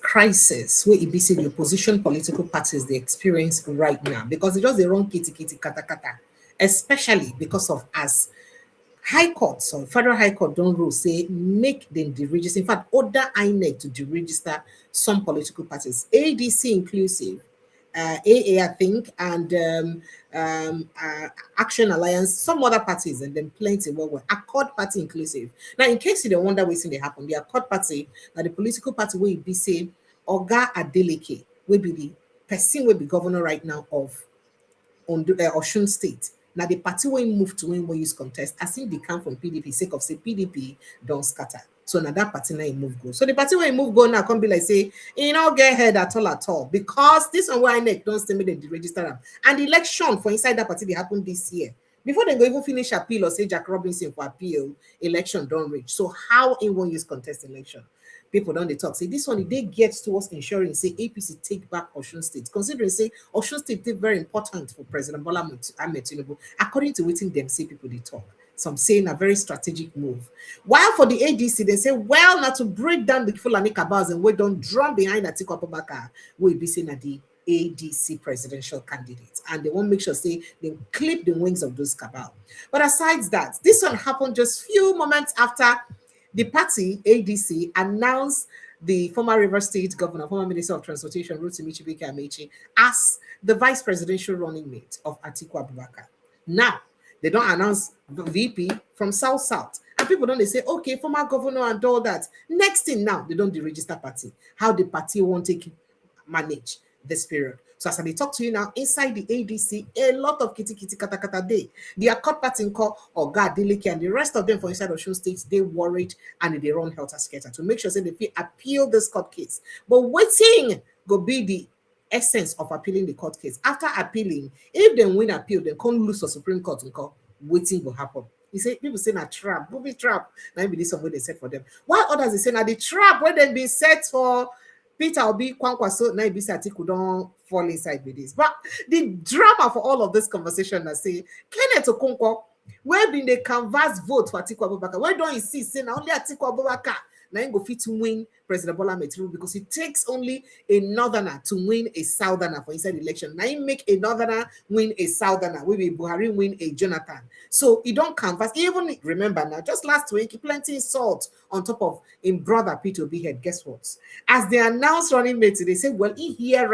crisis where it be say the opposition political parties they experience right now because they just the wrong kitty kitty kata kata, especially because of as High Court, so Federal High Court don't rule say make them deregister. In fact, order INEC to deregister some political parties, ADC inclusive, AA I think, and Action Alliance, some other parties, and then plenty more. Accord Party inclusive. Now, in case you don't wonder what's in the happen, the Accord Party, now the political party will be say Oga Adeleke will be the person will be governor right now of on Osun State. Now the party will move to win will use contest. I think they come from PDP, sake of say PDP don't scatter. So now that party now move go. So the party where move go now can be like say, you know, get ahead at all. Because this one why INEC don't send me the register them. And the election for inside that party they happen this year. Before they go even finish appeal or say Jack Robinson for appeal, election don't reach. So how in one use contest election? People don't they talk. Say this one, they get towards ensuring say APC take back Osun State. Considering say Osun State is very important for President Bola Ahmed Tinubu, according to waiting them say people they talk. Some saying a very strategic move. While for the ADC, they say, well, now to break down the Fulani cabals and we don't drum behind Atiku Abubakar, we'll be saying at the ADC presidential candidates. And they won't make sure say they clip the wings of those cabal. But aside that, this one happened just few moments after the party, ADC, announced the former River State Governor, former Minister of Transportation, Rotimi Amaechi, as the vice presidential running mate of Atiku Abubakar. Now, they don't announce the VP from South. And people don't they say, okay, former governor and all that. Next thing now, they don't deregister party. How the party won't take manage this period. So as I talk to you now, inside the ADC, a lot of kitty kata kata day. The Accord Party call Oga Adeleke and the rest of them for inside Osun State, they worried and they run helter skelter to make sure that they appeal this court case. But waiting go be the essence of appealing the court case. After appealing, if they win appeal, they can't lose the Supreme Court and call waiting will happen. You say people say na trap, movie trap. Now maybe this something they set for them. While others they say now the trap where they be set for Peter Obi Kwankwaso, now be Atiku don't fall inside with this. But the drama for all of this conversation, I say Kenneth Okonkwo, where been the canvas vote for Atiku Abubakar? Where don't you see say now only Atiku Abubakar now go fit to win President Bola Ahmed Tinubu because it takes only a northerner to win a southerner for inside election. Now you make a northerner win a southerner, we will Buhari win a Jonathan. So you don't canvas. Even remember now, just last week, plenty of salt on top of in brother Peter Obi head. Guess what? As they announced running mates, they say, well, in here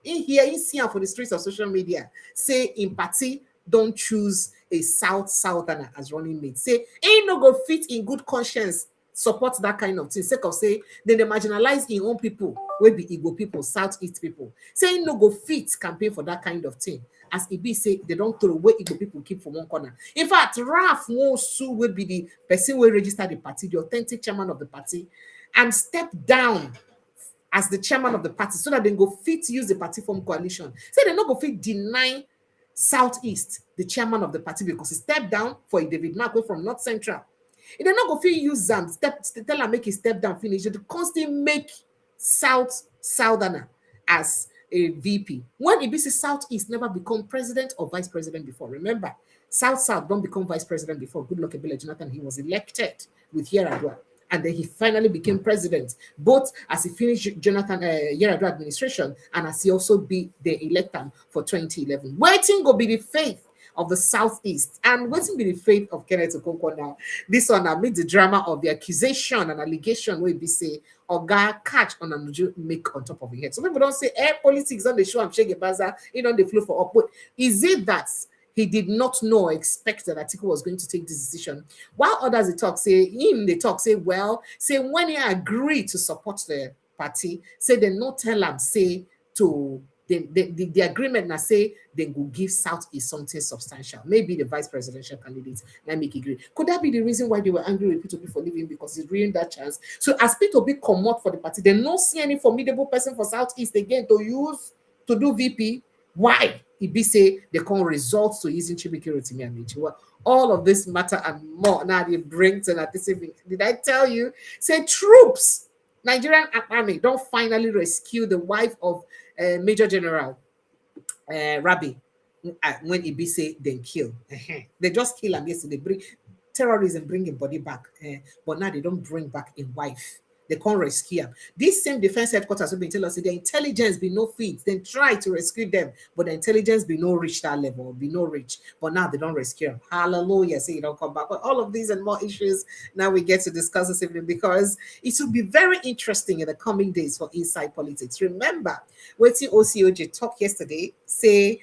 in see for the streets of social media, say in party, don't choose a southerner as running mate. Say ain't no go fit in good conscience support that kind of thing. Sake of say then they marginalize in own people, will be Igbo people, Southeast people. Saying no go fit campaign for that kind of thing. As it be say they don't throw away Igbo people keep from one corner. In fact, Raf Wosu will be the person will register the party, the authentic chairman of the party, and step down as the chairman of the party so that they go fit use the party form coalition. Say they not go fit deny Southeast the chairman of the party because he stepped down for a David Marco from North Central. If they're not going to use them, tell them make a step down, finish it, constantly make Southerner as a VP. When ABC Southeast never become president or vice president before. Remember, South don't become vice president before. Good luck, Abela Jonathan. He was elected with Yar'Adua. And then he finally became president, both as he finished Jonathan Yar'Adua administration and as he also be the elector for 2011. Waiting will be the faith of the Southeast. And what's be the fate of Kenneth Okonkwo now? This one amid the drama of the accusation and allegation where we say Oga catch on a make on top of the head. So people don't say air politics on the show, I'm shaking bazaar, the flow for upward. Is it that he did not know or expect that Atiku was going to take this decision? While others they talk say, well, say when he agreed to support the party, say they not tell him, say to the agreement now say they will give Southeast something substantial. Maybe the vice presidential candidates now make agree. Could that be the reason why they were angry with Peter Obi for leaving? Because he's ruined that chance. So as Peter Obi come out for the party, they don't see any formidable person for Southeast again to use to do VP. Why? It be say they can't result to using Chibike Rotimi Amaechi. Well, all of this matter and more now they bring to that this evening. Did I tell you? Say troops, Nigerian army don't finally rescue the wife of Major General Rabi when it be say then kill. They just kill him yesterday. They bring terrorism, bring his body back, but now they don't bring back a wife They can't rescue them. This same defense headquarters will be tell us the intelligence be no fit. Then try to rescue them, but the intelligence be no reach that level, be no reach. But now they don't rescue them. Hallelujah. Say you don't come back. But all of these and more issues now we get to discuss this evening because it will be very interesting in the coming days for inside politics. Remember, waiting OCOJ talk yesterday, say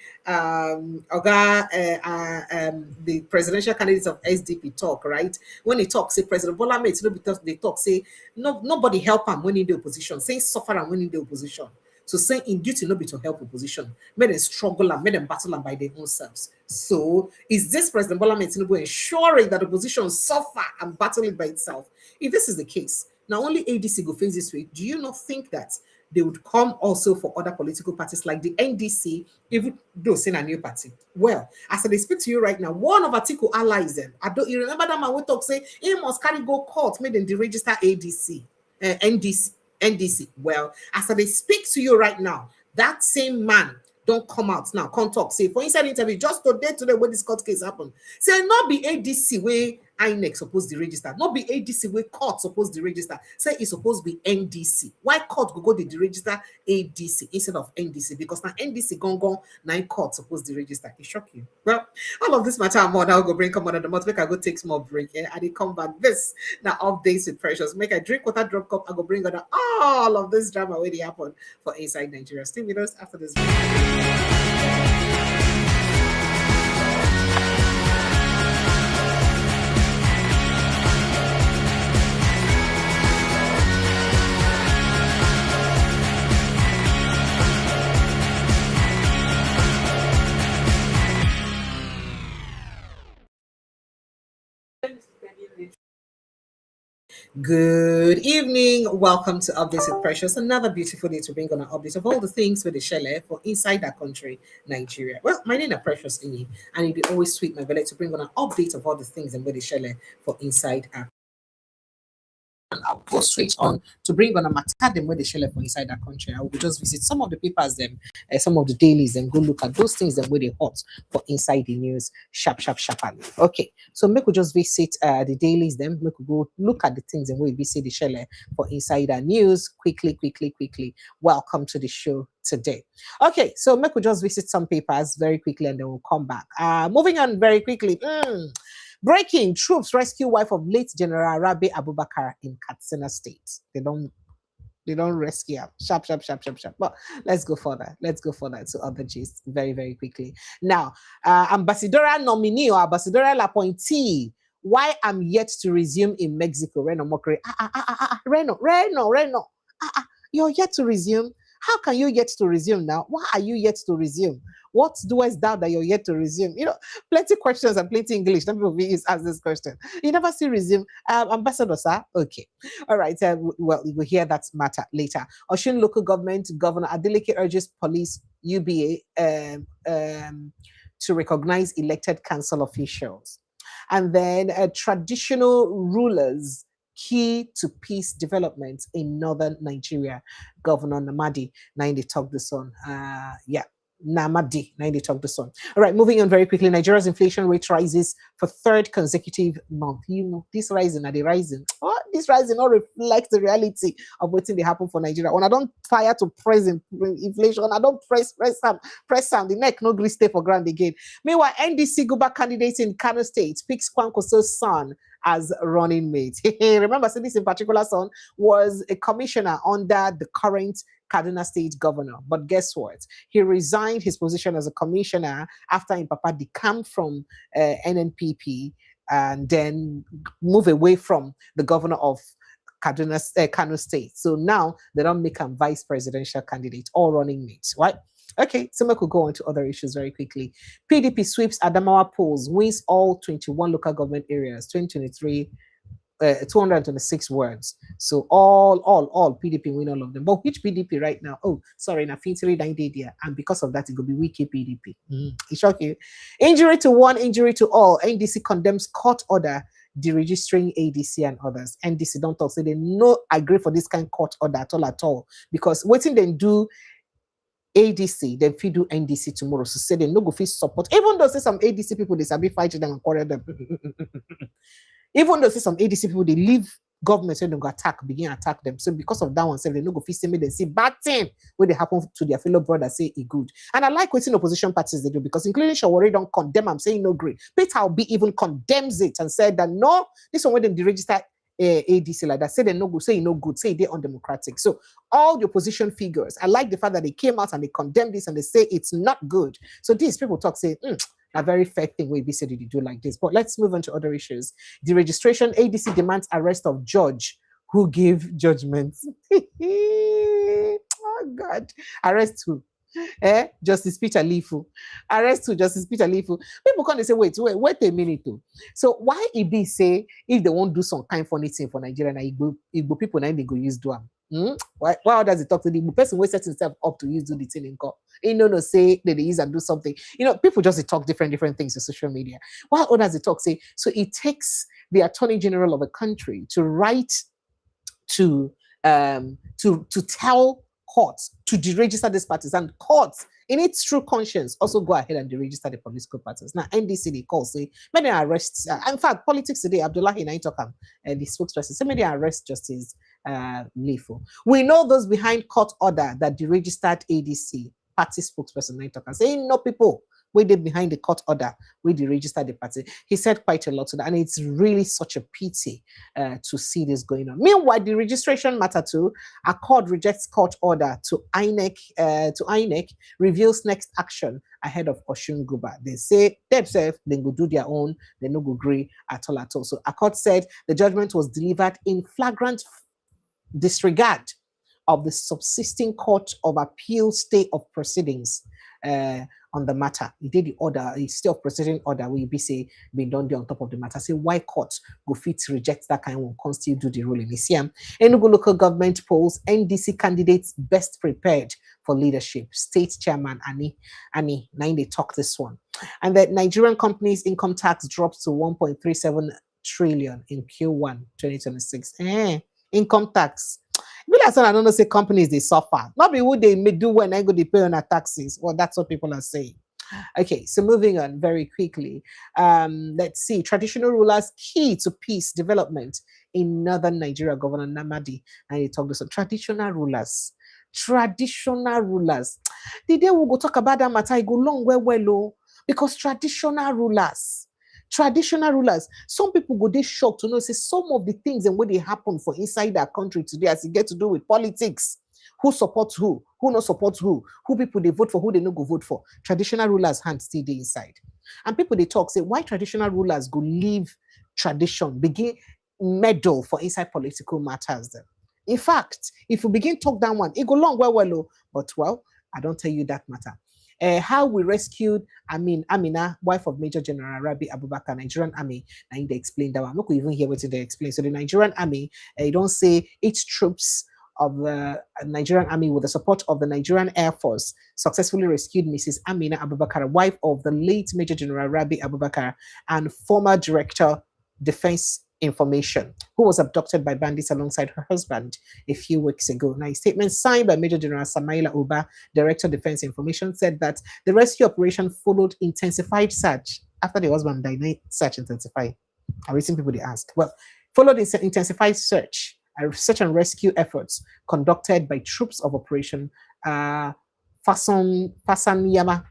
the presidential candidates of SDP talk, right? When he talks, say President Bola Ahmed Tinubu they talk, say nobody help him when in the opposition, say suffer and when in the opposition. So saying in duty no be to help opposition, made them struggle and made them battle and by their own selves. So is this President Bola Ahmed Tinubu ensuring that opposition suffer and battle it by itself? If this is the case, now only ADC go face this way. Do you not think that they would come also for other political parties like the NDC, even though saying a new party? Well, as I speak to you right now, one of Atiku allies them. You remember that man we talk say he must carry go court, made them deregister ADC, NDC. Well, as I speak to you right now, that same man don't come out now, come talk. Say for inside interview, just today when this court case happened, say not be ADC way INEC supposed to register, not be ADC way court supposed to register. Say it's supposed to be NDC. Why court go to register ADC instead of NDC? Because now NDC gone now court supposed to register. It shock you. Well, all of this matter and more now go bring come on the month. Make I go take small break. Yeah? And they come back. This now updates with Precious. Make I drink water, drop cup. I go bring on all of this drama where they happen for inside Nigeria. Stay with us after this break. Good evening. Welcome to Updates with Precious. Another beautiful day to bring on an update of all the things with the share for inside that country, Nigeria. Well, my name is Precious Ini, and it be always sweet my belly to bring on an update of all the things and with the share for inside our. I'll go straight on to bring on a matter them where they share for inside that country. I will just visit some of the papers, them, some of the dailies, and go look at those things that where they hot for inside the news, sharply. Okay, so make we just visit the dailies, then make we go look at the things and where we see the share for inside our news quickly. Welcome to the show today. Okay, so make we just visit some papers very quickly and then we'll come back. Moving on very quickly. Breaking: troops rescue wife of late General Rabi Abubakar in Katsina State. They don't rescue her. Sharp. But let's go further. To other gist very quickly. Now, ambassadorial nominee or ambassadorial appointee. Why I'm yet to resume in Mexico? Reno Mokre. Reno. You're yet to resume. How can you yet to resume now? Why are you yet to resume? What doest thou that you're yet to resume? You know, plenty questions and plenty English. Some people will ask this question. You never see resume. Ambassador, sir? Okay. All right. Well, we will hear that matter later. Osun local government Governor Adeleke urges police UBA to recognize elected council officials. And then traditional rulers key to peace development in northern Nigeria. Governor Namadi, now they talk this on. Namadi, now they talk this on. All right, moving on very quickly. Nigeria's inflation rate rises for third consecutive month. You know, this rising, are they rising? Oh, this rising all reflects the reality of what's in the happen for Nigeria. When I don't fire to press inflation, I don't press some. The neck no gree stay for ground again. Meanwhile, NDC Guba candidate in Kano State picks Kwankoso's son as running mate. Remember, so this in particular son was a commissioner under the current Kaduna State governor. But guess what? He resigned his position as a commissioner after his papa decamped from NNPP and then move away from the governor of Kano State. So now they don't make him vice presidential candidate or running mate, right? Okay, so we could go on to other issues very quickly. PDP sweeps Adamawa polls, wins all 21 local government areas, 2023, 226 words. So all PDP win all of them. But which PDP right now? Oh, sorry, na Fintiri there. And because of that, it could be wiki PDP. It shock you. Injury to one, injury to all. NDC condemns court order deregistering ADC and others. NDC don't talk, so they no agree for this kind of court order at all. Because waiting they do ADC, then if you do NDC tomorrow, so say they no go fit support. Even though say some ADC people they sabi fight them and quarrel them. Even though say some ADC people they leave government say they go attack them. So because of that one, say they no go fit say, make them see bad thing when they happen to their fellow brother, say it good. And I like what opposition parties they do, because including Shawari don't condemn. I'm saying no great. Peter Obi even condemns it and said that no, this one when they register ADC like that, say they no good, say no good, say they undemocratic. So all the opposition figures, I like the fact that they came out and they condemn this and they say it's not good. So these people talk, say, a very fair thing we said you do like this. But let's move on to other issues. Deregistration, ADC demands arrest of judge who gave judgments. Oh God, arrest who? Justice Peter Lifu. Arrest who? Justice Peter Lifu. People come and say, wait a minute though. So why it be say if they won't do some kind funny thing for Nigeria, and Igbo people now they go use do them? Why does it talk to the Igbo person who sets himself up to use do the thing in court? No say that they use and do something. People just talk different things on social media. While others they talk say, so it takes the Attorney General of a country to write to tell courts to deregister these parties, and courts in its true conscience also go ahead and deregister the political parties. Now NDC they call say many arrests. In fact, politics today, Abdullahi Naitokam, the spokesperson, say many arrest Justice Lifu. We know those behind court order that deregistered ADC party spokesperson Naitokam saying no people waited behind the court order we deregistered the party. He said quite a lot to that, and it's really such a pity to see this going on. Meanwhile, the registration matter too. Accord rejects court order to INEC, reveals next action ahead of Oshun Guba. They say themselves they go do their own, they no go agree at all. So Accord said the judgment was delivered in flagrant disregard of the subsisting Court of Appeal stay of proceedings on the matter. He did the order, a stay of proceeding order will be say being done there on top of the matter. Say why court go fit to reject that kind of one, can still do the ruling. Enugu local government polls NDC candidates best prepared for leadership. State chairman Annie, now they talk this one. And that Nigerian companies' income tax drops to 1.37 trillion in Q1 2026. Income tax. I don't know, say companies they suffer. Not be what they may do when I go to pay on their taxes. Well, that's what people are saying. Okay, so moving on very quickly. Let's see. Traditional rulers key to peace development in northern Nigeria. Governor Namadi, and he talked to traditional rulers. Traditional rulers. The day we go talk about that matter, it go long well, because traditional rulers. Some people go they shocked to know say some of the things and what they happen for inside their country today as it get to do with politics. Who supports who not supports who people they vote for, who they no go vote for. Traditional rulers' hands stay there inside. And people they talk say why traditional rulers go leave tradition, begin meddle for inside political matters then. In fact, if we begin talk that one, it go long well, but I don't tell you that matter. How we rescued Amina, wife of Major General Rabi Abubakar, Nigerian Army. And they explained that one. I'm not even hear what they explain. So the Nigerian Army, don't say its troops of the Nigerian Army with the support of the Nigerian Air Force successfully rescued Mrs. Amina Abubakar, wife of the late Major General Rabi Abubakar and former Director Defense Information, who was abducted by bandits alongside her husband a few weeks ago. Now, a statement signed by Major General Samaila Uba, Director Defense Information, said that the rescue operation followed intensified search after the husband died. Search intensified. I'm waiting people to ask. Well, followed intensified search and rescue efforts conducted by troops of Operation Fasanyama.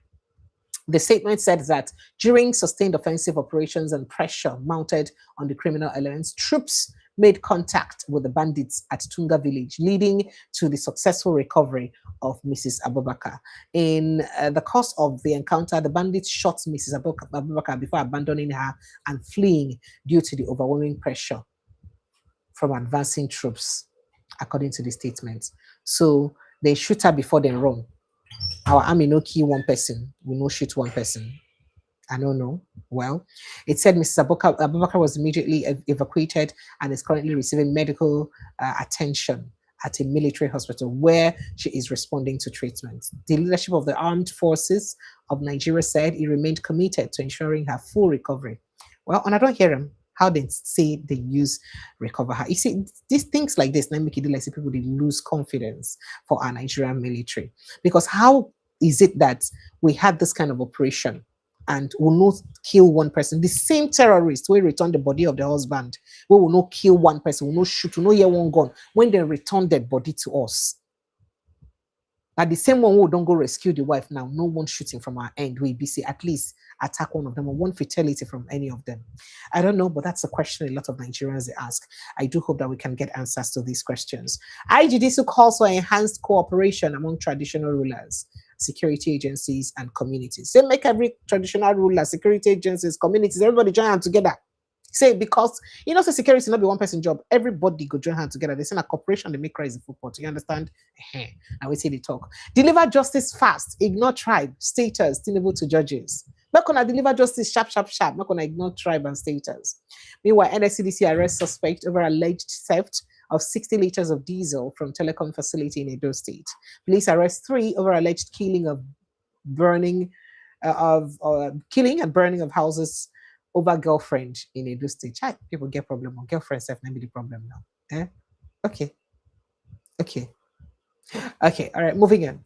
The statement said that during sustained offensive operations and pressure mounted on the criminal elements, troops made contact with the bandits at Tunga village, leading to the successful recovery of Mrs. Abubakar. In the course of the encounter, the bandits shot Mrs. Abubakar before abandoning her and fleeing due to the overwhelming pressure from advancing troops, according to the statement. So they shoot her before they run. Our army no kill one person, we no shoot one person. I don't know. Well, it said Mrs. Abubakar was immediately evacuated and is currently receiving medical attention at a military hospital where she is responding to treatment. The leadership of the armed forces of Nigeria said it remained committed to ensuring her full recovery. Well, and I don't hear them how they say they use recover her. You see, these things like this, make it like people they lose confidence for our Nigerian military. Because how is it that we had this kind of operation and will not kill one person. The same terrorists will return the body of the husband, we will not kill one person, will not shoot, will not hear one gun when they return that body to us. But the same one who don't go rescue the wife now, no one shooting from our end, we be say at least attack one of them or one fatality from any of them. I don't know, but that's a question a lot of Nigerians they ask. I do hope that we can get answers to these questions. IGDC calls for enhanced cooperation among traditional rulers, security agencies, and communities. They make every traditional ruler, security agencies, communities, everybody join hands together. Say, because you know, so security not be one person job. Everybody go join hands together. They send a corporation, they make crazy football. You understand? And we say they talk. Deliver justice fast. Ignore tribe, status, tenable to judges. Not gonna deliver justice sharp. Not gonna ignore tribe and status. Meanwhile, NSCDC arrests suspect over alleged theft of 60 liters of diesel from telecom facility in Edo State. Police arrest 3 over alleged killing and burning of houses over girlfriend in Edo State. People get problem on girlfriend self, maybe the problem now. Okay. All right, moving on.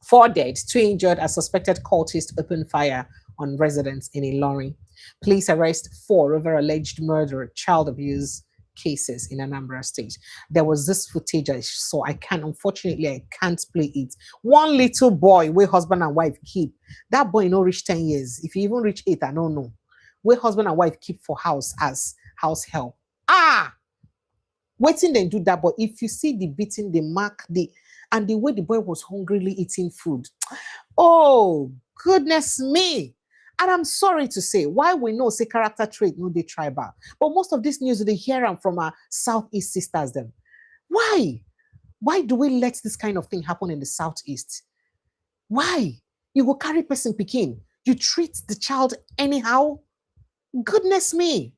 4 dead, 2 injured as suspected cultists open fire on residents in Ilorin. Police arrest 4 over alleged murder, child abuse cases in Anambra State. There was this footage I saw. I can't play it. One little boy where husband and wife keep. That boy no reach 10 years. If he even reach 8, I don't know. Where husband and wife keep for house as house help. Waiting then do that. But if you see the beating, the mark, and the way the boy was hungrily eating food. Oh, goodness me. And I'm sorry to say, why we know say character trait, no they tribal. But most of this news, they hear them from our Southeast sisters them. Why? Why do we let this kind of thing happen in the Southeast? Why? You go carry person picking. You treat the child anyhow? Goodness me.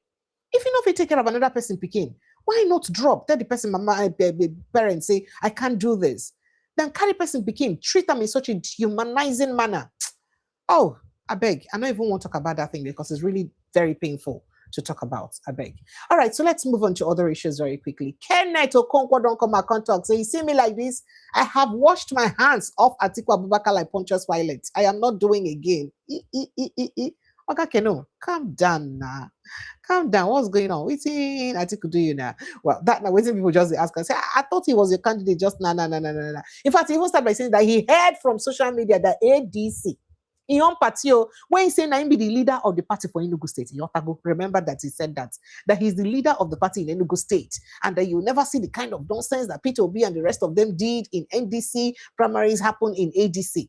If you know if you take care of another person picking, why not drop? Tell the person, mama, parents say, I can't do this. Then carry person picking, treat them in such a humanizing manner. Oh, I beg. I don't even want to talk about that thing because it's really very painful to talk about. I beg. All right, so let's move on to other issues very quickly. Kenneth Okonkwo don't come and talk. So you see me like this? I have washed my hands off Atiku Abubakar like Pontius Pilate. I am not doing again. Okay, Keno, calm down now. Calm down. What's going on? What's Atiku do you now? Well, that now waiting people just ask and say, I thought he was a candidate just nah. In fact, he even started by saying that he heard from social media that ADC in your party, when he said that he be the leader of the party for Enugu State, remember that he said that he's the leader of the party in Enugu State, and that you never see the kind of nonsense that Peter Obi and the rest of them did in NDC primaries happen in ADC.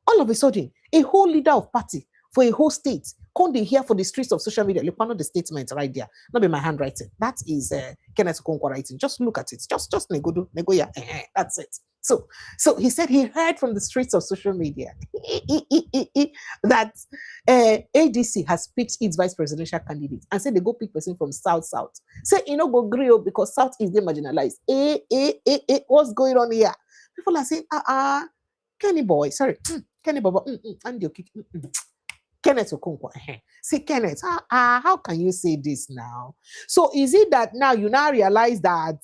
All of a sudden, a whole leader of party for a whole state, can't they hear for the streets of social media? Look, one of the statements right there. Not be my handwriting. That is Kenneth Okonkwo writing. Just look at it. Just nego yeah. That's it. So he said he heard from the streets of social media that ADC has picked its vice presidential candidate and said they go pick person from South. Say, go grill because South is marginalized. What's going on here? People are saying, Kenny boy, sorry, Kenny Baba, and you Kenneth Okonkwo. Say, Kenneth, how can you say this now? So is it that now you now realize that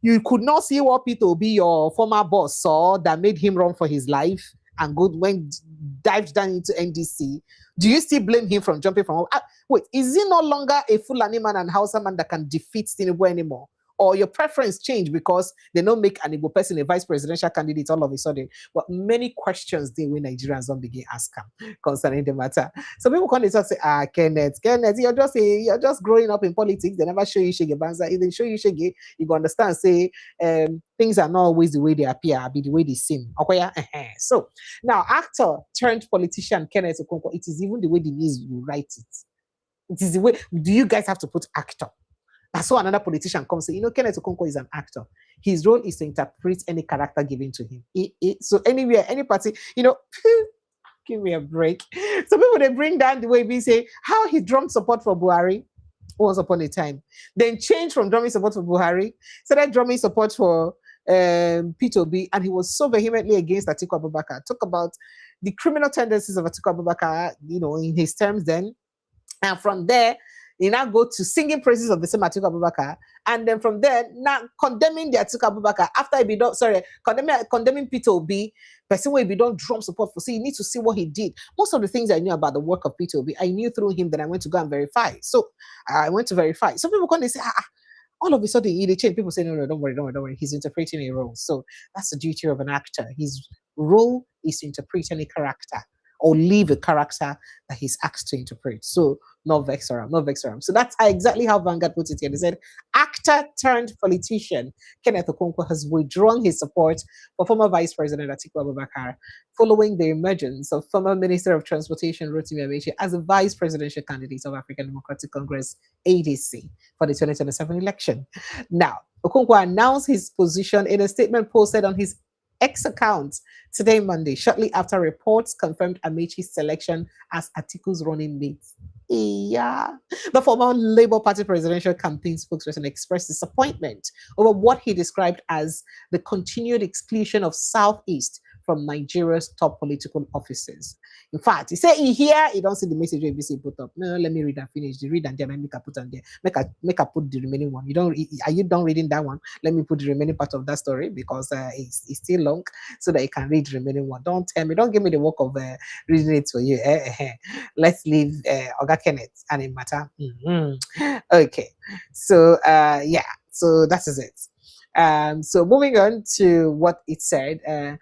you could not see what Peter Obi, your former boss, saw that made him run for his life and dived down into NDC? Do you still blame him from jumping from? Wait, is he no longer a Fulani man and Hausa man that can defeat Tinubu anymore? Or your preference changed because they don't make an Igbo person a vice presidential candidate all of a sudden? But many questions they when Nigerians don't begin asking concerning the matter. So people come and say, Kenneth, you're just growing up in politics. They never show you Shege Banza. If they show you Shege, you can understand, say, things are not always the way they appear, be the way they seem. Okay, so now actor turned politician Kenneth Okonkwo, it is even the way the news will write it. It is the way, do you guys have to put actor? That's why another politician comes and say, Kenneth Okonkwo is an actor. His role is to interpret any character given to him. So anywhere, any party, give me a break. So people, they bring down the way we say how he drummed support for Buhari once upon a time. Then changed from drumming support for Buhari, started drumming support for Peter Obi, and he was so vehemently against Atiku Abubakar. Talk about the criminal tendencies of Atiku Abubakar, in his terms then. And from there, he now go to singing praises of the same Atiku Abubakar, and then from there now condemning the Atiku Abubakar after he be done, condemning Peter Obi, person where be done drum support for. See, you need to see what he did. Most of the things I knew about the work of Peter Obi, I knew through him that I went to go and verify. So I went to verify. Some people come and say, all of a sudden he change. People say, no, don't worry. He's interpreting a role. So that's the duty of an actor. His role is to interpret any character or leave a character that he's asked to interpret. So not vex around. So that's exactly how Vanguard puts it here. They said, actor turned politician Kenneth Okonkwo has withdrawn his support for former Vice President Atiku Abubakar following the emergence of former Minister of Transportation Rotimi Amaechi as a vice presidential candidate of African Democratic Congress ADC for the 2027 election. Now, Okonkwo announced his position in a statement posted on his X account today, Monday, shortly after reports confirmed Amaechi's selection as Atiku's running mate. Yeah. The former Labour Party presidential campaign spokesperson expressed disappointment over what he described as the continued exclusion of Southeast from Nigeria's top political offices. In fact, he said he don't see the message ABC put up. No, let me read and finish. The read and then make a put on there. Make a put the remaining one. Are you done reading that one? Let me put the remaining part of that story because it's still long so that you can read the remaining one. Don't tell me, don't give me the work of reading it for you. Let's leave Oga Kenneth and it matter. Okay. So yeah, so that is it. So moving on to what it said.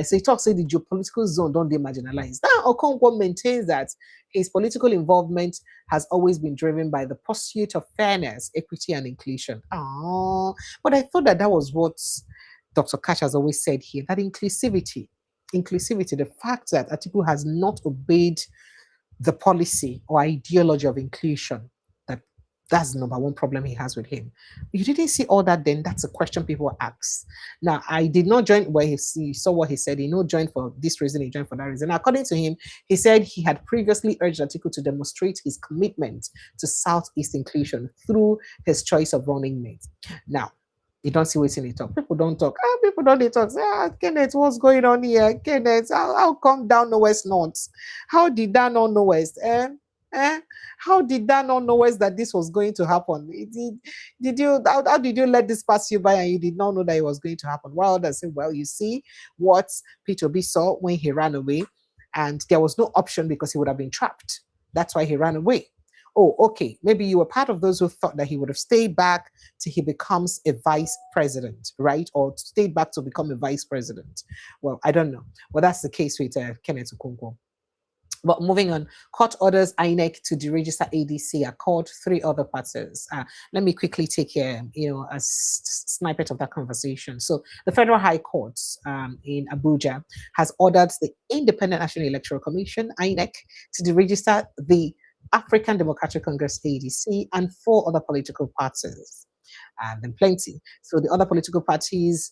So he talks the geopolitical zone don't they marginalize. Now Okonkwo maintains that his political involvement has always been driven by the pursuit of fairness, equity, and inclusion. But I thought that was what Dr. Kash has always said here, that inclusivity, the fact that Atiku has not obeyed the policy or ideology of inclusion, that's the number one problem he has with him. You didn't see all that then? That's a question people ask. Now, I did not join where he saw what he said. He not joined for this reason, he joined for that reason. According to him, he said he had previously urged Atiku to demonstrate his commitment to Southeast inclusion through his choice of running mate. Now, you don't see what's in it talk. People don't talk. People don't talk. Say, Kenneth, what's going on here? Kenneth, how come down the West North? How did that not know West? How did that not know that this was going to happen? How did you let this pass you by and you did not know that it was going to happen? Well, others say, well, you see what Peter B saw when he ran away, and there was no option because he would have been trapped. That's why he ran away. Oh, okay. Maybe you were part of those who thought that he would have stayed back till he becomes a vice president, right? Or stayed back to become a vice president. Well, I don't know. Well, that's the case with Kenneth Okonkwo. But moving on, court orders INEC to deregister ADC accord 3 other parties. Let me quickly take a snippet of that conversation. So the Federal High Court in Abuja has ordered the Independent National Electoral Commission, INEC, to deregister the African Democratic Congress ADC and 4 other political parties. And then plenty. So the other political parties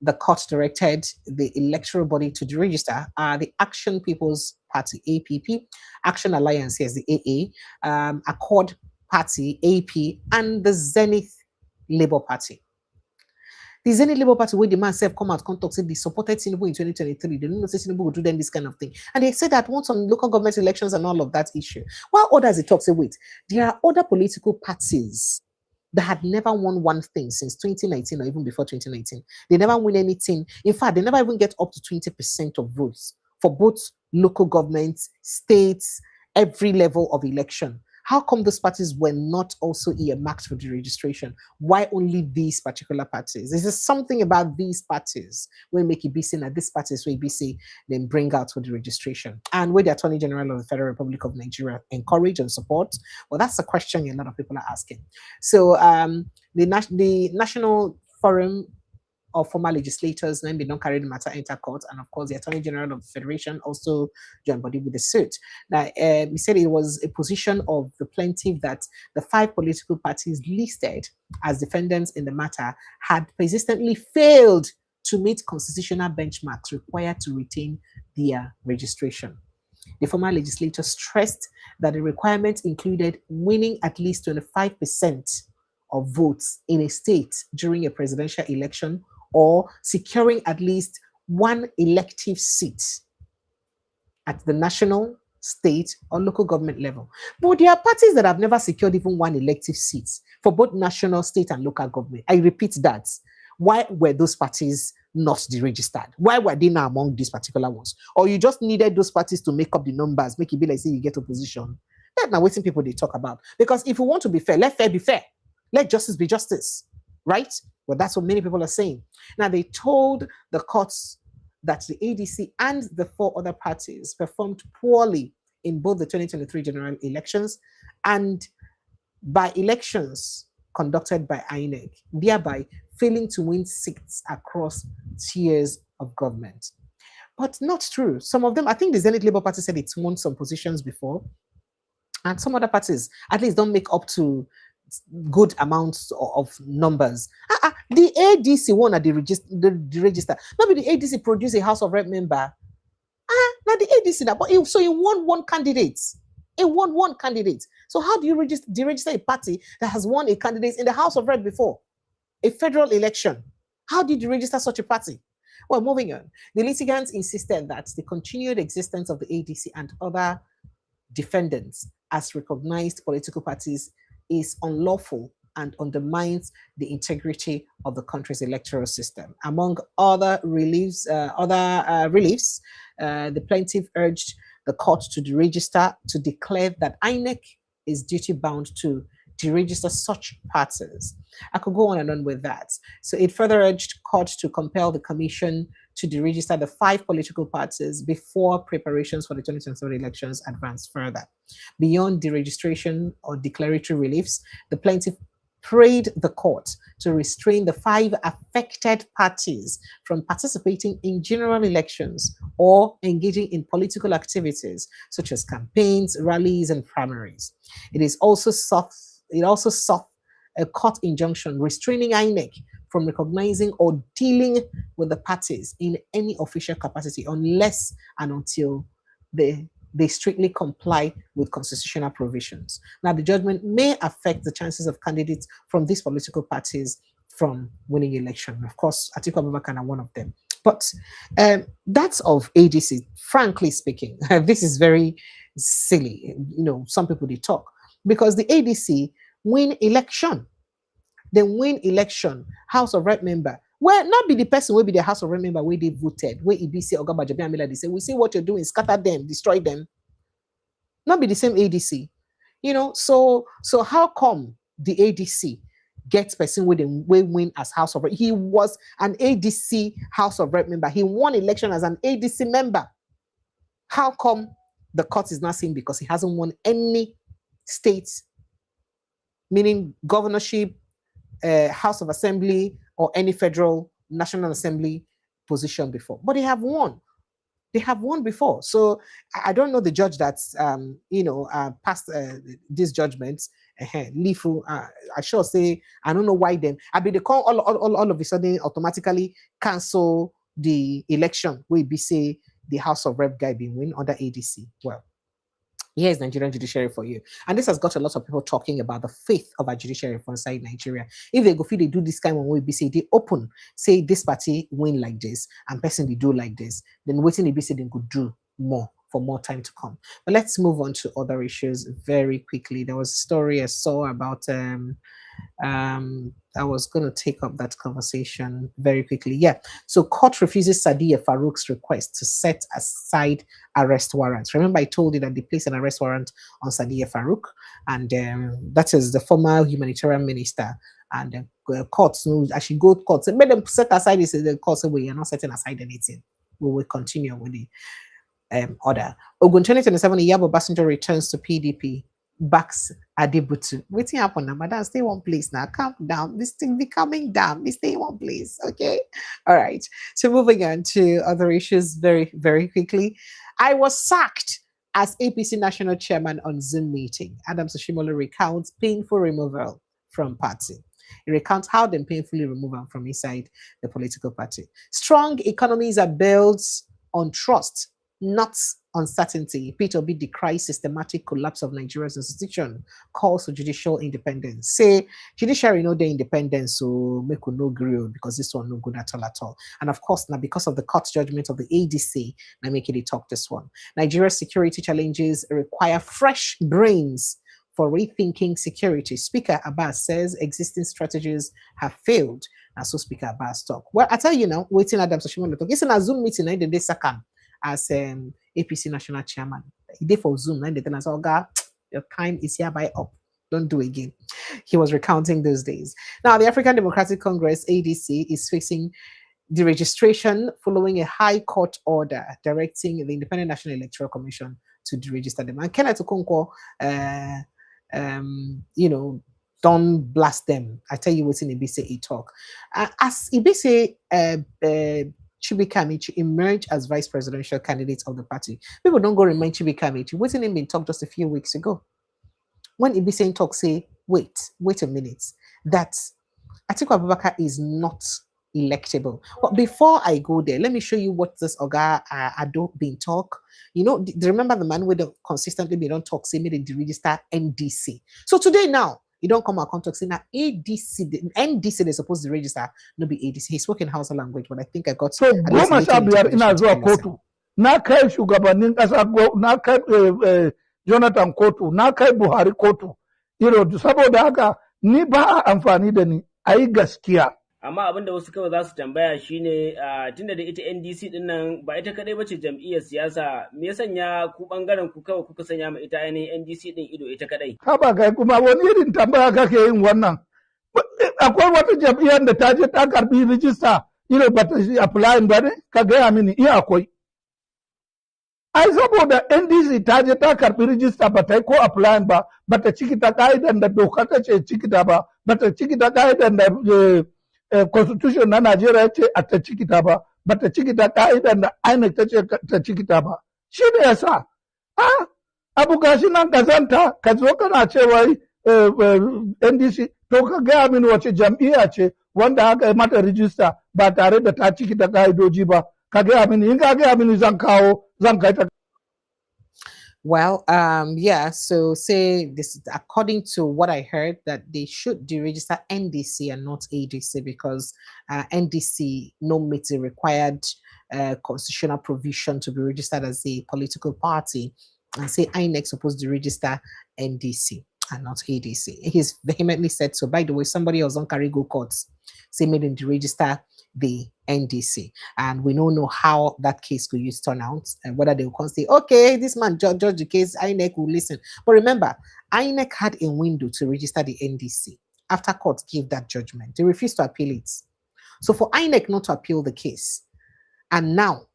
the court directed the electoral body to deregister are the Action People's Party, APP, Action Alliance, here's the AA, Accord Party, AP, and the Zenith Labour Party. The Zenith Labour Party, where the man self come out, contact, said they supported Tinubu in 2023. They didn't know Tinubu would do them this kind of thing. And they said that once on local government elections and all of that issue. While others, they talk, say, wait, there are other political parties that had never won one thing since 2019 or even before 2019. They never win anything. In fact, they never even get up to 20% of votes for both local governments, states, every level of election. How come those parties were not also earmarked for the registration? Why only these particular parties? Is there something about these parties where make it be seen that these parties will be seen, then bring out for the registration? And where the Attorney General of the Federal Republic of Nigeria encourage and support? Well, that's a question a lot of people are asking. So the National Forum of former legislators, then they don't carry the matter enter court, and of course the Attorney General of the Federation also joined body with the suit. Now, he said it was a position of the plaintiff that the 5 political parties listed as defendants in the matter had persistently failed to meet constitutional benchmarks required to retain their registration. The former legislator stressed that the requirement included winning at least 25% of votes in a state during a presidential election, or securing at least 1 elective seat at the national, state or local government level. But there are parties that have never secured even one elective seat for both national, state, and local government. I repeat that. Why were those parties not deregistered? Why were they not among these particular ones? Or you just needed those parties to make up the numbers, make it be like say you get opposition. That's not what people they talk about. Because if we want to be fair, let fair be fair. Let justice be justice. Right? Well, that's what many people are saying. Now, they told the courts that the ADC and the 4 other parties performed poorly in both the 2023 general elections and by elections conducted by INEC, thereby failing to win seats across tiers of government. But not true. Some of them, I think the Zenith Labour Party said it's won some positions before, and some other parties at least don't make up to good amounts of numbers. The ADC won at the register. Maybe the ADC produced a House of Rep member. Now the ADC now, but so he won one candidate. It won one candidate. So how do you deregister a party that has won a candidate in the House of Rep before a federal election? How did you register such a party? Well, moving on. The litigants insisted that the continued existence of the ADC and other defendants as recognized political parties is unlawful and undermines the integrity of the country's electoral system. Among other reliefs, the plaintiff urged the court to deregister, to declare that INEC is duty-bound to deregister such parties. I could go on and on with that. So it further urged court to compel the commission to deregister the 5 political parties before preparations for the 2023 elections advance further. Beyond deregistration or declaratory reliefs, the plaintiff prayed the court to restrain the 5 affected parties from participating in general elections or engaging in political activities such as campaigns, rallies, and primaries. It also sought a court injunction restraining INEC from recognizing or dealing with the parties in any official capacity unless and until they strictly comply with constitutional provisions. Now, the judgment may affect the chances of candidates from these political parties from winning election. Of course, Atiku Abubakar are one of them. But that's of ADC. Frankly speaking, this is very silly. Some people they talk because the ADC win election. They win election, House of Rep member. Well, not be the person will be the House of Rep member where they voted, where EBC or Gabajabi Amila, they say, we see what you're doing, scatter them, destroy them. Not be the same ADC. So how come the ADC gets person with him will win as House of Rep? He was an ADC House of Rep member. He won election as an ADC member. How come the court is not saying because he hasn't won any state, meaning governorship, House of Assembly, or any federal National Assembly position before? But they have won. They have won before. So I don't know the judge that's passed these judgments. Lifu, I sure say I don't know why them. I mean they call all of a sudden automatically cancel the election where be say the House of Rep guy being win under ADC. Well, here's Nigerian judiciary for you. And this has got a lot of people talking about the faith of our judiciary for inside Nigeria. If they go feel they do this kind of way, be say they open, say this party win like this, and person they do like this, then waiting they be say they could do more for more time to come. But let's move on to other issues very quickly. There was a story I saw about I was going to take up that conversation very quickly. Yeah. So court refuses Sadiya Farouk's request to set aside arrest warrants. Remember, I told you that they placed an arrest warrant on Sadiya Farouk, and that is the former humanitarian minister. And the courts, I should go to court. Made them set aside this. The court said, well, you're not setting aside anything. We will continue with the order. Ogun 2027, Iyabo Obasanjo returns to PDP. Backs Adebutu. Waiting happen now, madam. Stay one place now. Calm down. This thing be coming down. We stay one place. Okay. All right. So moving on to other issues very, very quickly. I was sacked as APC national chairman on Zoom meeting. Adams Oshimole recounts painful removal from party. He recounts how they painfully remove him from inside the political party. Strong economies are built on trust, not uncertainty. Peter Obi decries systematic collapse of Nigeria's institution, calls for judicial independence. Say judiciary no the independence, so make no grill because this one no good at all. And of course, now because of the court judgment of the ADC, now make it talk this one. Nigeria's security challenges require fresh brains for rethinking security. Speaker Abbas says existing strategies have failed. And so Speaker Abbas talk. Well, I tell you now, waiting Adam Soshimon talk. It's in a Zoom meeting, the day second as APC national chairman. He did for Zoom, and then as God, your time is hereby up. Don't do again. He was recounting those days. Now, the African Democratic Congress, ADC, is facing deregistration following a high court order directing the Independent National Electoral Commission to deregister them. And Kenneth Okonkwo, don't blast them. I tell you what's in Ibise talk. As Ibise Chibika Amaechi emerged as vice presidential candidate of the party, people don't go remind Chibika Amaechi. What's in him been talked just a few weeks ago? When Ibise talk say, wait a minute, that Atiku Abubakar is not electable. But before I go there, let me show you what this Oga Ado been talk. Do you remember the man with the consistently been on talk, say, made a deregister NDC. So today now, you don't come out contact saying that ADC, the NDC they're supposed to register, no be ADC. He spoke in Hausa language, but I think I got so goma sha biyar ina zuwa kotu na kai shugabannin kasa na kai Jonathan kotu na kai Buhari kotu saboda haka ni ba amfani da ni ayi gaskiya. Amma abinda wasu kawai za su tambaya shine tunda da ita NDC din nan ba ita kadai bace jam'iyyar siyasa, me ya sanya ku bangaren ku kawai kuka sanya ma ita ainihin NDC din ido ita kadai? Haba kai kuma wani irin tambaya kake yin wannan? Akwai wata jam'iyyar da ta je ta karbi rijista ba ta apply ba ne? Ka gaya mini akwai. Ai saboda NDC ta je ta karbi rijista ba ta yi ko apply ba ta ciki ta ka'idan da doka ta ce ciki ta ba ta ciki ta ka'idan da constitution na Najeriya ce a ta cikita ba ta cikita ka'idan da INEC ta ce ta cikita ba. Shi ne yasa abu gashi nan kazanta ka zo kana cewa NDC to ka gaya mini wace jam'iyya ce wanda aka yi mata rijista ba tare da ta cikita ka'idoji ba. Ka gaya mini, in ka gaya mini zan kai ta. Well, so say this, according to what I heard, that they should deregister NDC and not ADC because NDC no meets the required constitutional provision to be registered as a political party, and say INEC supposed to register NDC and not ADC. He's vehemently said so. By the way, somebody else on carry go courts say made him deregister the NDC, and we don't know how that case could use turn out and whether they will say, okay, this man judge the case, INEC will listen. But remember, INEC had a window to register the NDC after court gave that judgment. They refused to appeal it. So for INEC not to appeal the case, and now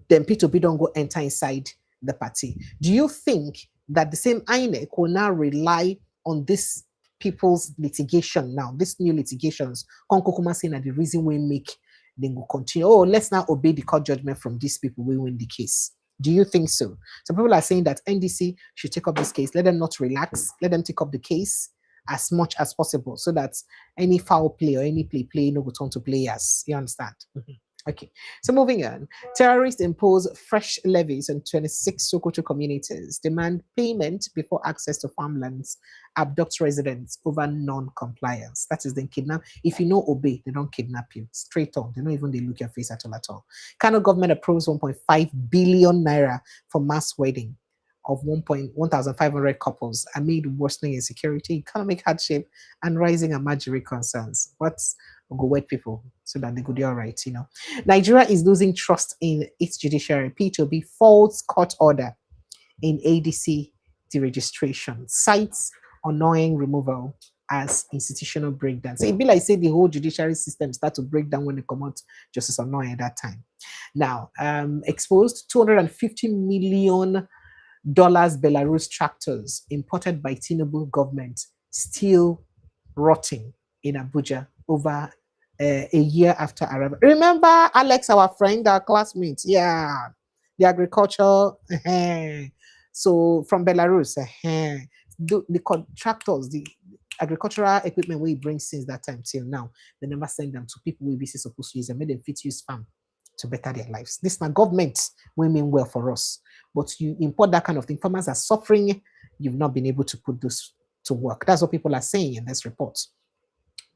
then P2B don't go enter inside the party, do you think that the same INEC will now rely on this people's litigation now, this new litigations, Konkokuma saying that the reason we make them will continue, let's now obey the court judgment from these people, we win the case? Do you think so? Some people are saying that NDC should take up this case, let them not relax, let them take up the case as much as possible so that any foul play or any play no go turn to players. You understand? Okay, so moving on. Terrorists impose fresh levies on 26 Sokoto communities, demand payment before access to farmlands, abduct residents over non-compliance. That is then kidnap. If you know obey, they don't kidnap you. Straight on. They don't even they look your face at all. Kano government approves 1.5 billion naira for mass wedding of 1,500 couples amid worsening insecurity, economic hardship, and rising emergency concerns. What's go wet people so that they could be all right, Nigeria is losing trust in its judiciary. P2B false court order in ADC deregistration, cites annoying removal as institutional breakdown. So it be like say the whole judiciary system start to break down when they come out Justice Annoy at that time. Now, exposed $250 million Belarus tractors imported by Tinubu government still rotting in Abuja over a year after arrival. Remember Alex, our friend, our classmate? Yeah, the agriculture. So from Belarus, the contractors, the agricultural equipment we bring since that time till now, they never send them to people we be supposed to use and made them fit use farm. to better their lives. This is not government will mean well for us, but you import that kind of thing. Farmers are suffering. You've not been able to put this to work. That's what people are saying in this report.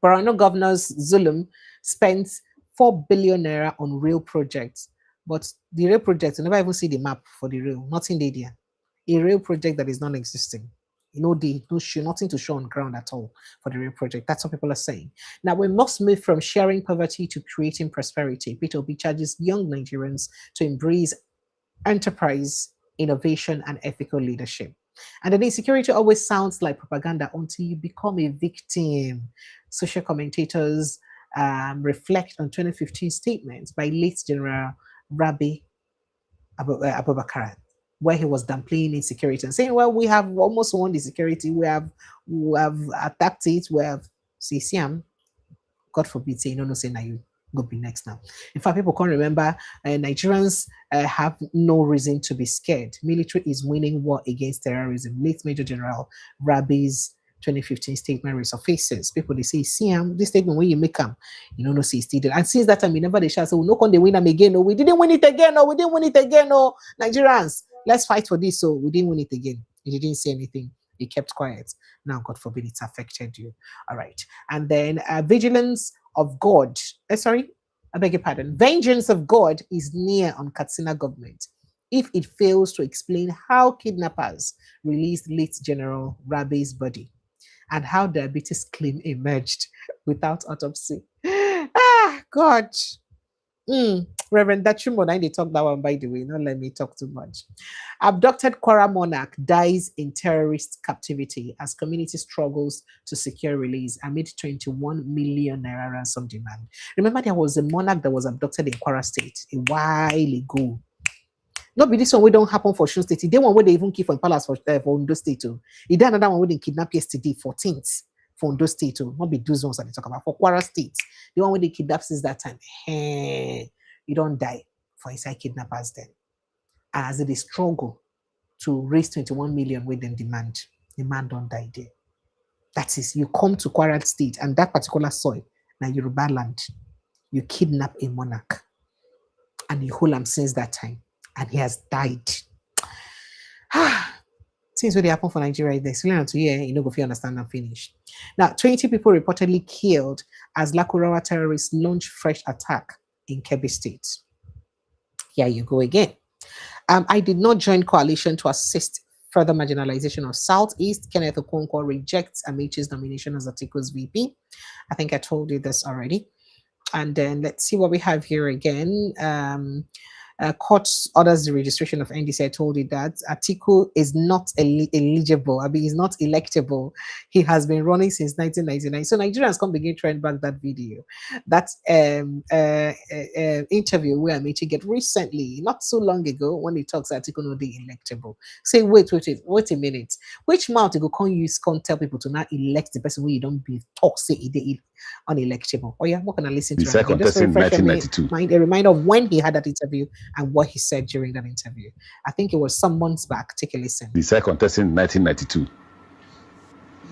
Borno Governor's Zulum spent 4 billion naira on rail projects, but the rail project, you never even see the map for the rail, nothing there. A rail project that is non-existing. Nothing to show on ground at all for the rail project. That's what people are saying. Now, we must move from sharing poverty to creating prosperity. Peter Obi charges young Nigerians to embrace enterprise, innovation, and ethical leadership. And then insecurity always sounds like propaganda until you become a victim. Social commentators reflect on 2015 statements by late General Rabi Abubakar, where he was downplaying insecurity and saying, well, we have almost won the security, we have attacked it, we have CCM, God forbid, say, no, say, now you go be next now. In fact, people can't remember, Nigerians have no reason to be scared. Military is winning war against terrorism. Late Major General Rabi's 2015 statement resurfaces. People, they say, see, this statement, when you make them, no, say, still. And since that time, whenever they shall say, no, can they win them again? No, we didn't win it again. No, we didn't win it again. No, Nigerians, let's fight for this. So we didn't win it again. He didn't say anything. He kept quiet. Now, God forbid, it's affected you. All right. And then vigilance of God. I beg your pardon. Vengeance of God is near on Katsina government if it fails to explain how kidnappers released late General Rabi's body and how diabetes claim emerged without autopsy. God. Reverend Dachumo, they talk that one, by the way. Not let me talk too much. Abducted Kwara monarch dies in terrorist captivity as community struggles to secure release amid 21 million naira ransom demand. Remember, there was a monarch that was abducted in Kwara State a while ago. Not be this one, we don't happen for Osun State. The one where they even keep for palace for Ondo State too. He did another one where they kidnapped yesterday, 14th. For Ondo State too. Not be those ones that they talk about. For Kwara State, the one where they kidnapped since that time. You don't die for inside kidnappers then. As they struggle to raise 21 million with them demand, the man don't die there. That is, you come to Kwara State and that particular soil, now Yoruba land, you kidnap a monarch and you hold him since that time. And he has died. Since what happen for Nigeria, they explain to you, you know, if you understand and finish. Now, 20 people reportedly killed as Lakurawa terrorists launch fresh attack in Kebbi State. Here you go again. I did not join coalition to assist further marginalization of Southeast. Kenneth Okonkwo rejects Amaechi's nomination as Atiku's VP. I think I told you this already. And then let's see what we have here again. Court orders the registration of NDC. I told you that Atiku is not eligible. I mean, he's not electable. He has been running since 1999. So Nigerians can begin trying back that video. That interview where Amaechi get recently, not so long ago, when he talks Atiku no be electable. Say, wait a minute. Which mouth you can't tell people to not elect the person where you don't be talk say he unelectable. Oh yeah, what can I listen to? The second person in 1992. A reminder of when he had that interview and what he said during that interview. I think it was some months back. Take a listen. The second contestant in 1992.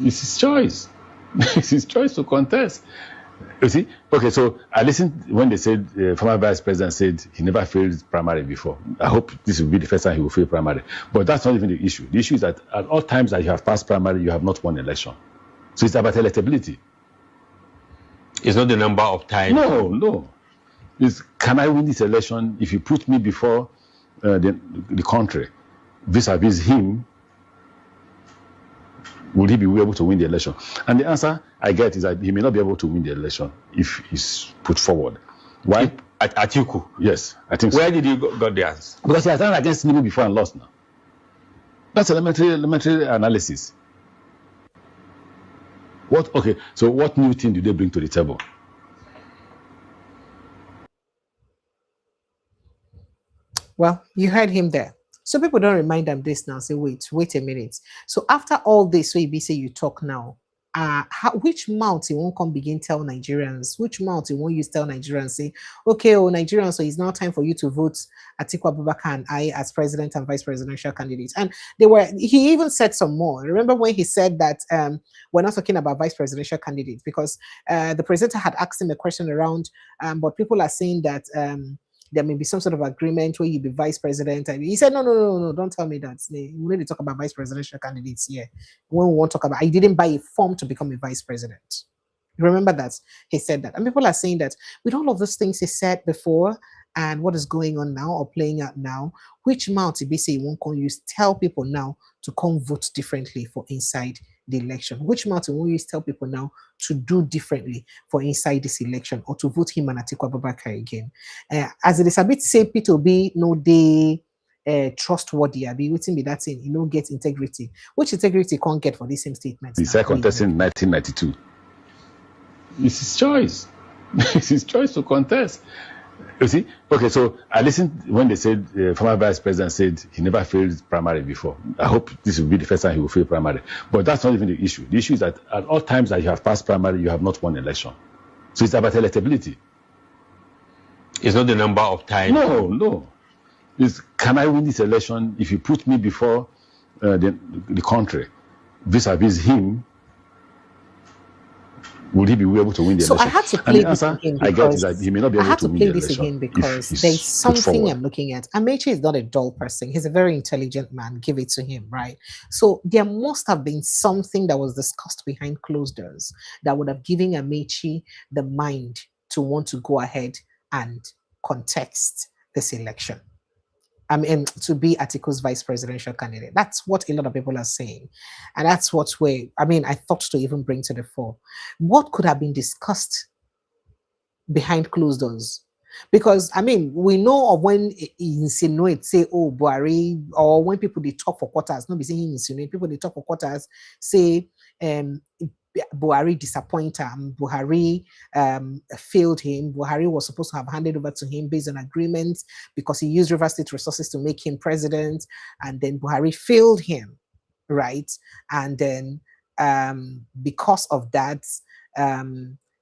It's his choice. It's his choice to contest. You see? Okay, so I listened when they said, former vice president said he never failed primary before. I hope this will be the first time he will fail primary. But that's not even the issue. The issue is that at all times that you have passed primary, you have not won election. So it's about electability. It's not the number of times. No. It's, can I win this election if you put me before the country vis-a-vis him? Will he be able to win the election? And the answer I get is that he may not be able to win the election if he's put forward. Why? At Atiku? Yes, I think so. Where did he got the answer? Because he has done against Tinubu before and lost now. That's elementary analysis. So what new thing do they bring to the table? Well, you heard him there. So people don't remind them this now. Say, wait a minute. So after all this, so you say you talk now, which mouth you won't come begin tell Nigerians? Which mouth you won't use tell Nigerians? Say, okay, Nigerians, so it's now time for you to vote Atiku Abubakar and I as president and vice presidential candidates. And he even said some more. Remember when he said that we're not talking about vice presidential candidates because the presenter had asked him a question around, but people are saying that there may be some sort of agreement where you be vice president. And he said, no, don't tell me that. We need to talk about vice presidential candidates here. When we want to talk about, I didn't buy a form to become a vice president. Remember that he said that. And people are saying that with all of those things he said before and what is going on now or playing out now, which mouth he say he won't come use tell people now to come vote differently for inside the election? Which mouth he won't use tell people now to do differently for inside this election or to vote him and Atiku Abubakar again? As it is a bit say Peter B no they trustworthy. I be waiting be that thing, get integrity. Which integrity can't get for the same statement? He said contesting in 1992. It's his choice. It's his choice to contest. You see? Okay, so I listened when they said former vice president said he never failed primary before. I hope this will be the first time he will fail primary. But that's not even the issue. The issue is that at all times that you have passed primary, you have not won election. So it's about electability. It's not the number of times. No. It's, can I win this election if you put me before the country vis-a-vis him? Would he be able to win the election? So I had to play this again I get is that he may not be able to win the election. I had to play this again because there's something I'm looking at. Amaechi is not a dull person. He's a very intelligent man. Give it to him, right? So there must have been something that was discussed behind closed doors that would have given Amaechi the mind to want to go ahead and contest this election. To be Atiku's vice presidential candidate. That's what a lot of people are saying. And that's I thought to even bring to the fore. What could have been discussed behind closed doors? Because, we know of when he insinuates, say, oh, Buhari, or when people, they talk for quarters, not be saying insinuate, people, they talk for quarters, say, Buhari disappointed him. Buhari failed him. Buhari was supposed to have handed over to him based on agreements because he used River State resources to make him president. And then Buhari failed him, right? And then because of that,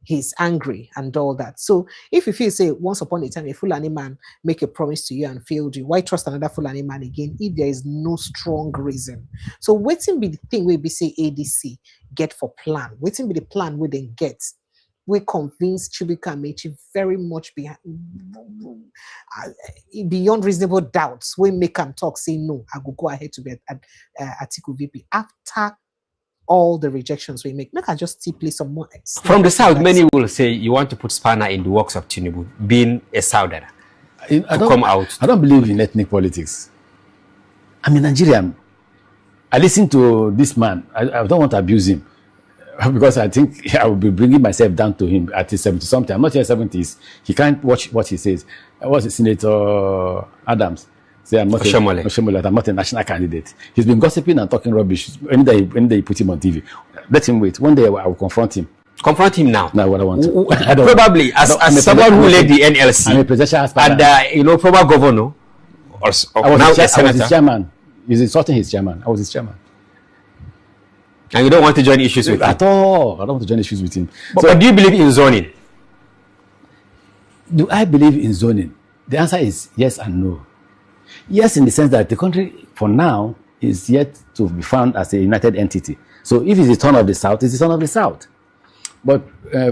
he's angry and all that. So if you feel, say, once upon a time, a Fulani man make a promise to you and failed you, why trust another Fulani man again if there is no strong reason? So waiting be the thing where we say ADC get for plan. Waiting be the plan we then get. We convince Chibika Amaechi very much beyond reasonable doubts. We make him talk, say no, I will go ahead to be at Atiku VP after all the rejections we make. Make I just play some more. From the South, many will say you want to put spanner in the works of Tinubu, being a Southerner, to come out. I don't believe in ethnic politics. I'm a Nigerian. I listen to this man. I don't want to abuse him because I think I will be bringing myself down to him at his 70-something. I'm not yet 70s. He can't watch what he says. I was Senator Adams. Say I'm not I'm not a national candidate. He's been gossiping and talking rubbish. Any day he put him on TV. Let him wait. One day I will confront him. Confront him now. Now what I want to. Probably as someone who led the NLC. I'm a presidential aspirant. And former governor. I was his chairman. He's insulting his chairman. I was his chairman. And you don't want to join issues with him? At all. I don't want to join issues with him. But do you believe in zoning? Do I believe in zoning? The answer is yes and no. Yes, in the sense that the country, for now, is yet to be found as a united entity. So if it's the turn of the South, it's the turn of the South. But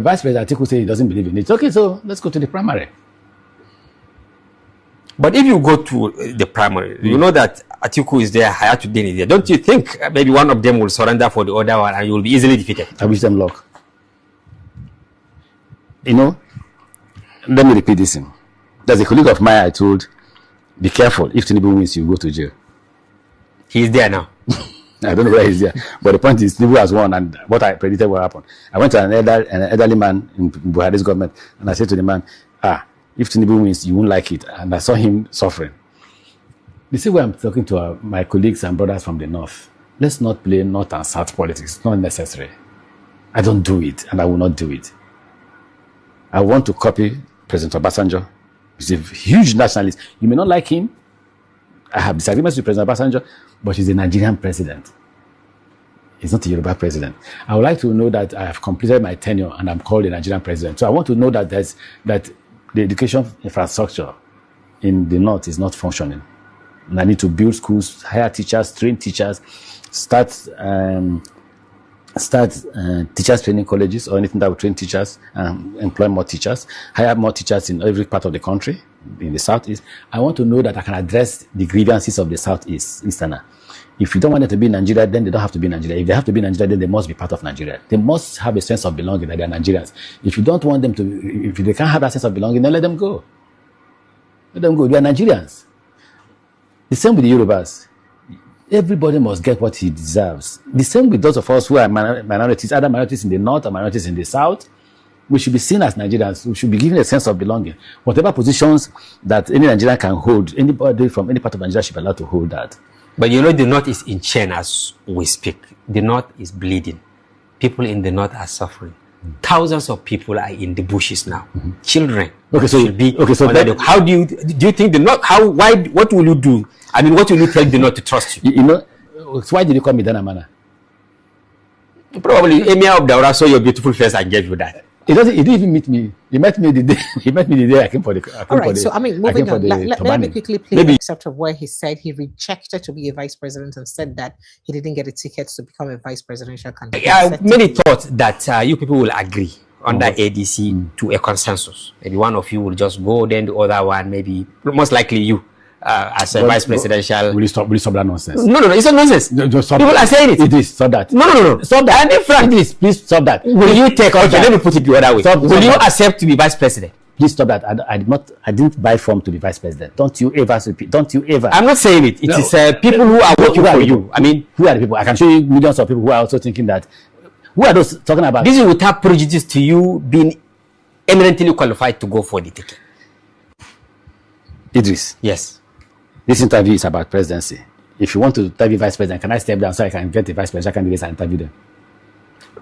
Vice President Atiku says he doesn't believe in it. Okay, so let's go to the primary. But if you go to the primary, you know that Atiku is there, Hayatuddin is there. Don't you think maybe one of them will surrender for the other one and you will be easily defeated? I wish them luck. Let me repeat this thing. There's a colleague of mine I told, be careful. If Tinubu wins, you go to jail. He's there now. I don't know where he's there. But the point is, Tinubu has won, and what I predicted will happen. I went to an elderly man in Buhari's government, and I said to the man, if Tinubu wins, you won't like it. And I saw him suffering. You see where I'm talking to my colleagues and brothers from the North. Let's not play North and South politics. It's not necessary. I don't do it, and I will not do it. I want to copy President Obasanjo. He's a huge nationalist. You may not like him. I have disagreements with President Obasanjo, but he's a Nigerian president. He's not a Yoruba president. I would like to know that I have completed my tenure and I'm called a Nigerian president. So I want to know that that the education infrastructure in the North is not functioning. And I need to build schools, hire teachers, train teachers, start teachers training colleges or anything that will train teachers, employ more teachers, hire more teachers in every part of the country, in the Southeast. I want to know that I can address the grievances of the Southeast Easterner. If you don't want them to be in Nigeria, then they don't have to be in Nigeria. If they have to be in Nigeria, then they must be part of Nigeria. They must have a sense of belonging that they are Nigerians. If you don't want them to, if they can't have that sense of belonging, then let them go. Let them go. They are Nigerians. The same with the Yorubas. Everybody must get what he deserves. The same with those of us who are minorities, either minorities in the north or minorities in the south. We should be seen as Nigerians. We should be given a sense of belonging. Whatever positions that any Nigerian can hold, anybody from any part of Nigeria should be allowed to hold that. But you know, the north is in chain as we speak. The north is bleeding. People in the north are suffering. Thousands of people are in the bushes now. Children. Okay, so should be. Okay, so how do you think the north? How? Why? What will you do? I mean, what will you tell the north to trust you? You know, why did you call me Danamana? Probably Emir of Daura saw your beautiful face and gave you that. He didn't even meet me. He met me the day I came for the. All right. So I mean, moving on. Let me quickly play an excerpt of where he said he rejected to be a vice president and said that he didn't get a ticket to become a vice presidential candidate. Many thought that you people will agree under ADC to a consensus. Maybe one of you will just go, then the other one, maybe most likely you. As a vice presidential. Will you stop that nonsense? No, it's not nonsense. Just stop People are saying it. It is. Stop that. No. Stop that. And Frank, please stop that. Will you take? Okay, let me put it the other way. Will you accept to be vice president? Please stop that. I didn't buy form to be vice president. Don't you ever repeat. Don't you ever. I'm not saying it. It is people who are working for you. I mean, who are the people? I can show you millions of people who are also thinking that. Who are those talking about? This is without prejudice to you being eminently qualified to go for the ticket. Idris. Yes. This interview is about presidency. If you want to interview vice president, can I step down so I can get the vice presidential candidates and interview them?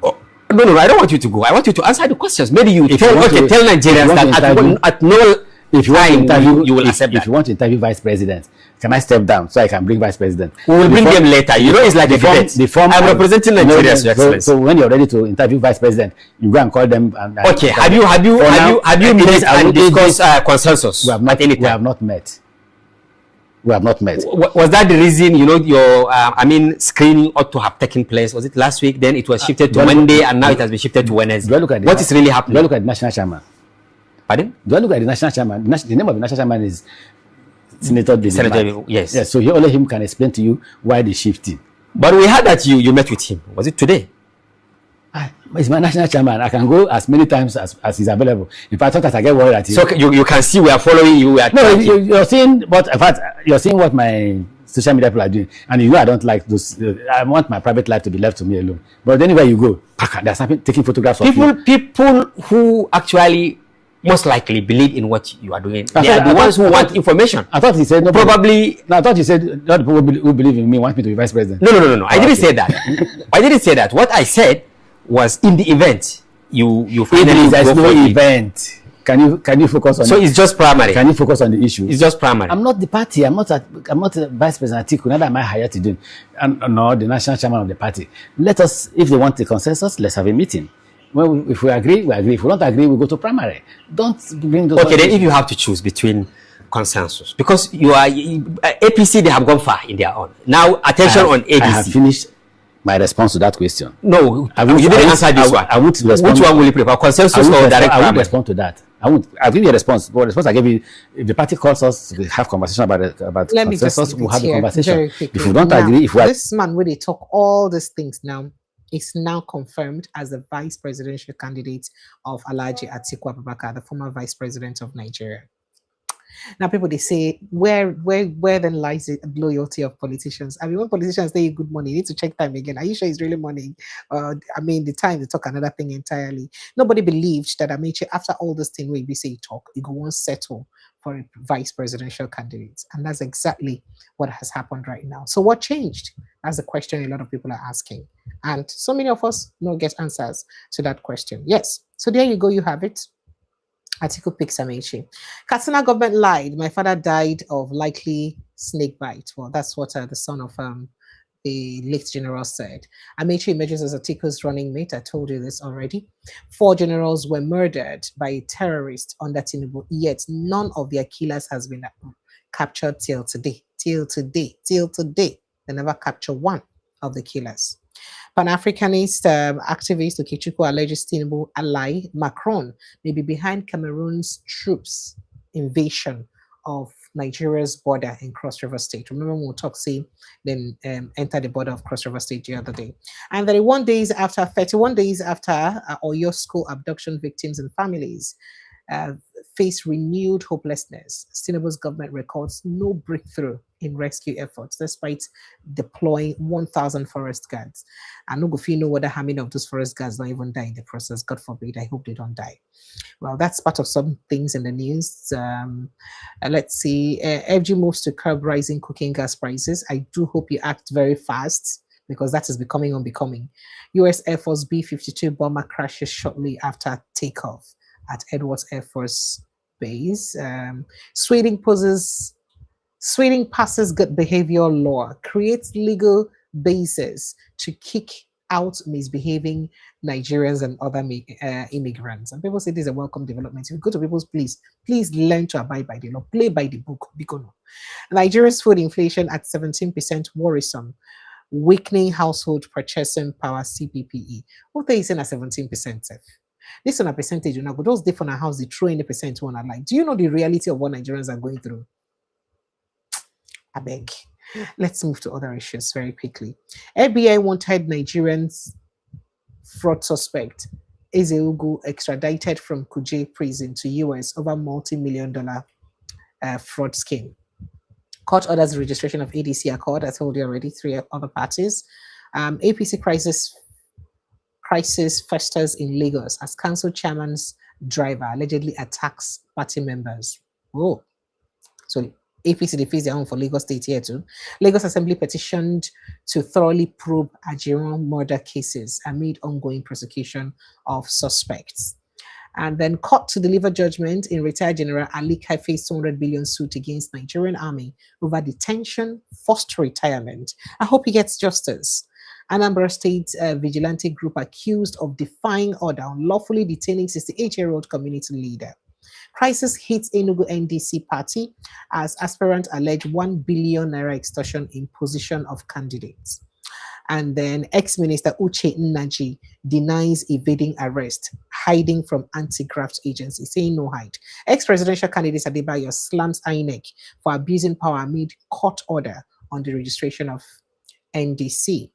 Oh, no, I don't want you to go. I want you to answer the questions. Maybe you tell Nigerians that at no time you will accept that. If you want to interview vice president, can I step down so I can bring vice president? We will bring them later. You know, it's like a debate. I'm representing Nigeria, Your Excellency. So when you're ready to interview vice president, you go and call them. Okay. Have you met and discussed consensus? We have not met. We have not met. Was that the reason, you know, your, screening ought to have taken place? Was it last week? Then it was shifted to Monday, and now it has been shifted to Wednesday. What is really happening? Do I look at the national chairman? Pardon? Do I look at the national chairman? The name of the national chairman is Senator David. Yes. So only him can explain to you why the shifting. But we heard that you met with him. Was it today? He's my national chairman. I can go as many times as he's available. In fact, sometimes I get worried at him. So you can see we are following you. You're seeing what. In fact, you're seeing what my social media people are doing, and you know I don't like those. I want my private life to be left to me alone. But anywhere you go, there's something taking photographs of you. People who actually most likely believe in what you are doing. They are the ones who want information. I thought he said no. Probably. No, I thought you said not people who believe in me want me to be vice president. No. I didn't say that. I didn't say that. What I said was in the event you finally there's no event. Can you focus on? So it's just primary. Can you focus on the issue? It's just primary. I'm not the party. I'm not a vice president Atiku. Neither am I hired to do. And no, the national chairman of the party. Let us, if they want a consensus, let's have a meeting. Well, if we agree, we agree. If we don't agree, we go to primary. Don't bring those. Okay, then if you have to choose between consensus, because you are APC, they have gone far in their own. Now attention on ADC. I have finished my response to that question. No, you didn't answer this one. I would respond. Which one will you prefer? Consensus or direct? I would respond to that. I'll give you a response. But the response I gave you, if the party calls us to have conversation about consensus, we'll have the conversation. If you don't agree, this man where they talk all these things now is now confirmed as the vice presidential candidate of Alhaji Atiku Abubakar, the former vice president of Nigeria. Now, people, they say, where then lies the loyalty of politicians? I mean, when politicians say good money, you need to check time again. Are you sure it's really money? The time they talk another thing entirely. Nobody believed that Amaechi, after all this thing where we say talk, it won't settle for a vice presidential candidate. And that's exactly what has happened right now. So what changed? That's the question a lot of people are asking. And so many of us get answers to that question. Yes. So there you go. You have it. Atiku picks Amaechi. Katsina government lied. My father died of likely snake bite. Well, that's what the son of the late general said. Amaechi emerges as Atiku's running mate. I told you this already. 4 generals were murdered by a terrorist under Tinubu, yet none of their killers has been captured till today. Till today. They never captured one of the killers. Pan-Africanist activist Okechukwu alleges Tinubu ally Macron may be behind Cameroon's troops invasion of Nigeria's border in Cross River State. Remember when we talked, say, then entered the border of Cross River State the other day. And 31 days after Oyo school abduction victims and families face renewed hopelessness, Tinubu's government records no breakthrough in rescue efforts, despite deploying 1,000 forest guards. And no go know whether how many of those forest guards don't even die in the process. God forbid. I hope they don't die. Well, that's part of some things in the news. Let's see. FG moves to curb rising cooking gas prices. I do hope you act very fast, because that is becoming unbecoming. U.S. Air Force B-52 bomber crashes shortly after takeoff at Edwards Air Force Base. Sweden passes good behavior law, creates legal basis to kick out misbehaving Nigerians and other immigrants. And people say this is a welcome development. If you go to people's place, please learn to abide by the law, play by the book. Nigeria's food inflation at 17% worrisome, weakening household purchasing power CPPE. What are you saying at 17%? This on a percentage, you know, but those different house they throw in the percent one are like. Do you know the reality of what Nigerians are going through? I beg. Let's move to other issues very quickly. FBI wanted Nigerians fraud suspect Ezeugu extradited from Kuje prison to US over multi-million-dollar fraud scheme. Court orders registration of ADC Accord. I told you already, 3 other parties. APC crisis festers in Lagos as council chairman's driver allegedly attacks party members. Oh, so APC they face their own for Lagos State here too. Lagos Assembly petitioned to thoroughly probe Ajiron murder cases amid ongoing prosecution of suspects. And then court to deliver judgment in retired General Ali Kaife's 200 billion suit against Nigerian army over detention, forced retirement. I hope he gets justice. Anambra State vigilante group accused of defying order, unlawfully detaining 68-year-old community leader. Crisis hits Enugu NDC party as aspirant allege 1 billion naira extortion in position of candidates. And then ex-minister Uche Nnaji denies evading arrest, hiding from anti-graft agency, saying no hide. Ex-presidential candidate Adebayo slams INEC for abusing power amid court order on the registration of NDC.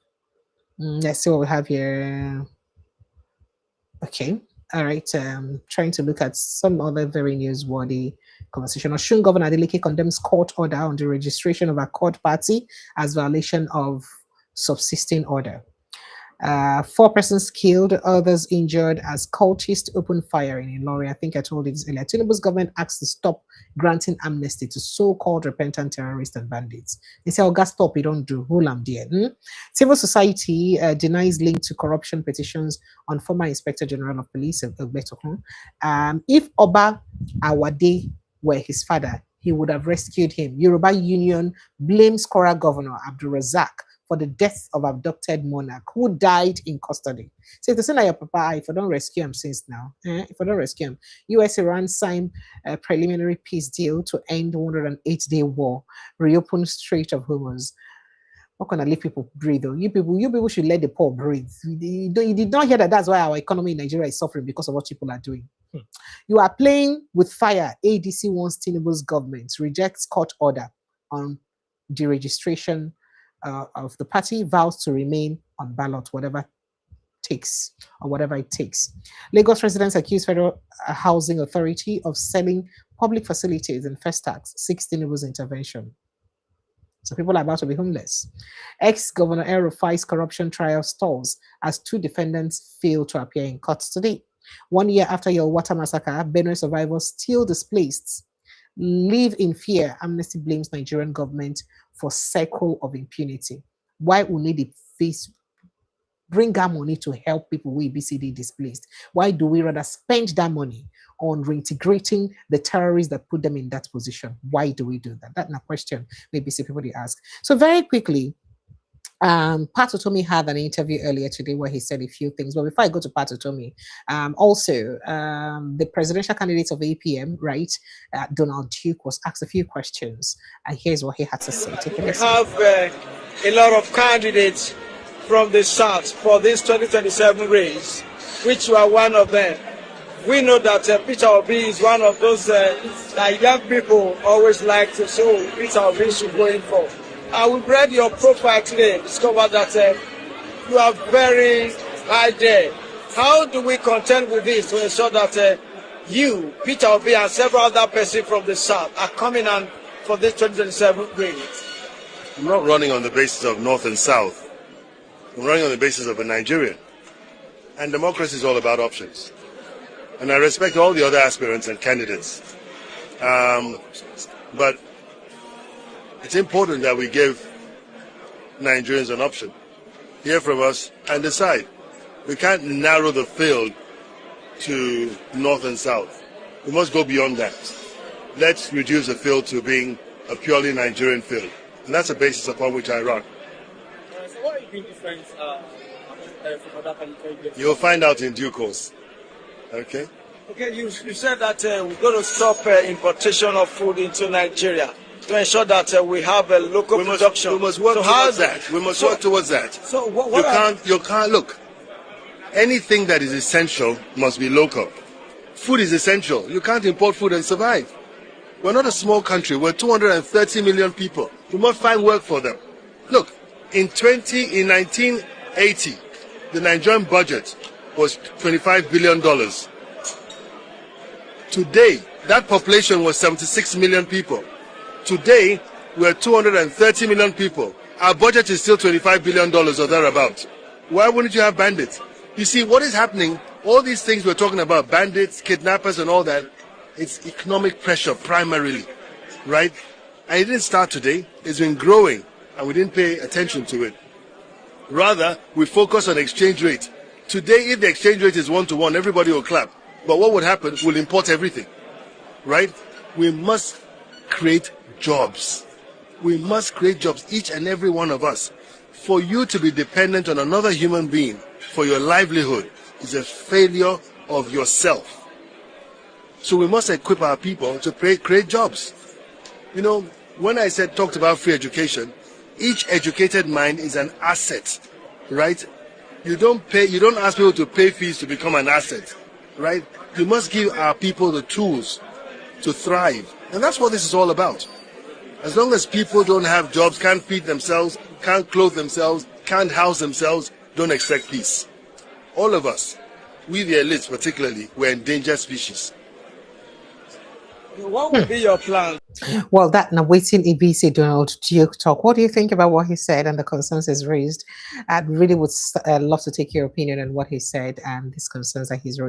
Let's see what we have here. Okay. All right, trying to look at some other very newsworthy conversation. Osun Governor Adeleke condemns court order on the registration of Accord Party as violation of subsisting order. 4 persons killed, others injured as cultists opened fire in Ilori. I think I told you this earlier. Tinubu's government asked to stop granting amnesty to so-called repentant terrorists and bandits. They say, oh, God, stop, you don't do. Hold am there. Civil society denies link to corruption petitions on former Inspector General of Police, if Oba Awade were his father, he would have rescued him. Yoruba Union blames Kora Governor Abdul Razak for the death of abducted monarch who died in custody. So if they say that your papa, if I don't rescue him since now, if I don't rescue him, US-Iran signed a preliminary peace deal to end the 108-day war, reopen Strait of Hormuz. Not gonna let people breathe though. You people should let the poor breathe. You did not hear that. That's why our economy in Nigeria is suffering because of what people are doing. You are playing with fire. ADC wants Tinubu's government rejects court order on deregistration of the party, vows to remain on ballot, whatever it takes. Lagos residents accuse Federal Housing Authority of selling public facilities in first tax, 6 Tinubu's intervention. So people are about to be homeless. Ex-Governor El Rufai's corruption trial stalls as 2 defendants fail to appear in court today. 1 year after your water massacre, Benue survivors still displaced, live in fear. Amnesty blames Nigerian government for cycle of impunity. Why we need the face bring that money to help people who BCD displaced? Why do we rather spend that money on reintegrating the terrorists that put them in that position? Why do we do that? That's a question maybe people they ask. So very quickly, Pat Otomi had an interview earlier today where he said a few things. But before I go to Pat Otomi, also the presidential candidate of APM, right, Donald Duke, was asked a few questions, and here's what he had to say. Take a listen. We have a lot of candidates from the South for this 2027 race, which you are one of them. we know that Peter Obi is one of those that young people always like to say, Peter Obi should go in for. We've read your profile today, discovered that you are very high there. How do we contend with this to ensure that you, Peter Obi, and several other persons from the South are coming on for this 2027 win? I'm not running on the basis of North and South. I'm running on the basis of a Nigerian. And democracy is all about options. And I respect all the other aspirants and candidates. But it's important that we give Nigerians an option. Hear from us and decide. We can't narrow the field to North and South. We must go beyond that. Let's reduce the field to being a purely Nigerian field. And that's the basis upon which I run. So what are you different from other candidates? You'll find out in due course. Okay? Okay, you said that we're going to stop importation of food into Nigeria to ensure that we have a local production. We must work towards that. We must work towards that. So you can't look. Anything that is essential must be local. Food is essential. You can't import food and survive. We're not a small country. We're 230 million people. We must find work for them. Look, in 1980, the Nigerian budget was $25 billion. Today, that population was 76 million people. Today, we're 230 million people. Our budget is still $25 billion or thereabout. Why wouldn't you have bandits? You see, what is happening, all these things we're talking about, bandits, kidnappers and all that, it's economic pressure primarily, right? And it didn't start today. It's been growing, and we didn't pay attention to it. Rather, we focus on exchange rate. Today, if the exchange rate is 1-to-1, everybody will clap. But what would happen? We'll import everything, right? We must create jobs. We must create jobs, each and every one of us. For you to be dependent on another human being for your livelihood is a failure of yourself. So we must equip our people to create jobs. You know, when I talked about free education, each educated mind is an asset, right? You don't ask people to pay fees to become an asset, right? You must give our people the tools to thrive. And that's what this is all about. As long as people don't have jobs, can't feed themselves, can't clothe themselves, can't house themselves, don't expect peace. All of us, we the elites particularly, we're endangered species. What would be your plan? Well, that now waiting EBC Donald Duke talk. What do you think about what he said and the concerns he's raised? I'd really would love to take your opinion on what he said and these concerns that he's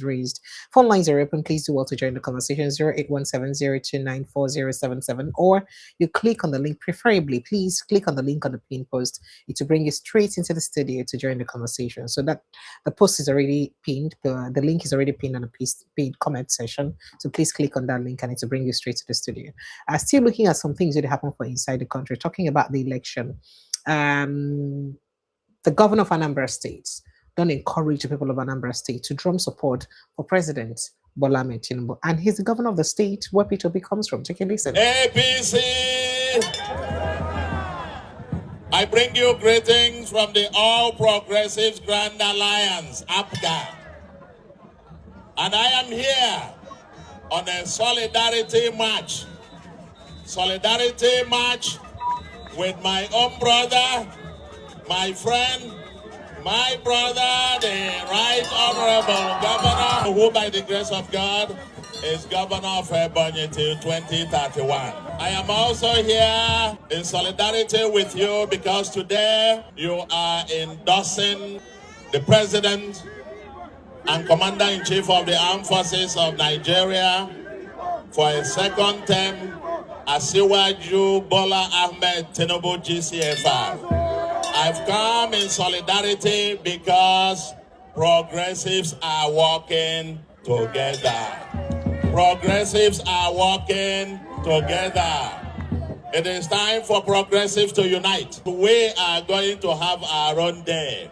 raised. Phone lines are open. Please do well to join the conversation. 081702940077, or you click on the link. Preferably, please click on the link on the pin post. It will bring you straight into the studio to join the conversation. So that the post is already pinned. The link is already pinned on the pinned comment section. So please click on that link and it will bring you straight to the studio. Still looking at some things that happen for inside the country, talking about the election. The governor of Anambra State don't encourage the people of Anambra State to drum support for President Bola Ahmed Tinubu, and he's the governor of the state where Peter Obi comes from. Take a listen. APC, I bring you greetings from the All Progressives Grand Alliance, APGA, and I am here on a solidarity march with my own brother, my friend, my brother, the Right Honorable Governor, who by the grace of God is Governor of Ebonyi till 2031. I am also here in solidarity with you because today you are endorsing the President and Commander-in-Chief of the Armed Forces of Nigeria for a second term, Asiwaju Bola Ahmed Tinubu GCFR. I've come in solidarity because progressives are working together. Progressives are working together. It is time for progressives to unite. We are going to have our own day.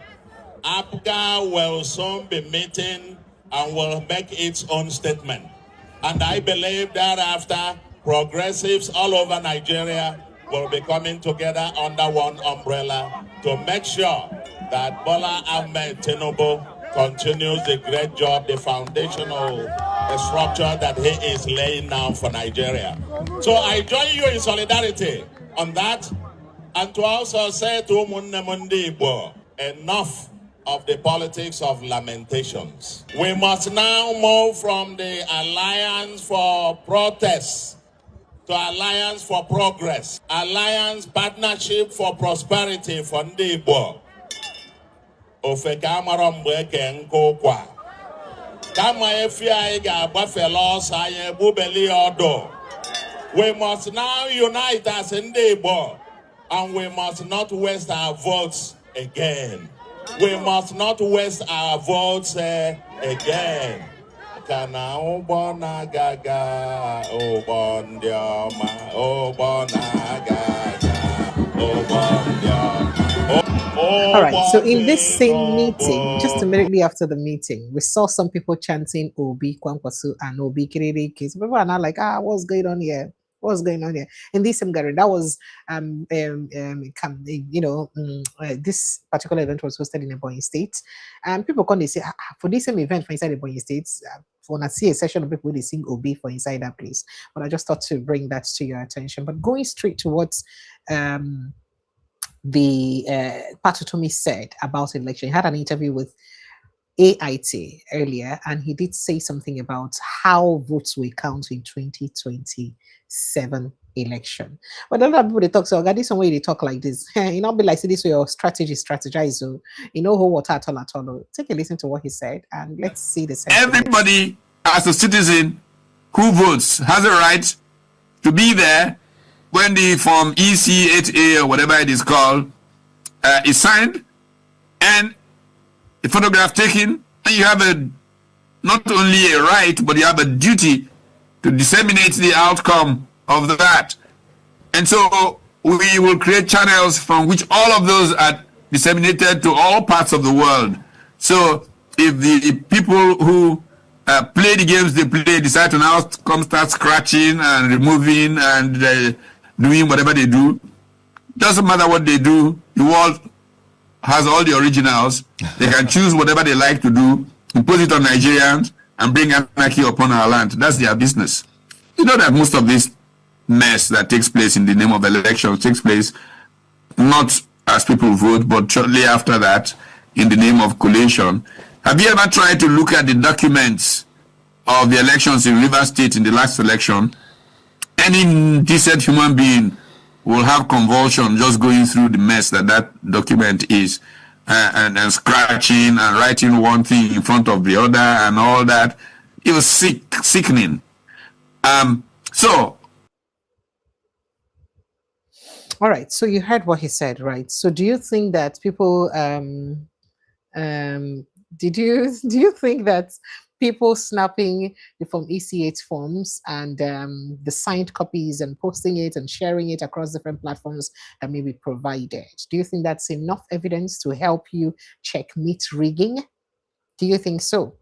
APGA will soon be meeting and will make its own statement. And I believe thereafter, progressives all over Nigeria will be coming together under one umbrella to make sure that Bola Ahmed Tinubu continues the great job, the foundational structure that he is laying now for Nigeria. So I join you in solidarity on that, and to also say to Umunne Mundibo, enough of the politics of lamentations. We must now move from the alliance for protest to alliance for progress, alliance partnership for prosperity for Ndibo. Ofeka amara mgbe eke nkụ kwa. Kama efi anyị ga-agbafe ọsọ anyị egbubeli ọdụ. We must now unite as Ndibo, and we must not waste our votes again. We must not waste our votes again. Kana ubona gaga, ubondioma, ubona gaga, ubondioma. All right, so in this same meeting, just immediately after the meeting, we saw some people chanting Obi Kwankwaso and Obi Kiriki. So people are now like, what's going on here? What's going on here? In this same gathering, that was this particular event was hosted in Ebonyi State, and people come, they say, for this same event for inside Ebonyi State, when I see a session of people, they sing Obi for inside that place. But I just thought to bring that to your attention. But going straight towards the Patutomi said about election. He had an interview with AIT earlier, and he did say something about how votes will count in 2027 election. But a lot of people they talk, so this some way they talk like this. You know, be like, say this way your strategy strategize. So you know who what at all. Take a listen to what he said, and let's see the sentiment. Everybody, as a citizen who votes, has a right to be there when the Form EC8A or whatever it is called is signed and a photograph taken, and you have not only a right, but you have a duty to disseminate the outcome of that. And so we will create channels from which all of those are disseminated to all parts of the world. So if the people who play the games they play decide to now come start scratching and removing and doing whatever they do, doesn't matter what they do, the world has all the originals. They can choose whatever they like to do, impose it on Nigerians, and bring anarchy upon our land. That's their business. You know that most of this mess that takes place in the name of elections takes place not as people vote, but shortly after that, in the name of collation. Have you ever tried to look at the documents of the elections in Rivers State in the last election? Any decent human being will have convulsion just going through the mess that document is, and scratching and writing one thing in front of the other and all that. It was sickening. All right, so you heard what he said, right? So do you think that people do you think that people snapping the Form EC8 forms and the signed copies and posting it and sharing it across different platforms that may be provided, do you think that's enough evidence to help you checkmate rigging? Do you think so?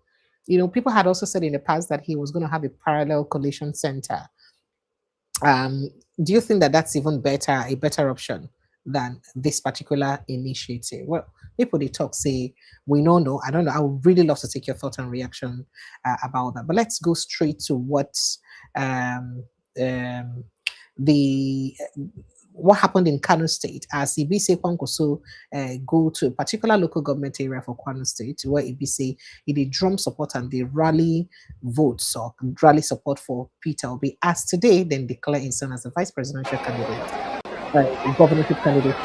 You know, people had also said in the past that he was going to have a parallel collation center. Do you think that that's even better, a better option than this particular initiative? Well, people they talk say we don't know. I don't know. I would really love to take your thought and reaction about that. But let's go straight to what what happened in Kano State as Ibise Kwankwaso go to a particular local government area for Kano State, where Ibise did drum support and they rally votes or rally support for Peter Obi, as today then declare himself as the vice presidential candidate, governorship candidate.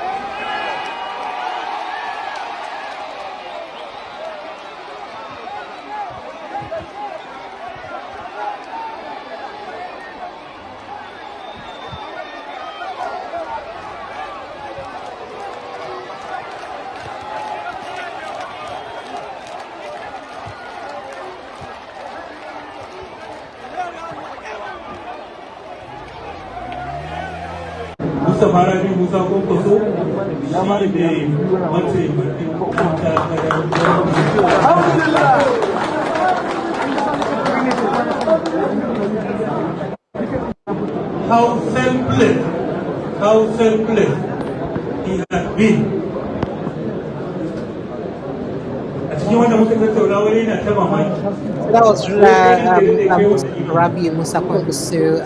How selfless he has been. At That was Rabi Musa Kwankwaso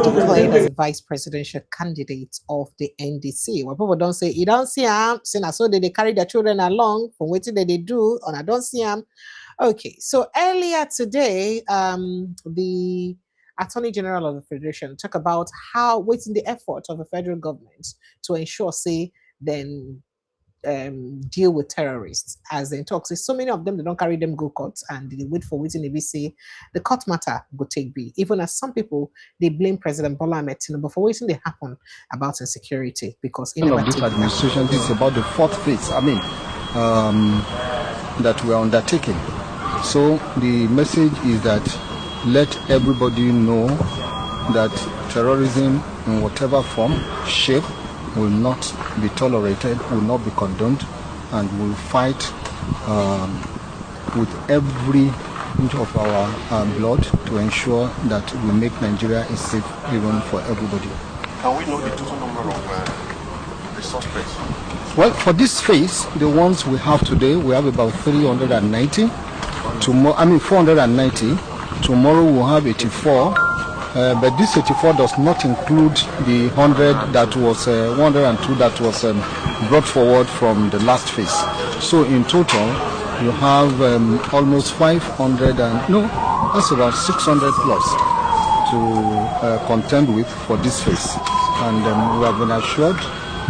declared as a vice presidential candidate of the NDC. When people don't say, you don't see him, saying so they carry their children along from waiting that they do, and I don't see him. Okay, so earlier today, the Attorney General of the Federation talked about how waiting the effort of the federal government to ensure, say, then deal with terrorists as they talk. So many of them, they don't carry them go court and they wait for waiting they say the court matter go take be. Even as some people they blame President Bola Ahmed Tinubu for waiting they happen about insecurity because in this administration, this is about the fourth phase. I mean, that we are undertaking. So the message is that let everybody know that terrorism in whatever form, shape, will not be tolerated, will not be condoned, and will fight with every inch of our blood to ensure that we make Nigeria a safe haven for everybody. Can we know the total number of the suspects? Well, for this phase, the ones we have today, we have about 390. Tomorrow, 490. Tomorrow we'll have 84. But this 84 does not include the 100 that was 102 that was brought forward from the last phase. So in total, you have almost 500 that's about 600 plus to contend with for this phase. And we have been assured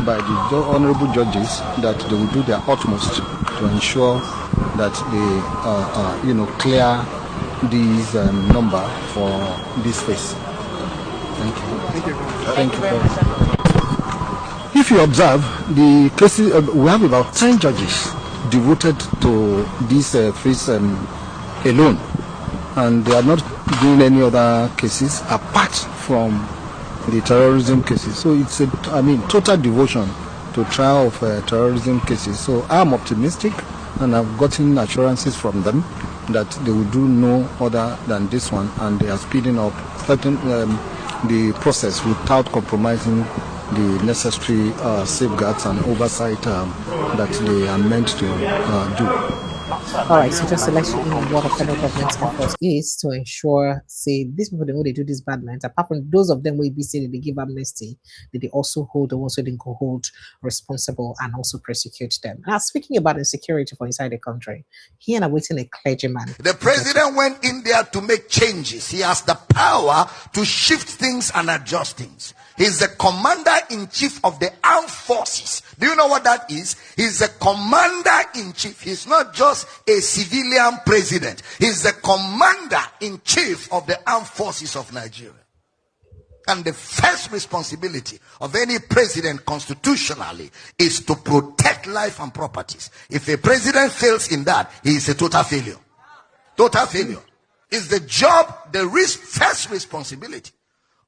by the honorable judges that they will do their utmost to ensure that they clear these number for this phase. Thank you. Thank you. Thank you very much. If you observe the cases, we have about 10 judges devoted to this phase alone, and they are not doing any other cases apart from the terrorism cases. So it's total devotion to trial of terrorism cases. So I'm optimistic, and I've gotten assurances from them that they will do no other than this one, and they are speeding up the process without compromising the necessary safeguards and oversight that they are meant to do. All right, so just to let you know what the federal government's effort is to ensure, say, these people, they know they do this bad minds, apart from those of them will be saying they give amnesty, that they also hold the ones who they can hold responsible and also prosecute them. Now, speaking about insecurity for inside the country, here and awaiting a clergyman. The president went in there to make changes. He has the power to shift things and adjust things. He's the commander-in-chief of the armed forces. Do you know what that is? He's the commander-in-chief. He's not just a civilian president. He's the commander-in-chief of the armed forces of Nigeria. And the first responsibility of any president constitutionally is to protect life and properties. If a president fails in that, he is a total failure. Total failure. It's the job, the first responsibility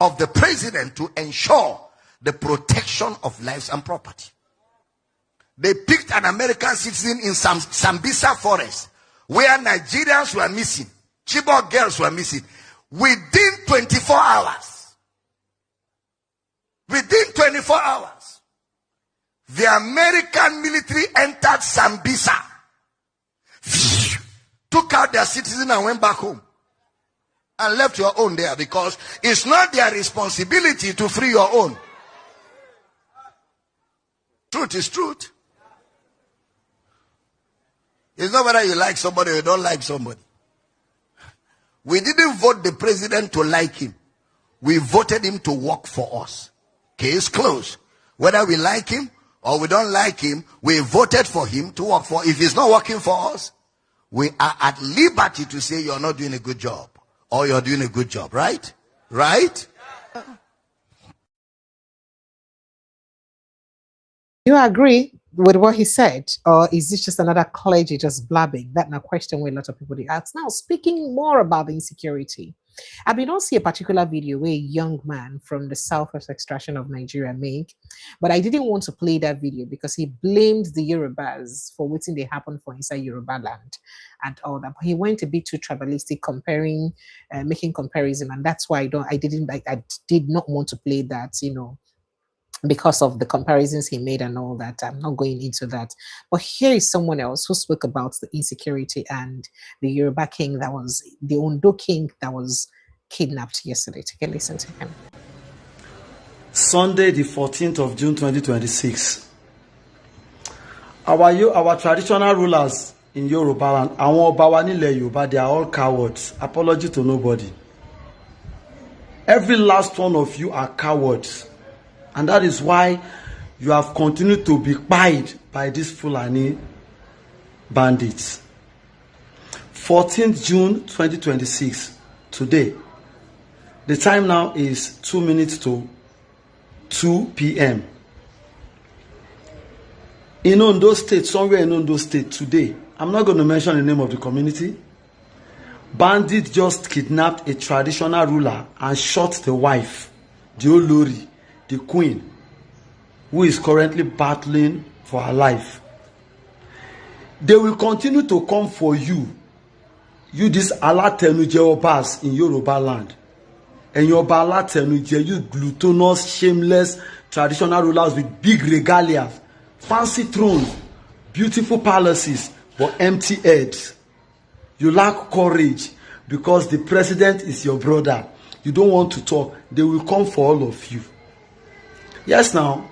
of the president to ensure the protection of lives and property. They picked an American citizen in Sambisa forest where Nigerians were missing, Chibok girls were missing. Within 24 hours, the American military entered Sambisa, took out their citizen and went back home. And left your own there, because it's not their responsibility to free your own. Truth is truth. It's not whether you like somebody or you don't like somebody. We didn't vote the president to like him. We voted him to work for us. Case closed. Whether we like him or we don't like him, we voted for him to work for. If he's not working for us, we are at liberty to say you're not doing a good job. Or you're doing a good job, right? Right? You agree with what he said? Or is this just another clergy just blabbing? That's a question where a lot of people they ask. Now, speaking more about the insecurity, I don't see a particular video where a young man from the southwest extraction of Nigeria make, but I didn't want to play that video because he blamed the Yorubas for waiting they happen for inside Yoruba land and all that. But he went a bit too tribalistic, making comparison, and that's why I did not want to play that, because of the comparisons he made and all that. I'm not going into that. But here is someone else who spoke about the insecurity and the Yoruba king that was, the Ondo king that was kidnapped yesterday. Take a listen to him. Sunday, the 14th of June 2026. Our traditional rulers in Yoruba land, àwọn ọba wa nílẹ̀ Yorùbá, they are all cowards. Apology to nobody. Every last one of you are cowards. And that is why you have continued to be pied by these Fulani bandits. 14th June 2026, today. The time now is 2 minutes to 2 p.m. In Ondo State, somewhere in Ondo State today, I'm not going to mention the name of the community. Bandits just kidnapped a traditional ruler and shot the wife, the Olori, the queen, who is currently battling for her life. They will continue to come for you. You, this Alatenuje Obas in Yoruba land. And your Alatenuje, you gluttonous, shameless, traditional rulers with big regalia, fancy thrones, beautiful palaces, but empty heads. You lack courage because the president is your brother. You don't want to talk. They will come for all of you. Yes, now.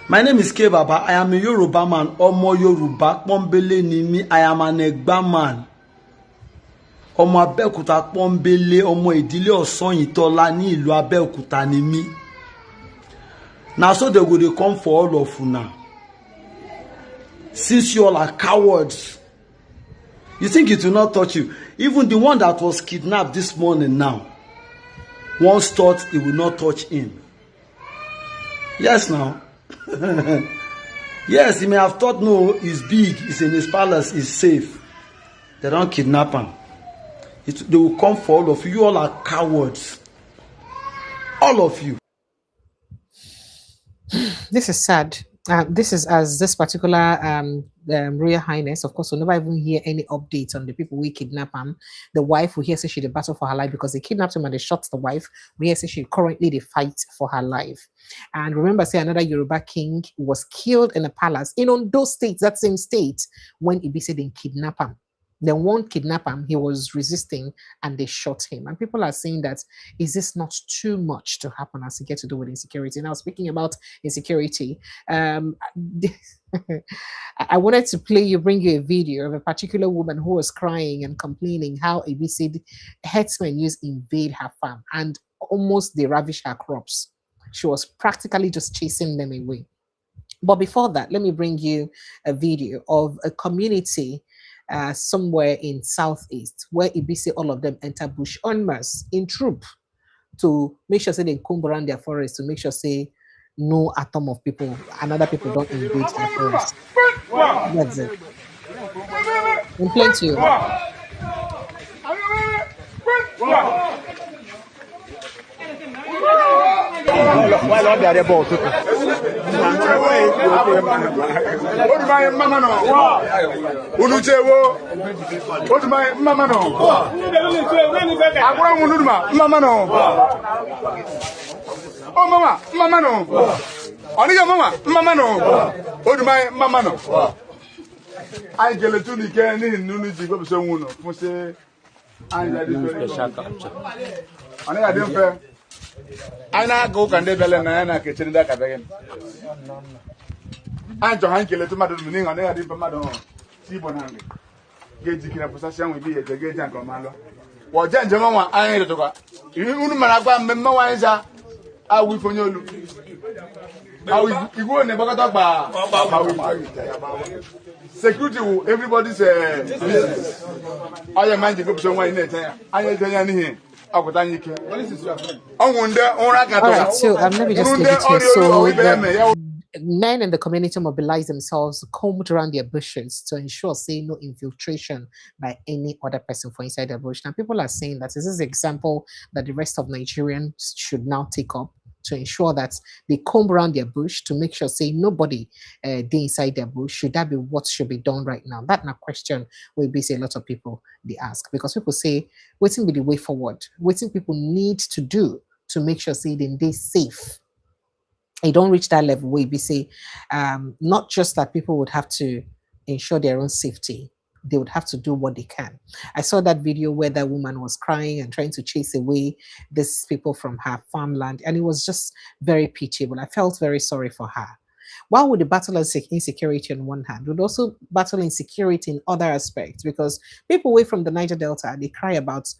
My name is K Baba. I am a Yoruba man. Omo Yoruba Pombele ni mi. I am an Egba man. Omo Abeokuta Pombele. Omo Ìdílé Osanyitola ní ìlú Abeokuta ni mi. Now so they will come for all of you now. Since you all are cowards, you think it will not touch you. Even the one that was kidnapped this morning now, once thought it will not touch him. Yes, now. Yes, he may have thought, no, he's big, he's in his palace, he's safe. They don't kidnap him. They will come for all of you. You all are cowards. All of you. This is sad. This is as this particular Royal Highness, of course, we'll never even hear any updates on the people we kidnap him. The wife, we hear say she the battle for her life because they kidnapped him and they shot the wife. We hear say she currently they fight for her life. And remember, say another Yoruba king was killed in a palace in Ondo State, that same state, when Ibise didn't kidnap him. They won't kidnap him. He was resisting and they shot him. And people are saying that, is this not too much to happen as you get to do with insecurity? Now, speaking about insecurity, I wanted to bring you a video of a particular woman who was crying and complaining how ABC herdsmen used to invade her farm and almost they ravish her crops. She was practically just chasing them away. But before that, let me bring you a video of a community somewhere in Southeast, where Ibisi, all of them enter bush en masse in troop to make sure say they comb around their forest, to make sure say no atom of people, another people don't invade their forest. That's it. I'm playing to you. Why not be at the ball? What my mama no? Unuchewo. What my mama no? Agora munuma mama no. Oh mama, mama no. Oni your mama no. What my mama no? I get it to the can in Nunuji go so uno. Mo say I special culture. Ani I don't fair. Ana go can de bele na na ke chinda ka begen anjo hankele to madu mini ngane adi pa madu si bonange geji kina posation we bi e geji anko malo wo je nje nwa an to ka unu mara gba mmemme wan za awi fonyolu awi igwo ne baka to gba security will everybody's business oya manje go so wan ni etan anya etan ni hin. All right, so let me just leave it here. So the men in the community mobilize themselves, combed around their bushes to ensure, say, no infiltration by any other person for inside the bush. Now, people are saying that this is an example that the rest of Nigerians should now take up to ensure that they comb around their bush to make sure, say, nobody they inside their bush. Should that be what should be done right now? That's a question will be say a lot of people they ask, because people say, waiting be the way forward. Waiting people need to do to make sure, say, then they safe. you don't reach that level where you say, not just that people would have to ensure their own safety, they would have to do what they can. I saw that video where that woman was crying and trying to chase away these people from her farmland, and it was just very pitiable. I felt very sorry for her. While with the battle of insecurity on one hand, we'd also battle insecurity in other aspects, because people away from the Niger Delta, they cry about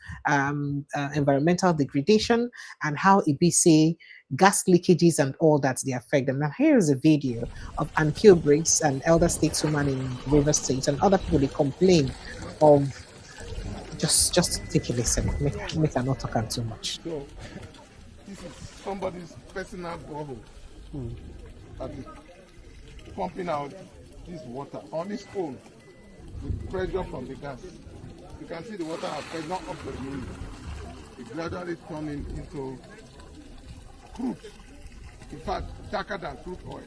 environmental degradation and how Ibise gas leakages and all that they affect them. Now here is a video of Ankyo Briggs, an elder stateswoman in River State, and other people, they complain of, just take a listen, make her not talk too much. So this is somebody's personal borehole that is pumping out this water on its own with pressure from the gas. You can see the water has pressure up the moon. It's gradually turning into crude. In fact, darker than crude oil.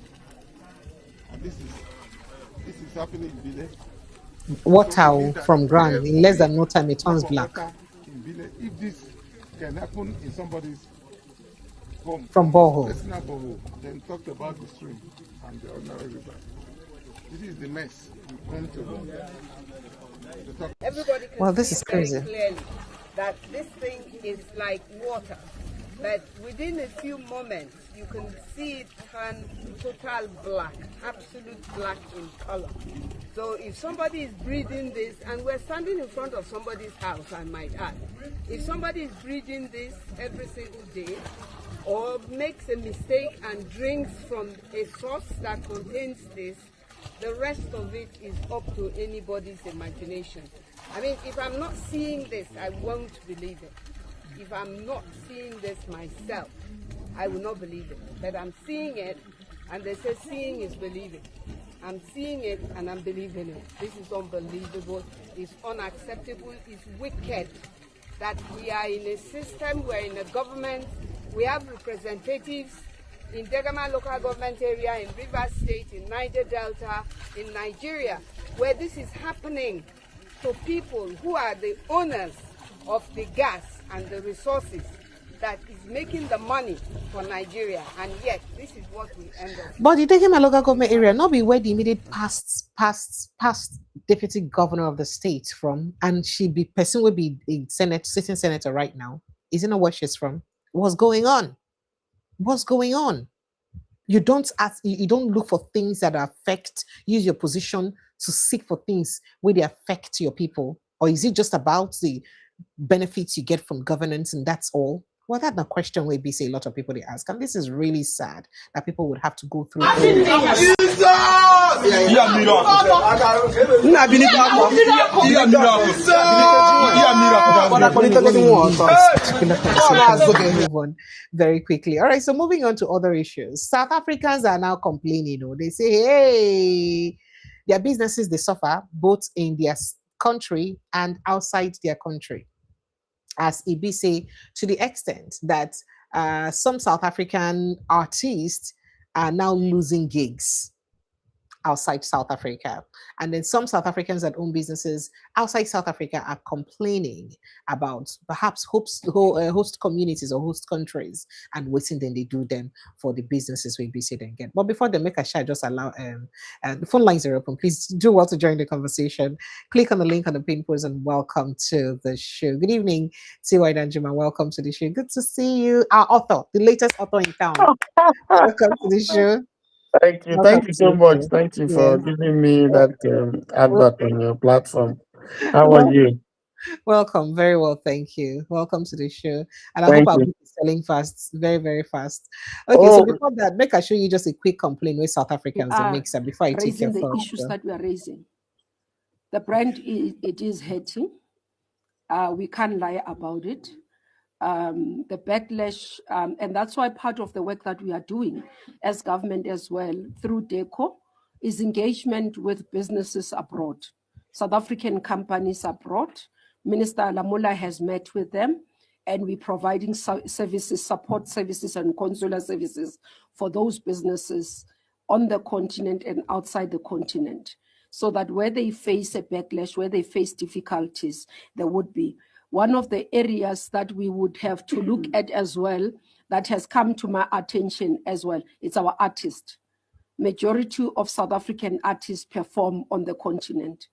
And this is happening in Bile. Water from ground, in less than no time it turns black. In Bile. If this can happen in somebody's home, from borehole, personal borehole, then talk about the stream and the ordinary river. This is the mess we come to talk. Everybody can this is crazy. Clearly that this thing is like water, but within a few moments you can see it turn total black, absolute black in color. So if somebody is breathing this, and we're standing in front of somebody's house, I might add, if somebody is breathing this every single day, or makes a mistake and drinks from a source that contains this, the rest of it is up to anybody's imagination. I mean, if I'm not seeing this, I won't believe it. If I'm not seeing this myself, I will not believe it. But I'm seeing it, and they say seeing is believing. I'm seeing it and I'm believing it. This is unbelievable. It's unacceptable. It's wicked that we are in a system, we're in a government, we have representatives in Degama local government area, in Rivers State, in Niger Delta, in Nigeria, where this is happening to people who are the owners of the gas and the resources that is making the money for Nigeria, and yet this is what we end up. But the Degama local government area not be where the immediate past deputy governor of the state from, and she be person will be a sitting senator right now. Isn't know where she's from? What's going on? What's going on? You don't ask, you don't look for things that affect, use your position to seek for things where they affect your people, or is it just about the benefits you get from governance and that's all? Well, that's the question where a lot of people they ask, and this is really sad that people would have to go through. Move on very quickly. All right, so moving on to other issues. South Africans are now complaining. They say, hey, their businesses they suffer both in their country and outside their country. As Ibise, to the extent that some South African artists are now losing gigs outside South Africa. And then some South Africans that own businesses outside South Africa are complaining about perhaps host communities or host countries and waiting then they do them for the businesses we Ibise then get. But before they make a share, just allow the phone lines are open. Please do well to join the conversation. Click on the link on the pin post and welcome to the show. Good evening, T.Y. Danjuma. Welcome to the show. Good to see you. Our author, the latest author in town. Welcome to the show. Thank you. Thank you so much. Thank you for giving me that advert on your platform. How are you? Welcome. Very well. Thank you. Welcome to the show. And I hope I'll be selling fast, very, very fast. Okay, so before that, make I show you just a quick complaint with South Africans that makes up before I take your the issues that we are raising. The brand, it is hurting. We can't lie about it. The backlash, and that's why part of the work that we are doing as government as well through DECO is engagement with businesses abroad, South African companies abroad. Minister Lamula has met with them, and we're providing services, support services and consular services for those businesses on the continent and outside the continent, so that where they face a backlash, where they face difficulties, there would be. One of the areas that we would have to look at as well, that has come to my attention as well. It's our artists. Majority of South African artists perform on the continent,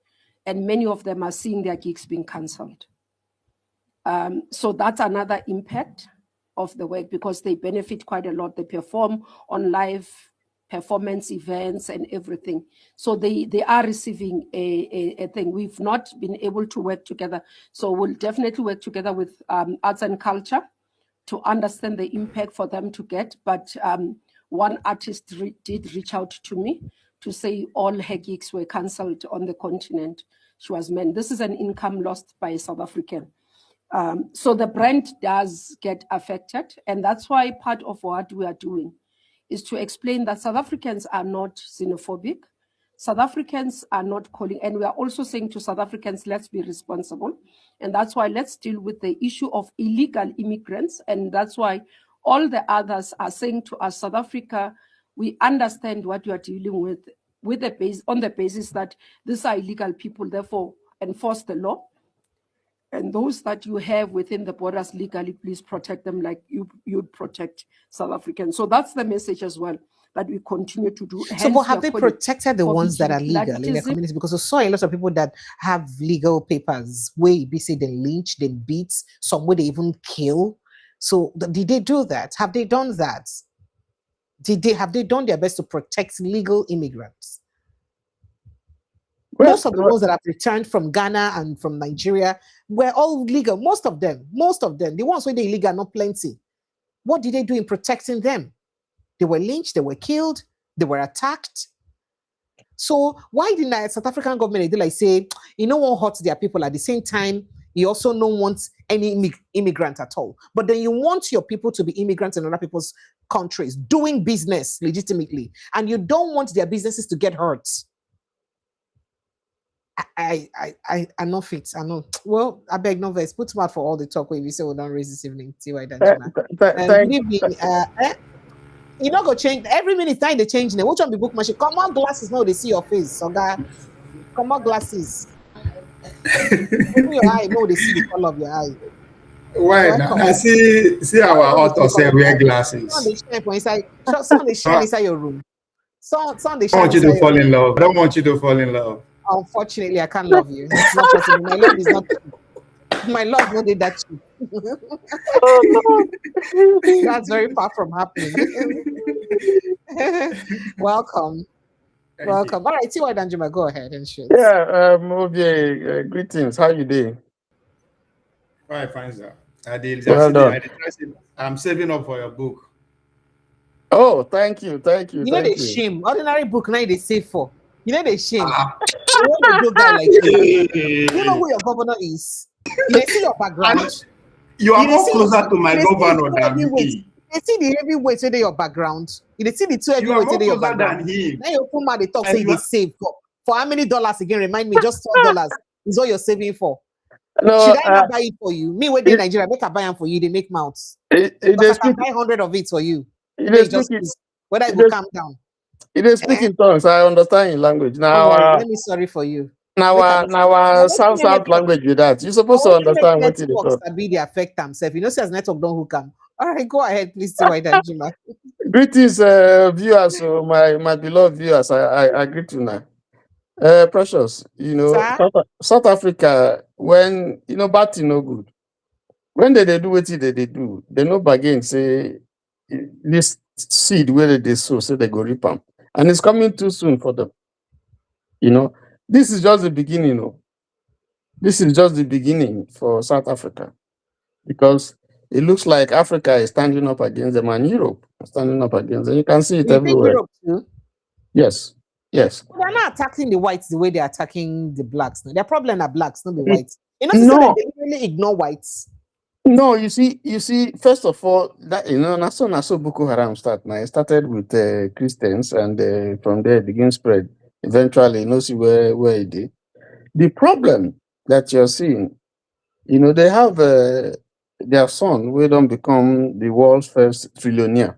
and many of them are seeing their gigs being cancelled. So that's another impact of the work, because they benefit quite a lot. They perform on live performance events and everything. So they are receiving a thing. We've not been able to work together. So we'll definitely work together with arts and culture to understand the impact for them to get. But one artist did reach out to me to say all her gigs were cancelled on the continent. She was meant. This is an income lost by a South African. So the brand does get affected. And that's why part of what we are doing is to explain that South Africans are not xenophobic. South Africans are not calling, and we are also saying to South Africans, let's be responsible. And that's why let's deal with the issue of illegal immigrants. And that's why all the others are saying to us, South Africa, we understand what you are dealing with the base, on the basis that these are illegal people, therefore enforce the law. And those that you have within the borders legally, please protect them like you'd protect South Africans. So that's the message as well, that we continue to do. So, but have they protected the ones that are legal in their community? Because I saw a lot of people that have legal papers where they say they lynch, they beat, some way they even kill. So did they do that? Have they done that? Have they done their best to protect legal immigrants? Most of the ones that have returned from Ghana and from Nigeria were all legal. Most of them. The ones where they're illegal, not plenty. What did they do in protecting them? They were lynched, they were killed, they were attacked. So why didn't the South African government say, you don't want to hurt their people at the same time, you also don't want any immigrant at all. But then you want your people to be immigrants in other people's countries, doing business legitimately, and you don't want their businesses to get hurt. I know fit. I know. Well, I beg no verse. Put smart for all the talk we say we don't raise this evening. See why that. You not go change every minute time they change name. Which one be book machine? Come on, glasses now they see your face. So guy, come on, glasses. Open your eye, no, they see the color of your eye. Why? I see our author say wear glasses. Some they shine inside your room. Some they shine. I want you to fall in love. I don't want you to fall in love. Unfortunately, I can't love you. It's not possible. My love is not. My love not did that cheap. That's very far from happening. Welcome. Welcome. All right, T.Y. Danjuma, go ahead and shoot. Yeah, okay. Greetings. How you doing? Fine, sir. Well done. I'm saving up for your book. Oh, thank you. You know the shame. Ordinary book now they save for. You know the shame. You want to do guy like you. You know who your governor is. You see your background. You are more closer to my governor than me. You see the heavyweight in your background. You see the two heavyweights in your background. Now you come out the talk say they save for how many dollars again? Remind me, just $12 is all you're saving for. No, should I not buy it for you? Me with the Nigeria, make a buy them for you. They make mounts. I can buy 100 of it for you. Whether it will calm down. It is speaking tongues. I understand your language. Now, let me sorry for you. Now, South language with that. You're supposed to understand what it is. They affect themselves. You know, says network don't hook them. All right, go ahead, please. Greetings, viewers, my beloved viewers. I greet you now. Precious, you know, South Africa, when you know bad thing no good. When they do what they do, they no bargain say this seed where they sow, so they go reap them. And it's coming too soon for them. You know, this is just the beginning. This is just the beginning for South Africa, because it looks like Africa is standing up against them and Europe is standing up against them. You can see it everywhere. Europe too? Yes. Yes. But they're not attacking the whites the way they're attacking the blacks. Their problem are blacks, not the whites. You know, they really ignore whites. No, you see, first of all, that Naso Boko Haram start now. It started with Christians, and from there it began spread. Eventually, you see where it did. The problem that you're seeing, you know, they have their son will don't become the world's first trillionaire.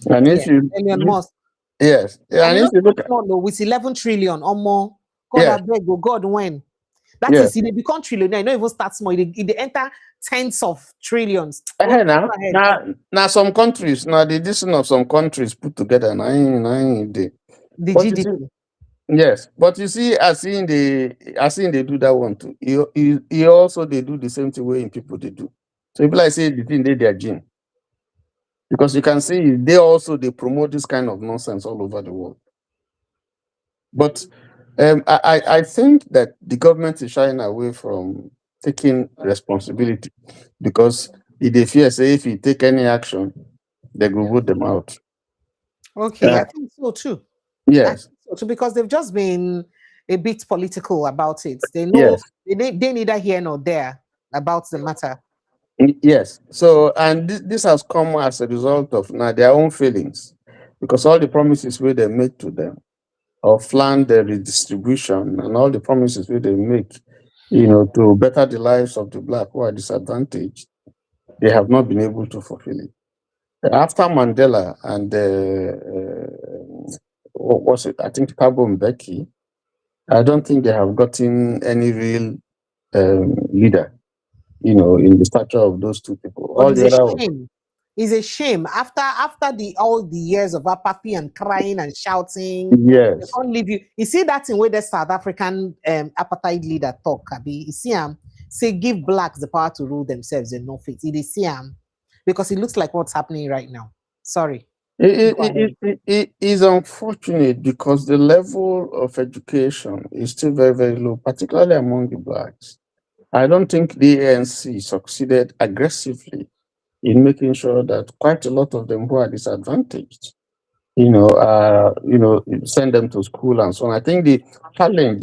And if Elon Musk. Yes, and if you look at with 11 trillion or more, God, I beg you, God, when that is they become trillionaire, not even start small. They enter tens of trillions. Now some countries, now the addition of some countries put together, the GDP. Yes, but you see, I seen they do that one too. He also they do the same thing way in people they do. So people like say the thing they their gene. Because you can see they promote this kind of nonsense all over the world. But I think that the government is shying away from taking responsibility because they fear say if you take any action, they will vote them out. Okay, I think so too. Yes. So because they've just been a bit political about it. They know they neither here nor there about the matter. Yes. So, and this has come as a result of now their own feelings, because all the promises where they made to them of land redistribution and all the promises where they make, to better the lives of the Black who are disadvantaged, they have not been able to fulfill it. After Mandela and what was it? I think Thabo Mbeki, I don't think they have gotten any real leader, in the stature of those two people. But it's a shame. It's a shame. After all the years of apathy and crying and shouting, yes, they can't leave you. You see that in where the South African apartheid leader talk, Abi. You see say give blacks the power to rule themselves and no fit. You see because it looks like what's happening right now. Sorry. It is unfortunate because the level of education is still very, very low, particularly among the blacks. I don't think the ANC succeeded aggressively in making sure that quite a lot of them who are disadvantaged, send them to school and so on. I think the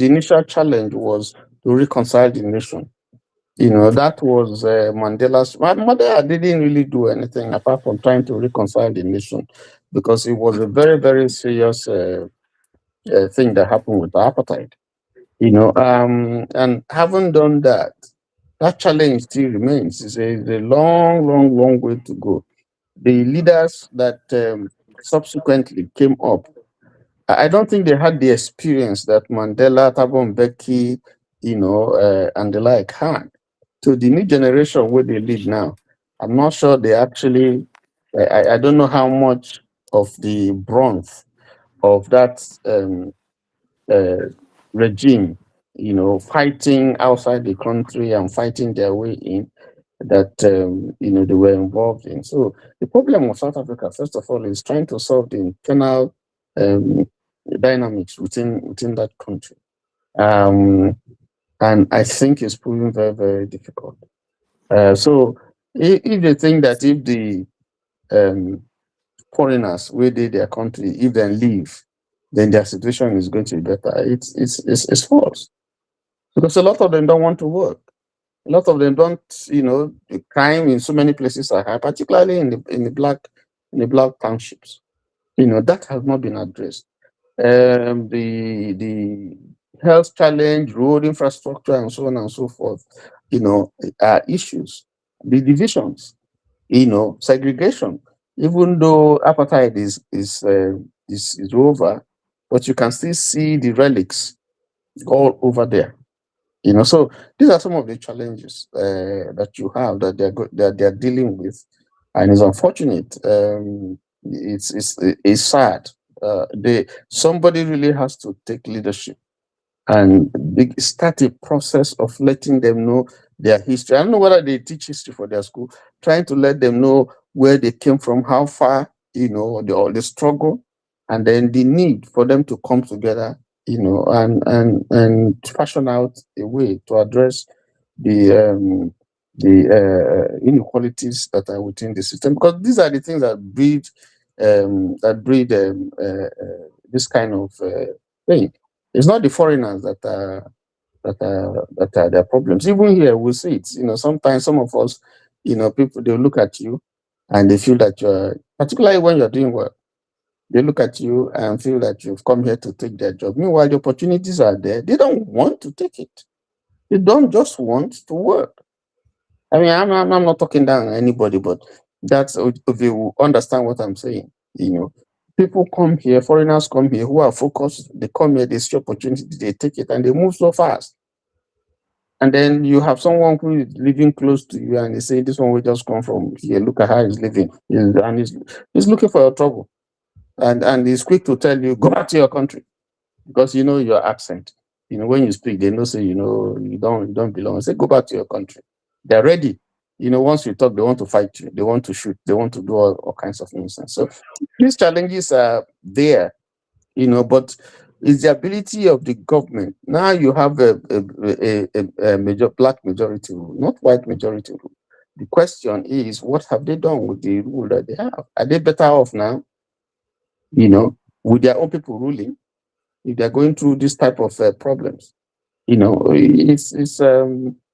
initial challenge was to reconcile the nation. That was Mandela's. Mandela didn't really do anything apart from trying to reconcile the nation, because it was a very, very serious thing that happened with the apartheid. And having done that, that challenge still remains. It's a long, long, long way to go. The leaders that subsequently came up, I don't think they had the experience that Mandela, Thabo Mbeki, and the like had. So the new generation where they live now, I'm not sure they actually, I don't know how much of the brunt of that regime, fighting outside the country and fighting their way in, that they were involved in. So the problem of South Africa, first of all, is trying to solve the internal dynamics within that country. And I think it's proving very, very difficult. So if they think that if the foreigners will leave their country, if they leave, then their situation is going to be better, it's false. Because a lot of them don't want to work. A lot of them don't, the crime in so many places are high, particularly in the black townships. That has not been addressed. The health challenge, road infrastructure, and so on and so forth, are issues. The divisions, segregation. Even though apartheid is over, but you can still see the relics all over there. So these are some of the challenges that you have that they're dealing with, and it's unfortunate. It's sad. Somebody really has to take leadership and start a process of letting them know their history. I don't know whether they teach history for their school, trying to let them know where they came from, how far, the struggle, and then the need for them to come together, and fashion out a way to address the inequalities that are within the system, because these are the things that breed this kind of thing. It's not the foreigners that are their problems. Even here, we see it. Sometimes some of us, people, they look at you and they feel that you're, particularly when you're doing well, they look at you and feel that you've come here to take their job. Meanwhile, the opportunities are there. They don't want to take it. They don't just want to work. I mean, I'm not talking down on anybody, but that's if you understand what I'm saying. People come here, foreigners come here who are focused. They come here, they see opportunity, they take it, and they move so fast. And then you have someone who is living close to you and they say, this one will just come from here. Look at how he's living. And he's looking for your trouble. And he's quick to tell you, go back to your country. Because you know your accent. You know, when you speak, they know, say, you know, you don't belong. Say, go back to your country. They're ready. You know, once you talk, they want to fight you. They want to shoot. They want to do all kinds of nonsense. So these challenges are there, you know, but it's the ability of the government. Now you have a black majority rule, not white majority rule. The question is, what have they done with the rule that they have? Are they better off now, you know, with their own people ruling, if they're going through this type of problems? You know, it's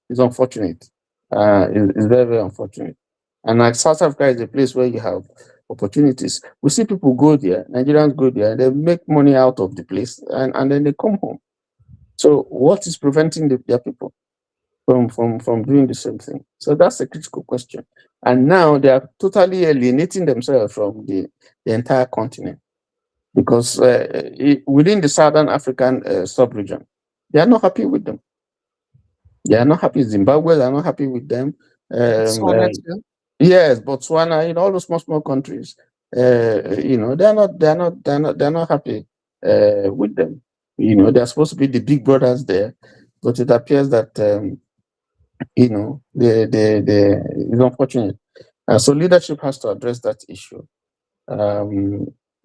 unfortunate. It's very, very unfortunate. And like South Africa is a place where you have opportunities. We see people go there, Nigerians go there, they make money out of the place, and then they come home. So what is preventing their people from doing the same thing? So that's a critical question. And now they are totally alienating themselves from the entire continent, because within the Southern African sub-region, they are not happy with them. They are not happy. Zimbabwe, they are not happy with them. Yes, Botswana, you know, all those small countries, you know, they're not happy with them. You know, they're supposed to be the big brothers there, but it appears that you know, it's unfortunate. So leadership has to address that issue.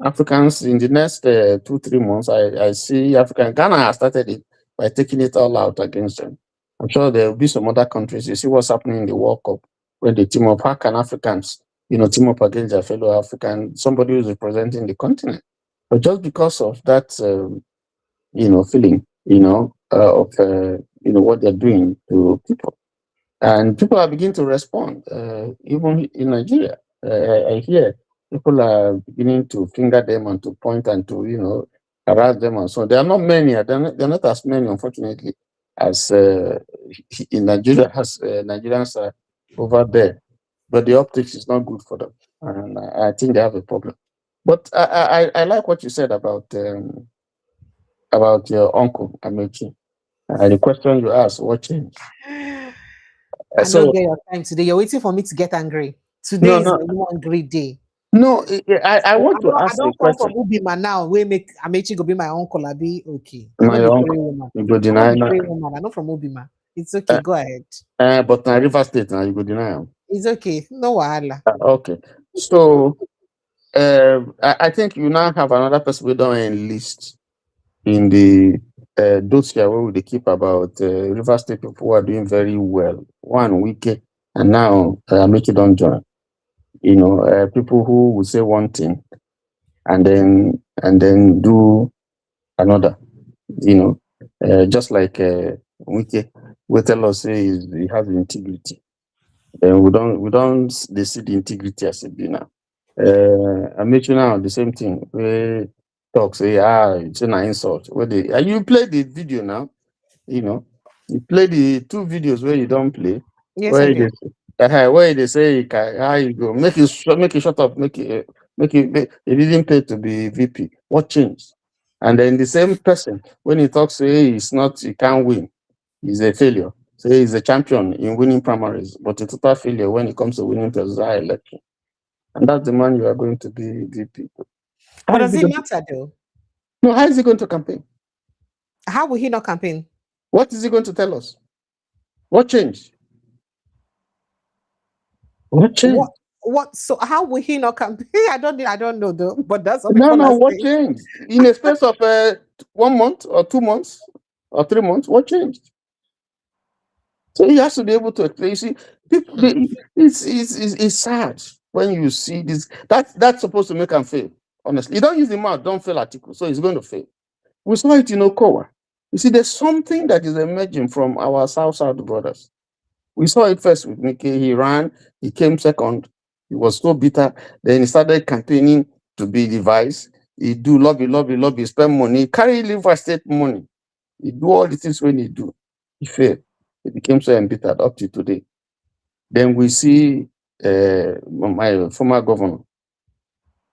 Africans in the next 2-3 months, I see Ghana has started it by taking it all out against them. I'm sure there will be some other countries. You see what's happening in the World Cup when they team up. How can Africans, you know, team up against their fellow African, somebody who's representing the continent? But just because of that, you know, feeling, you know, of you know, what they're doing to people, and people are beginning to respond. Even in Nigeria, I hear people are beginning to finger them and to point and to, you know, harass them and so on. There are not many. They're not as many, unfortunately, as in Nigeria, as Nigerians are over there. But the optics is not good for them, and I think they have a problem. But I like what you said about your uncle Amaechi. The question you asked, what changed? I don't get your time today. You're waiting for me to get angry. Today is my angry day. No, I want to ask a question. I don't come from Ubima now. We make Amaechi go be my uncle. I be okay. My uncle. You go deny. I'm not from Ubima. It's okay. Go ahead. But na River State now, you go deny him. It's okay. No wahala. Okay. So I think you now have another person we don't enlist in the dossier where they keep about River State people who are doing very well. One week, and now Amaechi don't join. You know, people who will say one thing and then do another. You know, just like Wike, we tell us say he has integrity. We don't they see the integrity as a be now. I'm making now the same thing. We talk say it's an insult. You play the video now. You know, you play the 2 videos where you don't play. Yes, I do. Where they say how you go make it shut up, it didn't pay to be VP. What changed? And then the same person, when he talks, say he can't win, he's a failure. Say he's a champion in winning primaries, but a total failure when it comes to winning presidential election. And that's the man you are going to be VP. But does it matter though? No, how is he going to campaign? How will he not campaign? What is he going to tell us? What changed? What changed? What? So how will he not campaign? I don't know though. But that's what what changed in a space of 1 month or 2 months or 3 months? What changed? So he has to be able to explain. You see, people, it's sad when you see this. That's supposed to make him fail. Honestly, you don't use the mouth, don't fail Atiku, so he's going to fail. We saw it in Okowa. You see, there's something that is emerging from our South brothers. We saw it first with Mickey. He ran, he came second. He was so bitter. Then he started campaigning to be the vice. He do lobby, spend money, carry River State money. He do all the things when he do. He failed. He became so embittered up to today. Then we see my former governor.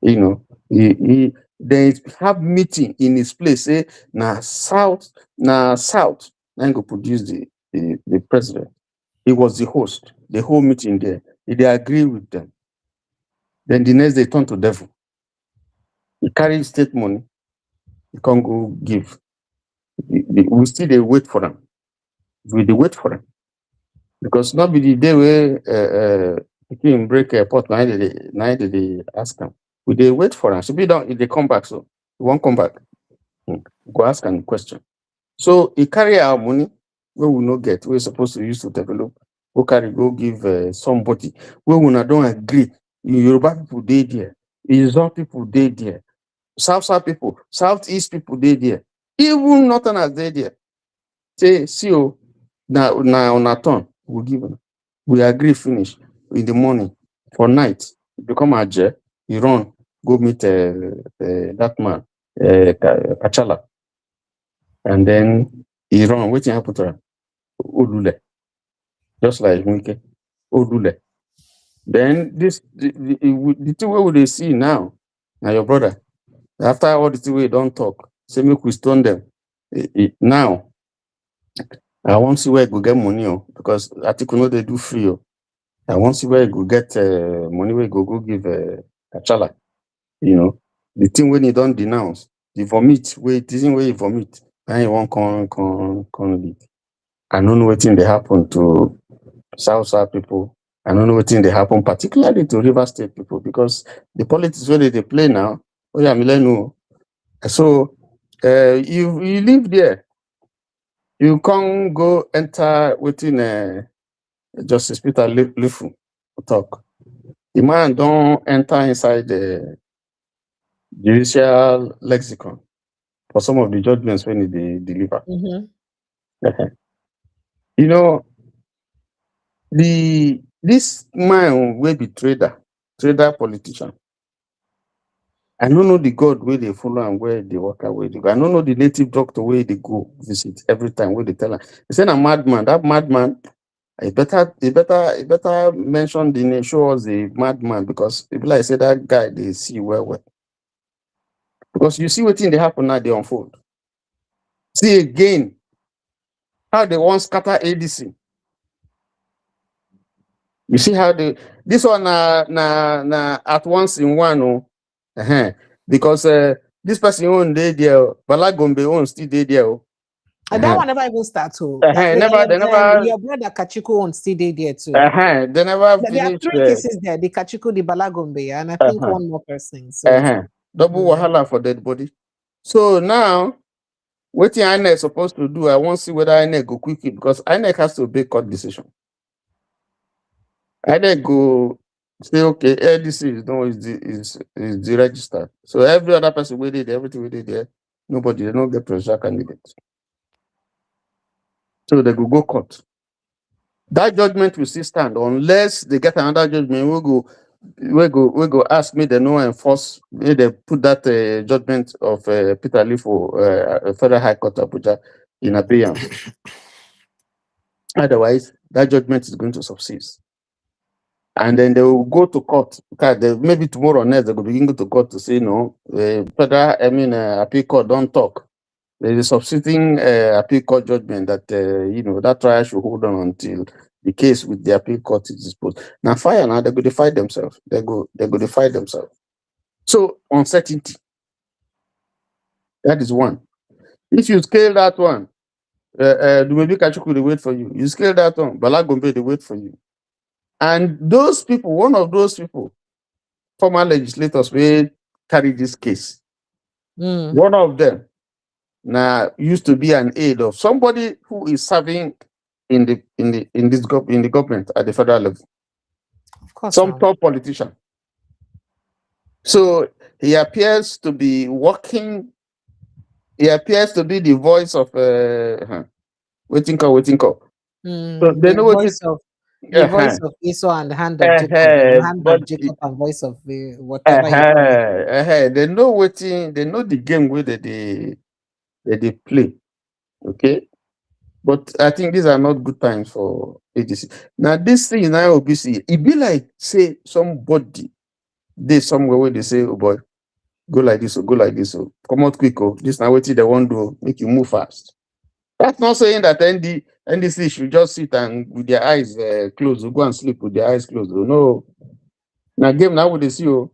You know, he then have meeting in his place. Say, now South, then go produce the president. He was the host, the whole meeting there. They agree with them. Then the next day, turn to devil. He carried state money. He can't go give. We still they wait for them. We wait for them. Because not be the day where he break a pot, now they ask them. We they wait for them. So be down if they come back. So we won't come back. Go ask them question. So he carry our money where we not get. We're supposed to use to develop. Go give somebody. Where we not don't agree. Yoruba people they there. Izon people they there. South people, Southeast people they there. Even Northerners they there. Say, see you now on a turn. We give them. We agree finish in the morning. For night, you become a jet, you run, go meet that man, Kachala. And then he run. Waiting happen to him. Odule. Just like Wike. Odule. Then the two way they see now your brother. After all the two way don't talk, say make we stone them. Now, I want to see where I go get money because Atiku know they do free. I want to see where I go get money where I go give Kachala. You know, the thing when you don't denounce, the vomit, where it isn't where you vomit, and you won't come lead. I don't know what thing they happen to South people. I don't know what thing they happen particularly to River State people because the politics where they play now. Oh yeah, Milenu. So you live there. You can't go enter within Justice Peter Lifu talk. The man don't enter inside the judicial lexicon for some of the judgments when they deliver. You know, this man will be trader politician. I don't know the God where they follow and where they work away. I don't know the native doctor where they go visit every time where they tell him. They say a madman. That madman, he better mention the name, show us the madman because people like say that guy they see well. Because you see what thing they happen now, they unfold. See again how they want scatter ADC. You see how this one na at once in one because this person own day there, Balagombe own still day there. And that one never even start to. They never. Your brother Kachiku own still day there too. They never finished. There are 3 cases there: the Kachiku, the Balagombe, and I think one more person. So double wahala for dead body. So now, what the INEC supposed to do? I want to see whether INEC go quickly because INEC has to obey court decision. INEC go say okay, ADC is deregistered. So every other person we did everything we did there, nobody they don't get presidential candidates. So they go court. That judgment will still stand unless they get another judgment. We go ask me they no enforce. They put that judgment of Peter Lee for Federal High Court Abuja in abeyance. Otherwise, that judgment is going to subsist. And then they will go to court. Maybe tomorrow or next, they will begin to court to say no. Appeal court don't talk. There is a subsisting appeal court judgment that that trial should hold on until the case with the appeal court is disposed. Now, they're going to fight themselves. They go to fight themselves. So uncertainty. That is one. If you scale that one, maybe Kachuku they wait for you. You scale that one, Balagombe they wait for you. And those people, one of those people, former legislators will carry this case. One of them now used to be an aide of somebody who is serving in the government at the federal level. Of course, some top politician. So he appears to be working. He appears to be the voice of waiting call. So they know the voice of Esau and the hand of Jacob, and the hand of Jacob and voice of whatever. They know waiting. They know the game where they play. Okay, but I think these are not good times for ADC. Now this thing is now OBC. It be like say somebody there's somewhere where they say, oh boy, go like this or go like this or come out quick. Oh, this now waiting they won't do make you move fast. That's not saying that NDC should just sit and with their eyes closed, go and sleep with their eyes closed. No. Now game now with the CEO.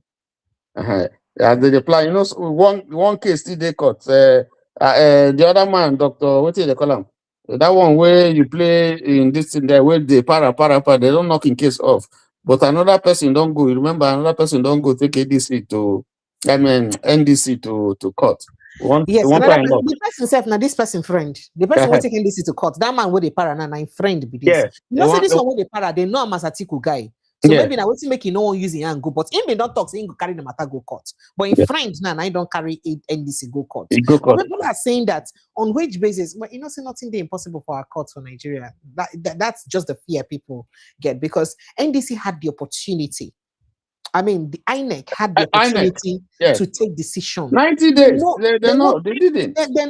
As they apply, you know, one case still they cut. The other man, Doctor, what do they call him? That one where you play in this thing there, where they para, they don't knock in case off. But another person don't go. You remember, another person don't go take ADC to, I mean, NDC to court. Yes, one another time person, the person self, now this person friend. The person will take NDC to court. That man with the para now friend be this. Yeah, you know, say this one with the para, they know I'm as Atiku guy. So maybe now what's make no one using and go, but him they don't talk, so he go carry the matter go court. But in friend now, I don't carry NDC go court. But people are saying that on which basis, well, you know, say nothing impossible for our courts for Nigeria. That's just the fear people get because NDC had the opportunity. I mean, the INEC had the opportunity to take decision. 90 days. They didn't. They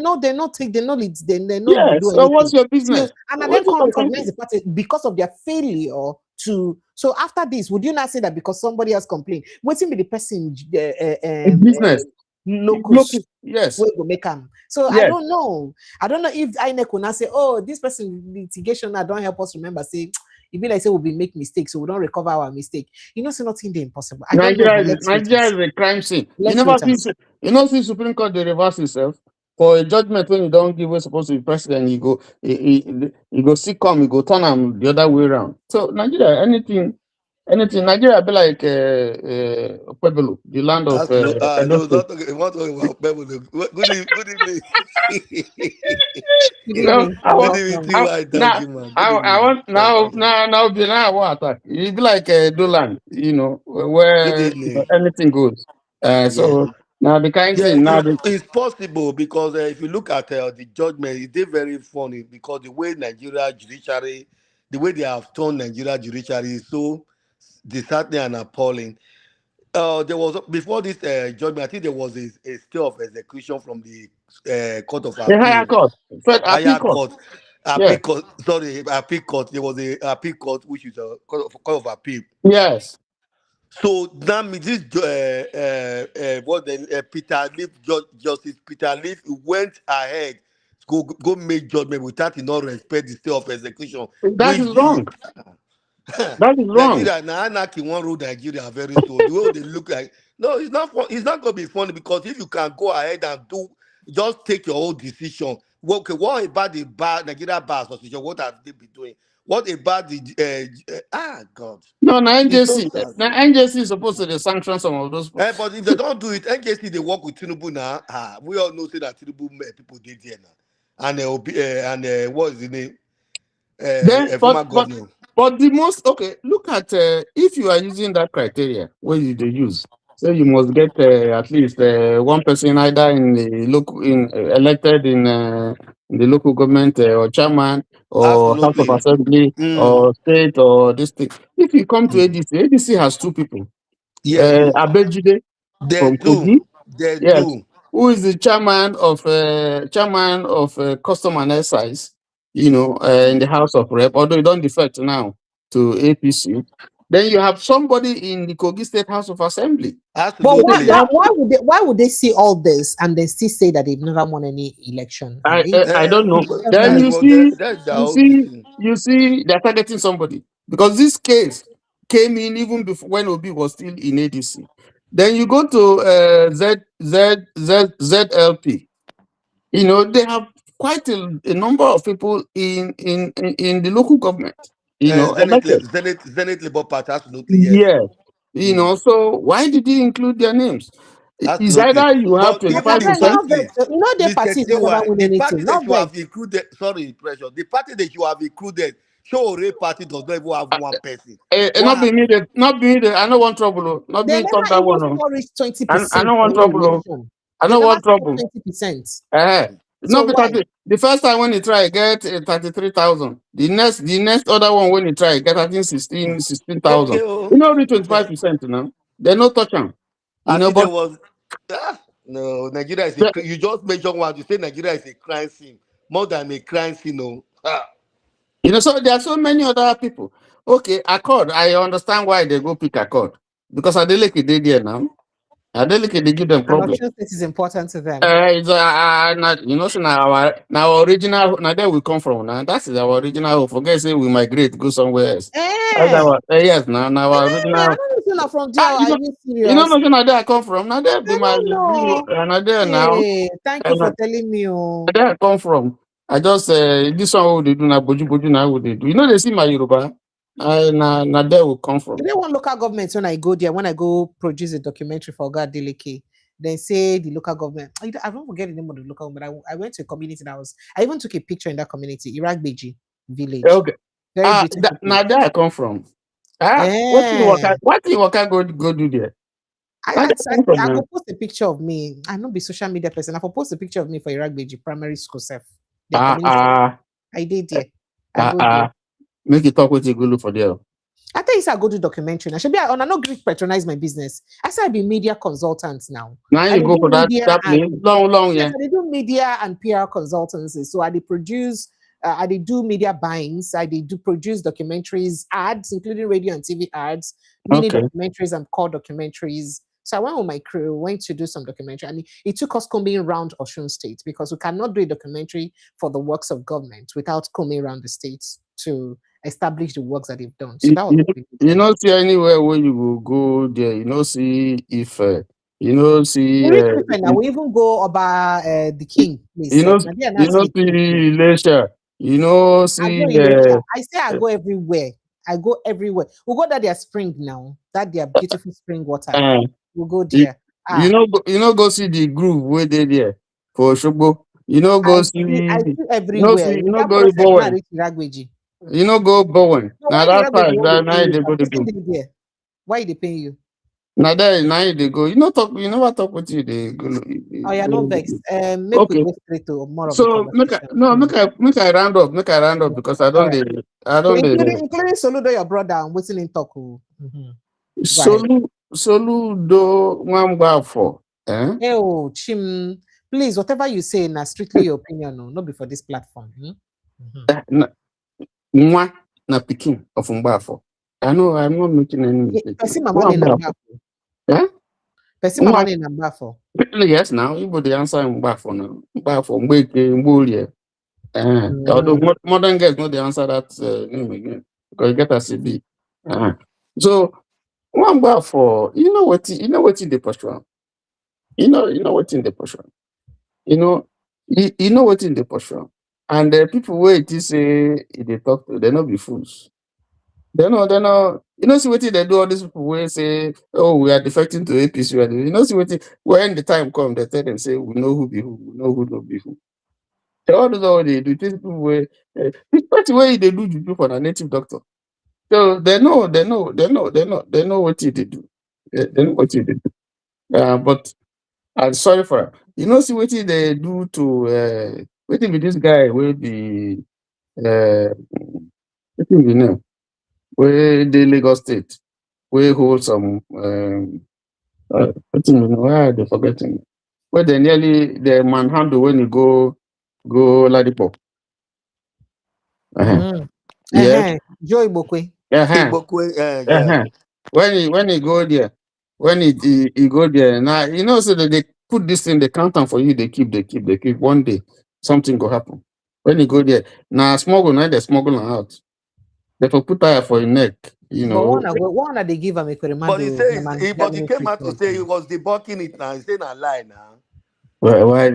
know leads. They know. Yes. So what's your business? And then come recognize the party because of their failure to. So after this, would you not say that because somebody else complained, what's be the person business? Locus, yes. Will make them. So yes. I don't know if INEC will not say, oh, this person litigation now don't help us remember. Say. If like say we'll be make mistakes, so we don't recover our mistake. You know, so nothing the impossible. Nigeria is a crime scene. You know, see Supreme Court they reverse itself for a judgment when you don't give what's supposed to be president. You go see come, you go turn them the other way around. So Nigeria, anything. Nigeria be like Pueblo, the land of. No, not talking about Pueblo. Good evening. Now what attack? It be like Doland, you know, where anything goes. So now the kind thing now it's possible because if you look at the judgment, it's very funny because the way Nigeria judiciary, the way they have turned Nigeria judiciary is so disheartening and appalling. There was before this judgment, I think there was a stay of execution from the Court of Appeal. The higher court. Appeal court. Sorry, appeal court. There was a appeal court, which is a court of appeal. Yes. So now this Justice Peter Leaf went ahead to go make judgment without not respect the stay of execution. That is wrong. That is wrong. Nigeria now Anarchy won't rule Nigeria very soon. The way they look like it's not going to be funny because if you can go ahead and just take your own decision. Okay, what about the Nigeria Bar Association? What have they been doing? What about the God? No, NJC. NJC is supposed to sanction some of those. But if they don't do it, NJC they work with Tinubu now. We all know that Tinubu people did there now, and what is the name? Former governor. But the most look at if you are using that criteria, what you use? So you must get at least one person either in the local elected in the local government or chairman or House of Assembly or state or district. If you come to ADC has two people. Yes. Abejide from Kogi. Yes. Who is the chairman of Custom and Excise? You know, in the House of Rep, although you don't defect now to APC. Then you have somebody in the Kogi State House of Assembly. Absolutely. But why would they see all this and they still say that they've never won any election? I don't know. Then you see they're targeting somebody because this case came in even before when Obi was still in ADC. Then you go to ZLP. You know, they have quite a number of people in the local government. You know, Zenith Labour Party, absolutely. Yes. You know, so why did he include their names? Absolutely. It's either you have 25%. You know, the party never win anything. That you have included, sorry, pressure. The party that you have included, show a party does not even have one person. Not be me. I don't want trouble. Not be talk that one. I don't want trouble. I don't want trouble. 20%. No, because the first time when you try, get 33,000. The next other one when you try, get I think 16,000. You know, only 25% now. They no touch them. No, Nigeria is you just mentioned one. You say Nigeria is a crime scene, more than a crime scene. No. You know, so there are so many other people. Okay, Accord. I understand why they go pick Accord because Adeleke did there now. Adeleke, they give them And problem. Osun State is important to them. It's not, you know, so now original, now there we come from. Now that is our original. Forget say we migrate, go somewhere else. That's our, yes, now our I original. don't know from there. Are you serious? You know, now there I come from. Now there they might be, know. and there now. Hey, thank you for telling me. There I come from. I just this one what they do now, boju now what they do. You know, they see my Yoruba. Now there will come from. You know, one local government when I go there, when I go produce a documentary for God Deleke, they say the local government. I don't forget the name of the local government. I went to a community I even took a picture in that community, Iraq Beji village. Okay. Very beautiful. Now there I come from. What you work go do there? I go post a picture of me. I not be social media person. I will post a picture of me for Iraq Beji primary school self. I did there. I go there. Make it talk with you go look for there. I think I go do documentary. I should be on. I not Greek patronize my business. I say I be media consultant now. Now you go for that place. Long, yeah. I do media and PR consultancy. So I produce. I do media buyings. I do produce documentaries, ads, including radio and TV ads, mini documentaries and core documentaries. So I went with my crew, went to do some documentary, and it took us coming around Osun State because we cannot do a documentary for the works of government without coming around the states to establish the works that they've done. So that was you know, see anywhere where you will go there, you know, see if you know, see now we even go about the king. You know, see Lesha. You know, see I say I go everywhere. I go everywhere. We go that their spring now. That their beautiful spring water. We'll go there. You know, go see the groove where they there for Shogbo. You know, go see. I see everywhere. You know, go Bowen. You know, go Bowen. Now that time, that night they go to do. Why they pay you? Now that night they go. You know, talk. You know what talk with you? They go. Oh, yeah, no vex. Make we go straight to more of so the make I round up. Make I round up because I don't. Including Soludo, your brother, and what's in talk. Soludo Wamba for. Oh, Chim, please, whatever you say, na strictly your opinion, no, not before this platform. Mwa na Peking of Mbafo. I know I'm not making any mistake. Person my money in Mbafo. Yeah? Person my money in Mbafo. Yes, now you the answer Mbafo now. Mbafo, Mbeke, although modern guys know the answer that name again because you get a CB. So one bar for you know what in the posture. You know what in the posture. You know what in the posture. And the people where it is say they talk to, they not be fools. They know. You know, see what they do. All these people where say, "Oh, we are defecting to APC." You know, see what when the time comes, they tell them say, "We know who be who. We know who not be who." They all do what they do. These people where the way they do juju for a native doctor. So they know what they do. They know what they do. But I'm sorry for her. You know, see what they do to what if this guy will be what if you know where the Lagos State we hold some what do you know why are they forgetting where they nearly the manhandle when you go Ladipo. Yeah. Joy Bokwe. When he go there, when he go there, now you know so that they put this in the counter for you, they keep. One day something will happen. When you go there, now smuggle, now they smuggle out. They put tire for your neck, you know. One they give him a but he says but he came out to say he was debunking it now. He's saying a lie now. Why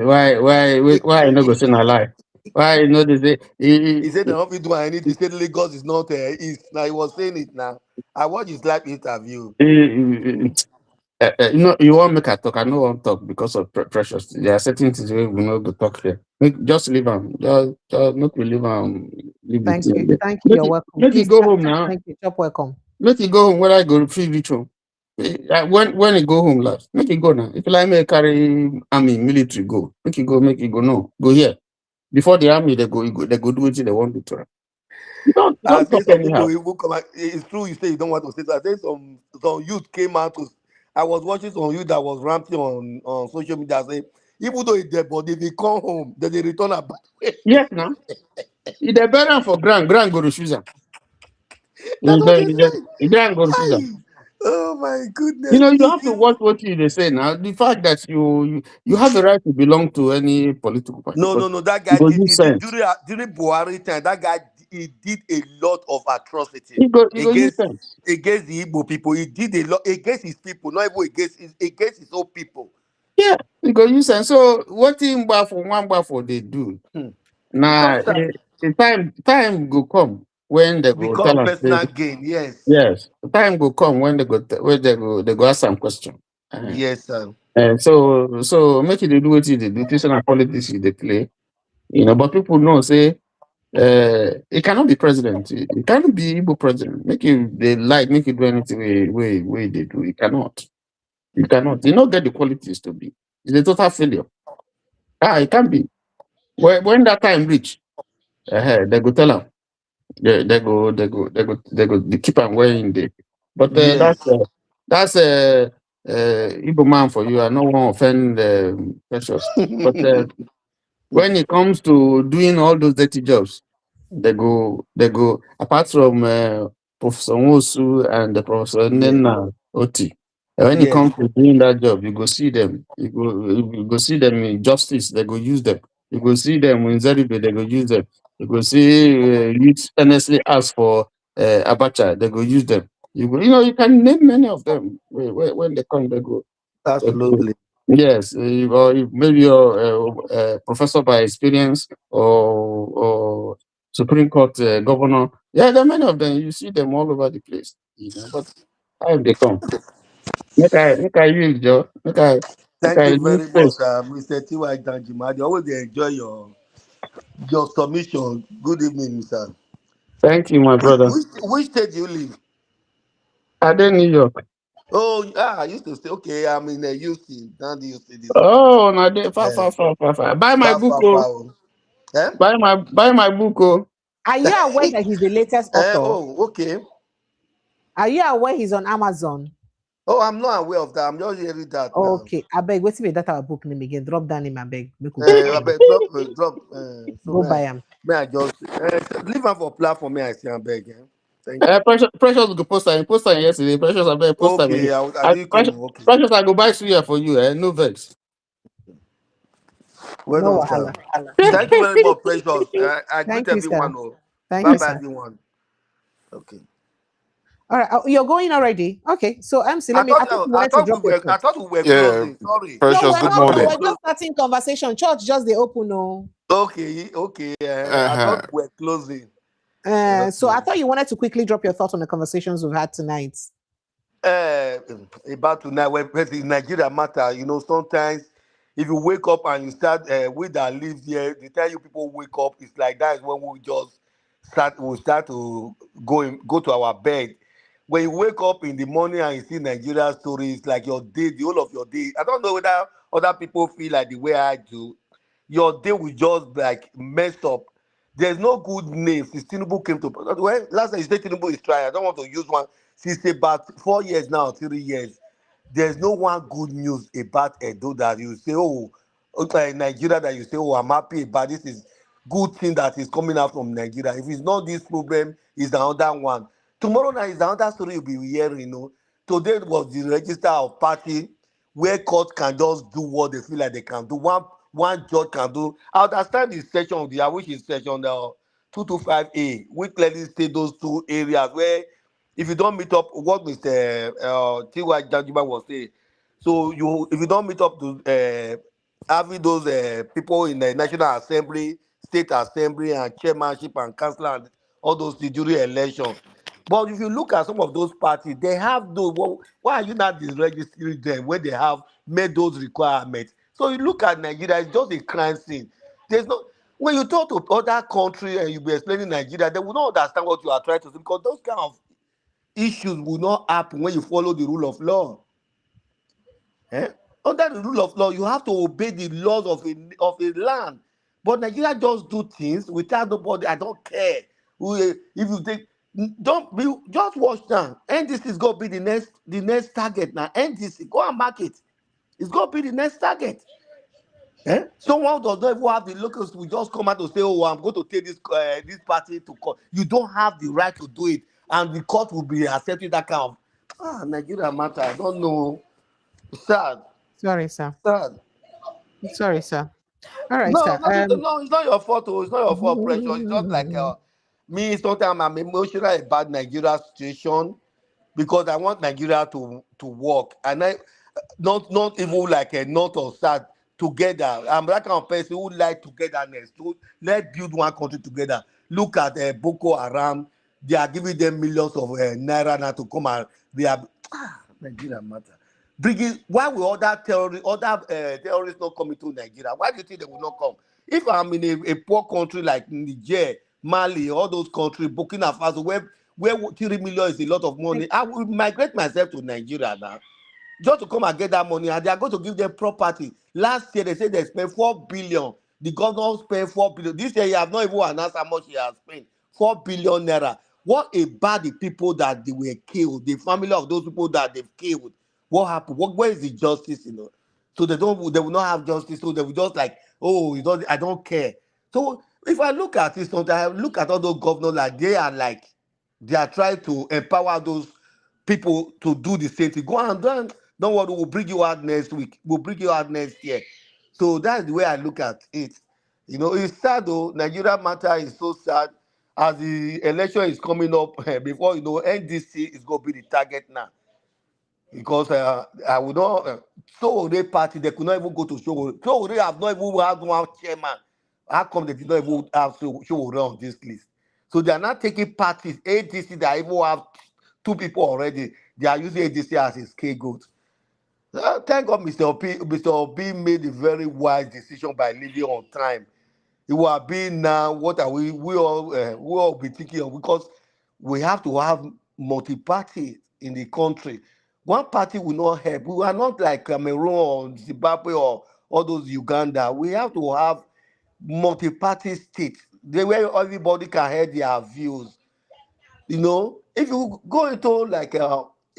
you not go say a lie? Why you know they say he said the office do anything. He said Lagos is not east. Now he was saying it now. I watched his live interview. You won't make a talk. I know won't talk because of precious. There are certain things we will not go talk here. Just leave them. Just not leave them. Thank you. You're welcome. Let you go home now. Thank you. You're welcome. Let you go home. When I go free reach home. When you go home last, make it go now. If you like me carry army military go, make it go. No, go here. Before the army, they go do what they want to try. Don't talk anyhow. It's true. You say you don't want to say that. I think some youth came out to. I was watching some youth that was ranting on social media saying, even though it's dead, but if they come home, then they return a bad way. Yes, now. If they bury for grand go to choose them. That's what they say. Grand go to choose them. Oh my goodness. You know, you have to watch what they say now. The fact that you have the right to belong to any political party. No, but no, no. That you guy go did use sense. during Buhari time. That guy he did a lot of atrocities You go use against sense. against the Igbo people. He did a lot against his people, not even against his own people. Yeah, you go use sense. So what in one for they do. Now Just that time go come when they go tell become us. personal gain. Yes. Yes, the time will come when they go ask some question. Yes, sir. And so make it do what they do, teaching and politics they play. You know, but people know say it cannot be president. It cannot be Igbo president. Make it they like make it do anything way they do. It cannot. You cannot. You not get the qualities to be. It's a total failure. It can't be. When that time reach, they go tell them. They keep on wearing the. But Yes. that's Igbo man for you. I don't want to offend Precious. But when it comes to doing all those dirty jobs, they go. Apart from Professor Nwosu and the Professor Yes. Nena Oti. When it Yes. comes to doing that job, you go see them. You go see them in justice. They go use them. You go see them in Zeribe. They go use them. You go see youth honestly ask for Abacha. They go use them. You can name many of them. When they come, they go. Absolutely. Yes, maybe you're a professor by experience or Supreme Court governor. Yeah, there are many of them. You see them all over the place. But how they come? Make I use Joe. Make Thank I you use very much, space. Mr. T.Y. Danjuma. I always enjoy your submission. Good evening, sir. Thank you, my brother. Which state do you live? I did New York. Oh, I used to say, okay, I'm in Houston. Now the Houston this one. Oh, no, far, Yeah. far. Buy my Far, book, far, oh. far. Eh? Buy my book, oh. Are you aware that he's the latest author? Oh, okay. Are you aware he's on Amazon? Oh, I'm not aware of that. I'm just hearing that now. Okay, I beg. Wait till that our book name again. Drop down him, I beg. I beg, drop. So Go buy him. May I just leave him for platform? May I say, I beg. Thank you. Precious go post time yesterday. Precious, I beg post time. Okay, okay. Precious, I go buy suya for you. No vex. Well No done, sir. wahala. Thank you very much, Precious. I greet Thank you, everyone. sir. Oh. Thank Bye you, bye, sir. everyone. Okay. All right, you're going already. Okay, so MC, I thought you wanted to drop your I thought we were Yeah, closing. Sorry. Precious, No, we're good not. morning. We're just starting conversation. Church just they open. No. Okay. I thought we were closing. So I thought you wanted to quickly drop your thoughts on the conversations we've had tonight. About tonight, when in Nigeria matter, sometimes if you wake up and you start, we that live here, the time you people wake up, it's like that is when we just start to go to our bed. When you wake up in the morning and you see Nigeria stories, it's like your day, the whole of your day. I don't know whether other people feel like the way I do. Your day will just like messed up. There's no good name since Tinubu came to. Well, last time you said Tinubu is trying. I don't want to use one. Since about 4 years now, 3 years, there's no one good news about Edo that you say, oh, okay, Nigeria, that you say, oh, I'm happy about this is good thing that is coming out from Nigeria. If it's not this problem, it's another one. Tomorrow night is another story you'll be hearing. Today was the register of party where court can just do what they feel like they can do. One judge can do. I understand the section of which is section 225A, which clearly state those two areas where if you don't meet up what Mr. T.Y. Janjiba was saying, so if you don't meet up to having those people in the National Assembly, State Assembly, and chairmanship and council and all those during election. But if you look at some of those parties, they have those. Why are you not registering them when they have made those requirements? So you look at Nigeria, it's just a crime scene. There's no. When you talk to other countries and you be explaining Nigeria, they will not understand what you are trying to say because those kind of issues will not happen when you follow the rule of law. Under the rule of law, you have to obey the laws of a land. But Nigeria just do things without nobody. I don't care. If you take, don't be just watch now. NDC is gonna be the next target now. NDC, go and mark it. It's gonna be the next target. Someone does not even have the locals will just come out to say, oh, I'm going to take this party to court. You don't have the right to do it, and the court will be accepting that kind of. Nigeria matter. I don't know. Sad. Sorry, sir. Sad. Sorry, sir. All right, No, sir. no, it's not your fault. Oh. It's not your fault, pressure. It's just like me. Sometimes I'm emotional about Nigeria situation because I want Nigeria to work, and I not even like a north or south together. I'm that kind of person who like togetherness. To let's build one country together. Look at Boko Haram. They are giving them millions of naira now to come and they are Nigeria matter. Bringing why will other terrorists not come into Nigeria? Why do you think they will not come? If I'm in a poor country like Niger, Mali, all those countries, Burkina Faso, where 3 million is a lot of money, I will migrate myself to Nigeria now. Just to come and get that money, and they are going to give them property. Last year, they said they spent 4 billion. The governor spent 4 billion. This year, he has not even announced how much he has spent. 4 billion naira. What about the people that they were killed? The family of those people that they've killed. What happened? Where is the justice? So they will not have justice. So they will just like, oh, I don't care. So if I look at it, sometimes I look at all those governors like they are trying to empower those people to do the same thing. Go and don't worry, we'll bring you out next week. We'll bring you out next year. So that's the way I look at it. It's sad though. Nigeria matter is so sad. As the election is coming up, before NDC is going to be the target now. Because I would not, Sowore party, they could not even go to Sowore. Sowore have not even had one chairman. How come they did not even have Sowore on this list? So they are not taking parties. ADC, they even have 2 people already. They are using ADC as a scapegoat. Thank God Mr. Obi made a very wise decision by leaving on time. It will have been now, what are we all be thinking of, because we have to have multi-party in the country. One party will not help. We are not like Cameroon or Zimbabwe or all those Uganda. We have to have multi-party states, where everybody can hear their views. If you go into like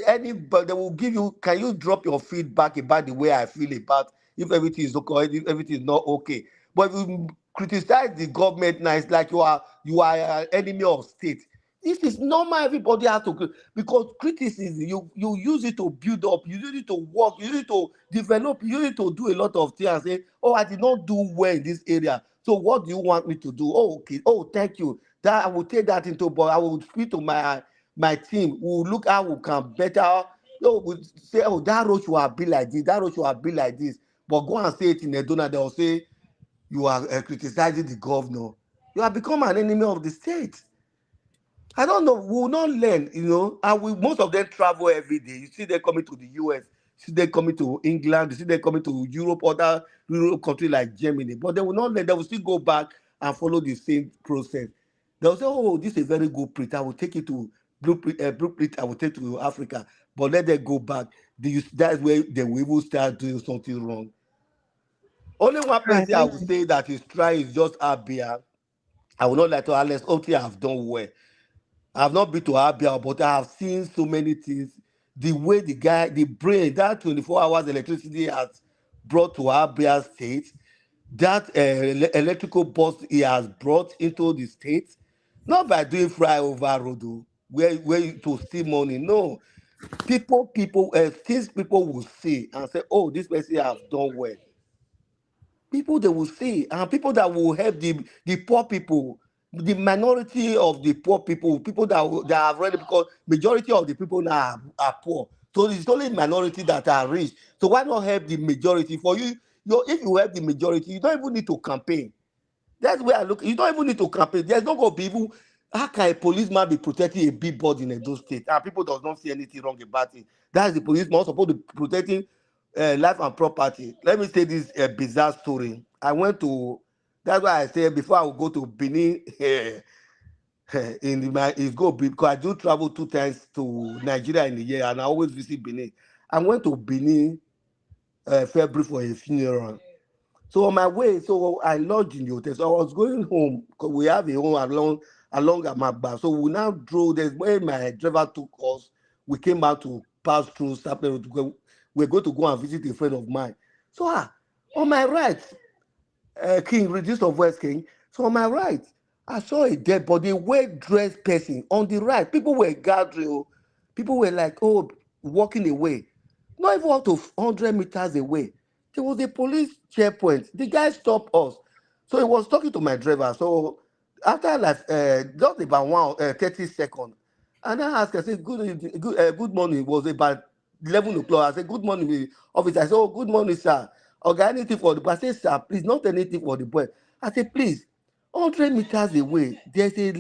anybody, they will give you, can you drop your feedback about the way I feel about if everything is okay, if everything is not okay. But if you criticize the government now, it's like you are an enemy of state. This is normal. Everybody has to, because criticism, you use it to build up, you use it to work, you use it to develop, you use it to do a lot of things and say, oh, I did not do well in this area. So what do you want me to do? Oh, okay. Oh, thank you. That I will take that into, but I will speak to my team. We will look how we can better. We say, oh, that road should have been like this. That road should have been like this. But go and say it in a donor. They will say you are criticizing the governor. You have become an enemy of the state. I don't know. We will not learn, and most of them travel every day. You see them coming to the US, you see them coming to England, you see them coming to Europe, other Europe countries like Germany. But they will not learn. They will still go back and follow the same process. They will say, oh, this is a very good print. I will take it to blueprint. I will take it to Africa. But let them go back. That's where they will even start doing something wrong. Only one person I would say that is trying is just Abia. I will not like to unless OT have done well. I have not been to Abia, but I have seen so many things. The way the brain, that 24 hours electricity has brought to Abia state, that electrical bus he has brought into the state, not by doing flyover road, where to steal money. No, things people will see and say, oh, this person has done well. People they will see, and people that will help the poor people, the minority of the poor people that have ready, because majority of the people now are poor. So it's only minority that are rich. So why not help the majority? For you, if you help the majority, you don't even need to campaign. That's where I look. You don't even need to campaign. There's not going to be even. How can a policeman be protecting a big body in those states? And people does not see anything wrong about it. That's the policeman supposed to be protecting life and property. Let me say this bizarre story. That's why I say before I will go to Benin, because I do travel 2 times to Nigeria in a year, and I always visit Benin. I went to Benin February for a funeral. So on my way, I lodged in the hotel. So I was going home because we have a home along Amagba. So we now drove. There's where my driver took us. We came out to pass through. We're going to go and visit a friend of mine. So on my right, King, reduced of West King. So on my right, I saw a dead body, well-dressed person. On the right, people were gathering. People were like, oh, walking away, not even up to 100 meters away. There was a police checkpoint. The guy stopped us. So he was talking to my driver. So after like just about 30 seconds, and I asked, I said, good morning. It was about 11 o'clock. I said, good morning, officer. I said, oh, good morning, sir. Okay, anything for the boy? I said, sir, please, not anything for the boy. I said, please, 100 meters away, there's a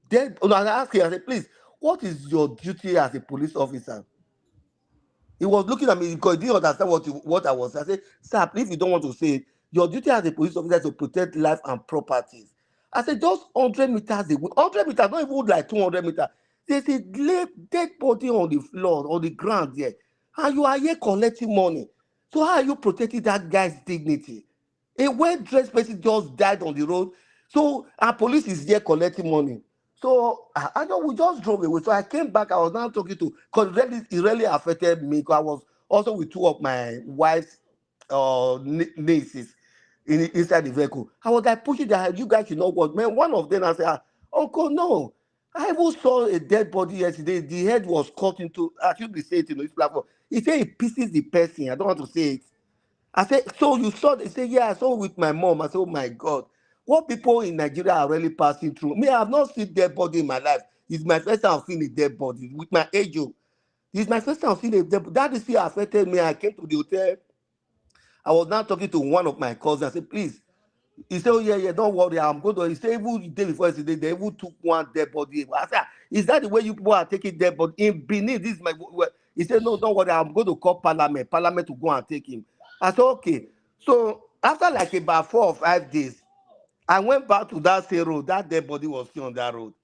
dead. Oh, no, I asked him, I said, please, what is your duty as a police officer? He was looking at me because he didn't understand what I was saying. I said, sir, if you don't want to say it, your duty as a police officer is to protect life and properties. I said, just 100 meters away, 100 meters, not even like 200 meters. There's a dead body on the floor, on the ground there. And you are here collecting money. So how are you protecting that guy's dignity? A well-dressed person just died on the road. So our police is here collecting money. So I know we just drove away. So I came back. I was now talking to, because it really affected me. Because I was also with two of my wife's nieces inside the vehicle. I was like pushing that you guys should know what. Man, one of them I said, Uncle, no. I even saw a dead body yesterday. The head was cut into, I should be saying it on this platform. He said it pieces the person. I don't want to say it. I said, so you saw? They say, yeah, I saw with my mom. I said, oh my God. What people in Nigeria are really passing through. Me, I have not seen dead body in my life. It's my first time I've seen a dead body with my age. It's my first time I've seen a dead body. That is still affected me. I came to the hotel. I was now talking to one of my cousins. I said, please. He said, oh, yeah, don't worry. I'm going to. He said, even the day before yesterday, they even took one dead body. I said, is that the way you people are taking dead body? In Benin, this is my. He said, no, don't worry. I'm going to call Parliament to go and take him. I said, okay. So after like about 4 or 5 days, I went back to that same road. That dead body was still on that road.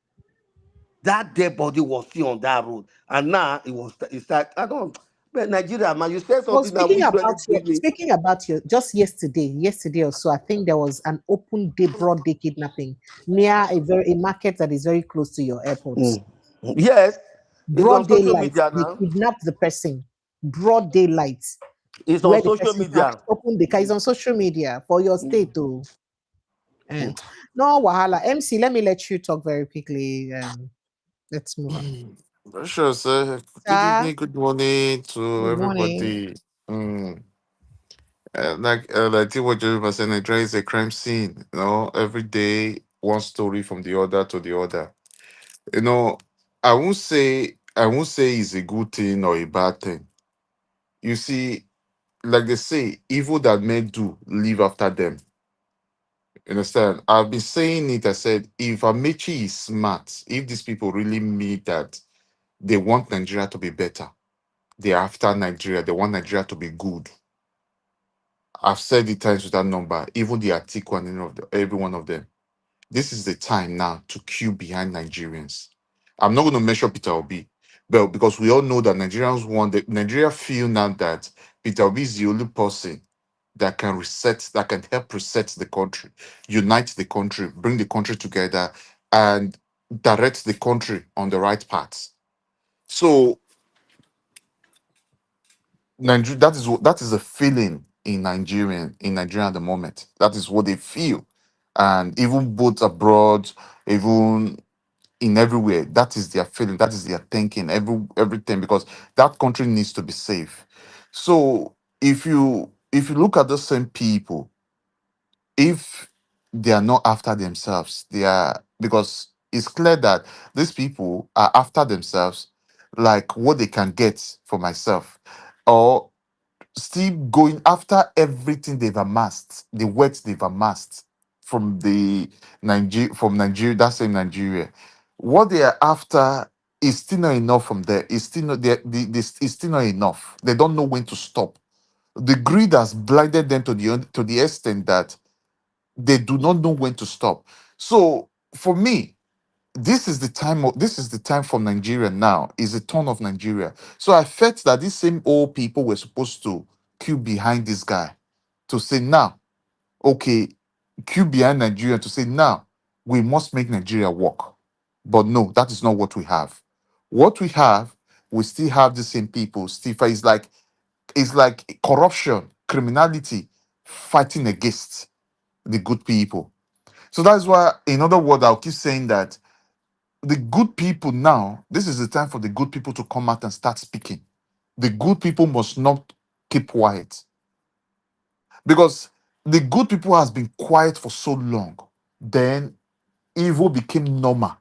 That dead body was still on that road. And now it started. I don't. But Nigeria, man, you said Well, something that which really gave me. speaking about your, just yesterday or so, I think there was an open day, broad day kidnapping near a market that is very close to your airport. Yes, it's on Broad social daylight. media They now. kidnapped the person. Broad daylight. It's Where on the social person media. open the car. It's on social media for your state too. No wahala. MC, let me let you talk very quickly. Let's move on. Sure, sir. Good Sir, evening, good morning to good morning. everybody. Like what Jerry said, Nigeria is a crime scene. You know, every day one story from the other to the other. You know, I won't say it's a good thing or a bad thing. You see, like they say, evil that men do, live after them. You understand? I've been saying it. I said, if Amechi is smart, if these people really mean that they want Nigeria to be better, they're after Nigeria. They want Nigeria to be good. I've said it times with that number, even the Atiku and every one of them. This is the time now to queue behind Nigerians. I'm not going to measure Peter Obi, but because we all know that Nigerians want Nigeria feel now that Peter Obi is the only person that can help reset the country, unite the country, bring the country together, and direct the country on the right path. So Nigeria, that is a feeling in Nigeria at the moment. That is what they feel, and even both abroad, even in everywhere, that is their feeling. That is their thinking. Everything, because that country needs to be safe. So if you look at the same people, if they are not after themselves, they are, because it's clear that these people are after themselves, like what they can get for myself, or still going after everything they've amassed, the wealth they've amassed from Nigeria, that same Nigeria. What they are after is still not enough from there. It's still not it's still not enough. They don't know when to stop. The greed has blinded them to the extent that they do not know when to stop. So for me, this is the time for Nigeria now. Is the turn of Nigeria. So I felt that these same old people were supposed to queue behind this guy to say now, okay, queue behind Nigeria to say now we must make Nigeria work. But no, that is not what we have. What we have, we still have the same people. Still, it's like corruption, criminality, fighting against the good people. So that's why, in other words, I'll keep saying that the good people now, this is the time for the good people to come out and start speaking. The good people must not keep quiet, because the good people has been quiet for so long. Then evil became normal.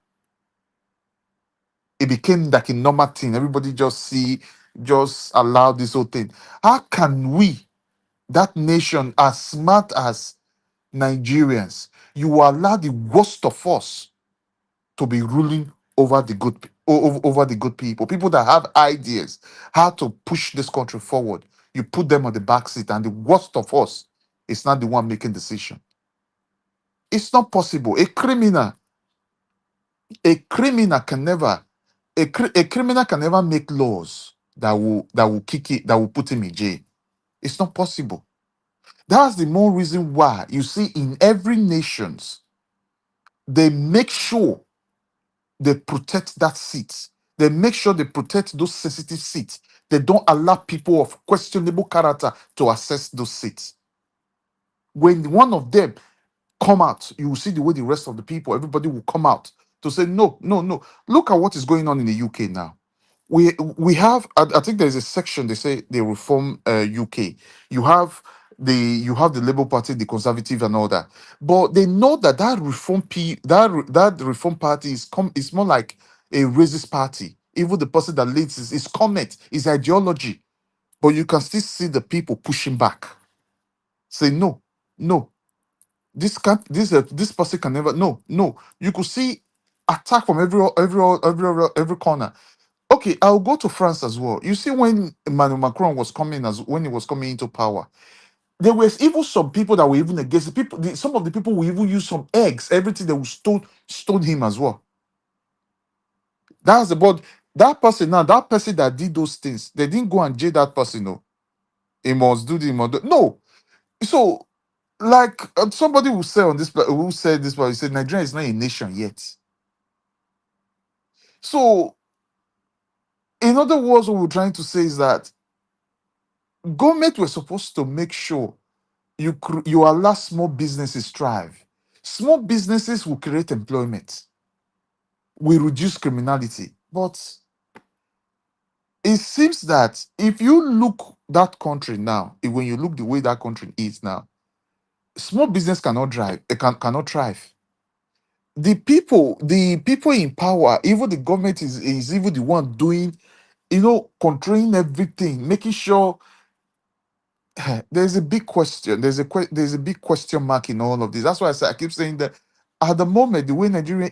It became like a normal thing. Everybody just allow this whole thing. How can we, that nation as smart as Nigerians, you allow the worst of us to be ruling over the over the good people that have ideas how to push this country forward? You put them on the back seat, and the worst of us is not the one making decision. It's not possible. A criminal can never a criminal can never make laws that will kick it, that will put him in jail. It's not possible. That's the more reason why you see in every nations they make sure they protect that seat. They make sure they protect those sensitive seats. They don't allow people of questionable character to access those seats. When one of them come out, you will see the way the rest of the people, everybody will come out to say no, no, no. Look at what is going on in the UK now. We have, I think there's a section they say they reform UK. You have the Labour Party, the Conservative, and all that, but they know that that reform party is more like a racist party. Even the person that leads is comment, is ideology, but you can still see the people pushing back, say no, no, this person can never, no, no. You could see attack from every corner. Okay, I'll go to France as well. You see, when Emmanuel Macron was coming, when he was coming into power, there was even some people that were even against the people. Some of the people will even use some eggs, everything. They will stone him as well. That's about that person. Now, that person that did those things, they didn't go and jail that person. No, he must do the he must do. No. So, like somebody will say on this, who said this, but he said Nigeria is not a nation yet. So, in other words, what we're trying to say is that government were supposed to make sure you allow small businesses thrive. Small businesses will create employment, will reduce criminality. But it seems that if you look that country now, when you look the way that country is now, small business cannot cannot thrive. The people in power, even the government is even the one doing, controlling everything, making sure. There's a big question. There's a big question mark in all of this. That's why I keep saying that at the moment, the way Nigeria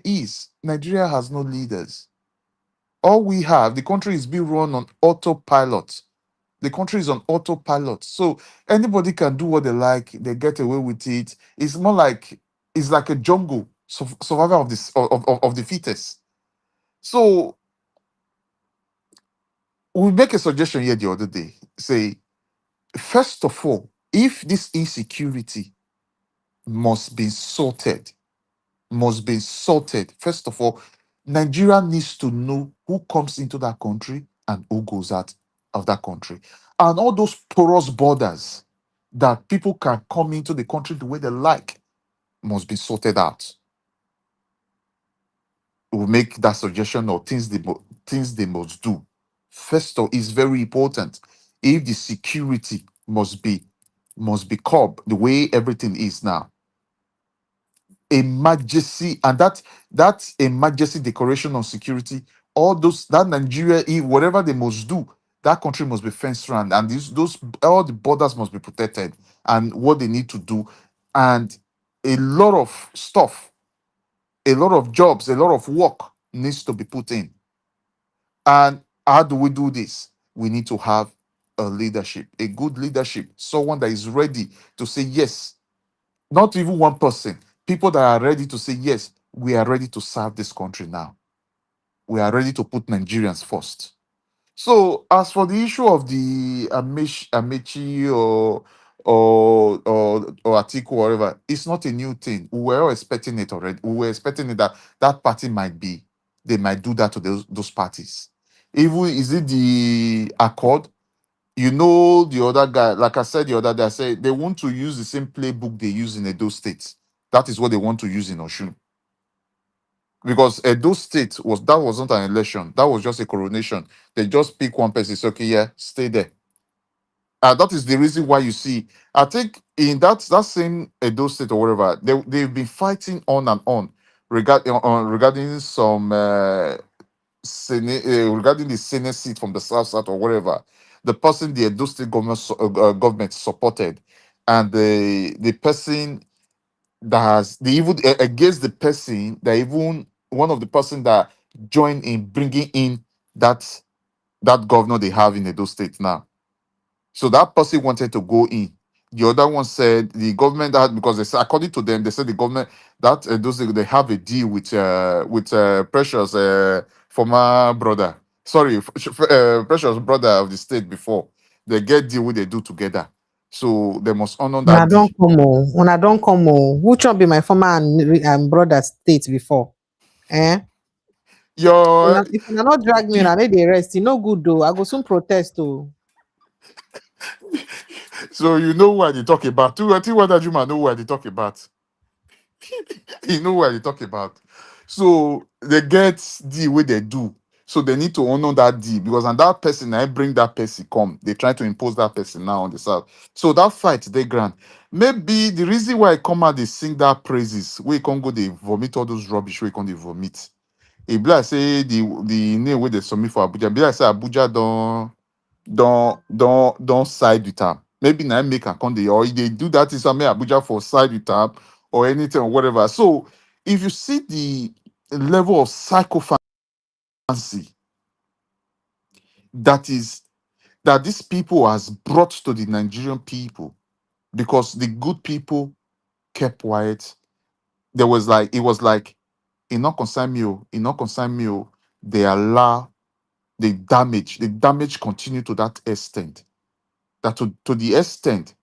has no leaders. All we have, the country is being run on autopilot. The country is on autopilot. So anybody can do what they like. They get away with it. It's like a jungle, survival of the fittest. So we make a suggestion here the other day. Say, first of all, if this insecurity must be sorted. First of all, Nigeria needs to know who comes into that country and who goes out of that country. And all those porous borders that people can come into the country the way they like must be sorted out. We'll make that suggestion of things they must do. First of all, is very important. If the security must be curbed the way everything is now, emergency, and that's emergency declaration on security. All those that Nigeria, whatever they must do, that country must be fenced around, and those all the borders must be protected, and what they need to do, and a lot of stuff, a lot of jobs, a lot of work needs to be put in. And how do we do this? We need to have a leadership, a good leadership, someone that is ready to say yes. Not even one person. People that are ready to say, yes, we are ready to serve this country now. We are ready to put Nigerians first. So, as for the issue of the Amechi or Atiku, whatever, it's not a new thing. We were all expecting it already. We were expecting it that party they might do that to those parties. Even is it the Accord? The other guy, like I said the other day, I said they want to use the same playbook they use in Edo State. That is what they want to use in Oshun. because Edo State was not an election. That was just a coronation. They just pick one person. Say, okay, yeah, stay there. That is the reason why you see. I think in that same Edo State or whatever, they've been fighting on and on regarding some regarding the Senate seat from the South or whatever. The person the Edo State government supported, and the person that has the even against the person that even one of the person that joined in bringing in that governor they have in Edo State now. So that person wanted to go in. The other one said the government had, because they said, according to them, they said the government that they have a deal with Precious former brother. Sorry, Precious brother of the state before. They get deal what they do together. So they must honor When I that deal. don't come on. When I don't come on. Which one be my former and brother state before? Eh? If you not drag me, I need the rest. You no good though. I go soon protest though. So you know what they talk about. I think what Juma know what they talk about. You know what they talk about. So they get the way they do. So they need to honor that deal because and that person, I bring that person come. They try to impose that person now on the South. So that fight they grant. Maybe the reason why I come out they sing that praises. We can't go they vomit all those rubbish. We can't they vomit. If like say the name where they submit for Abuja, be like say Abuja don't side with them. Maybe now make a conde or if they do that is some Abuja for side with them or anything or whatever. So if you see the level of psychophancy that these people has brought to the Nigerian people, because the good people kept quiet. It was like it not concern me, it not concern me. They allow the damage continue to that extent. That to the extent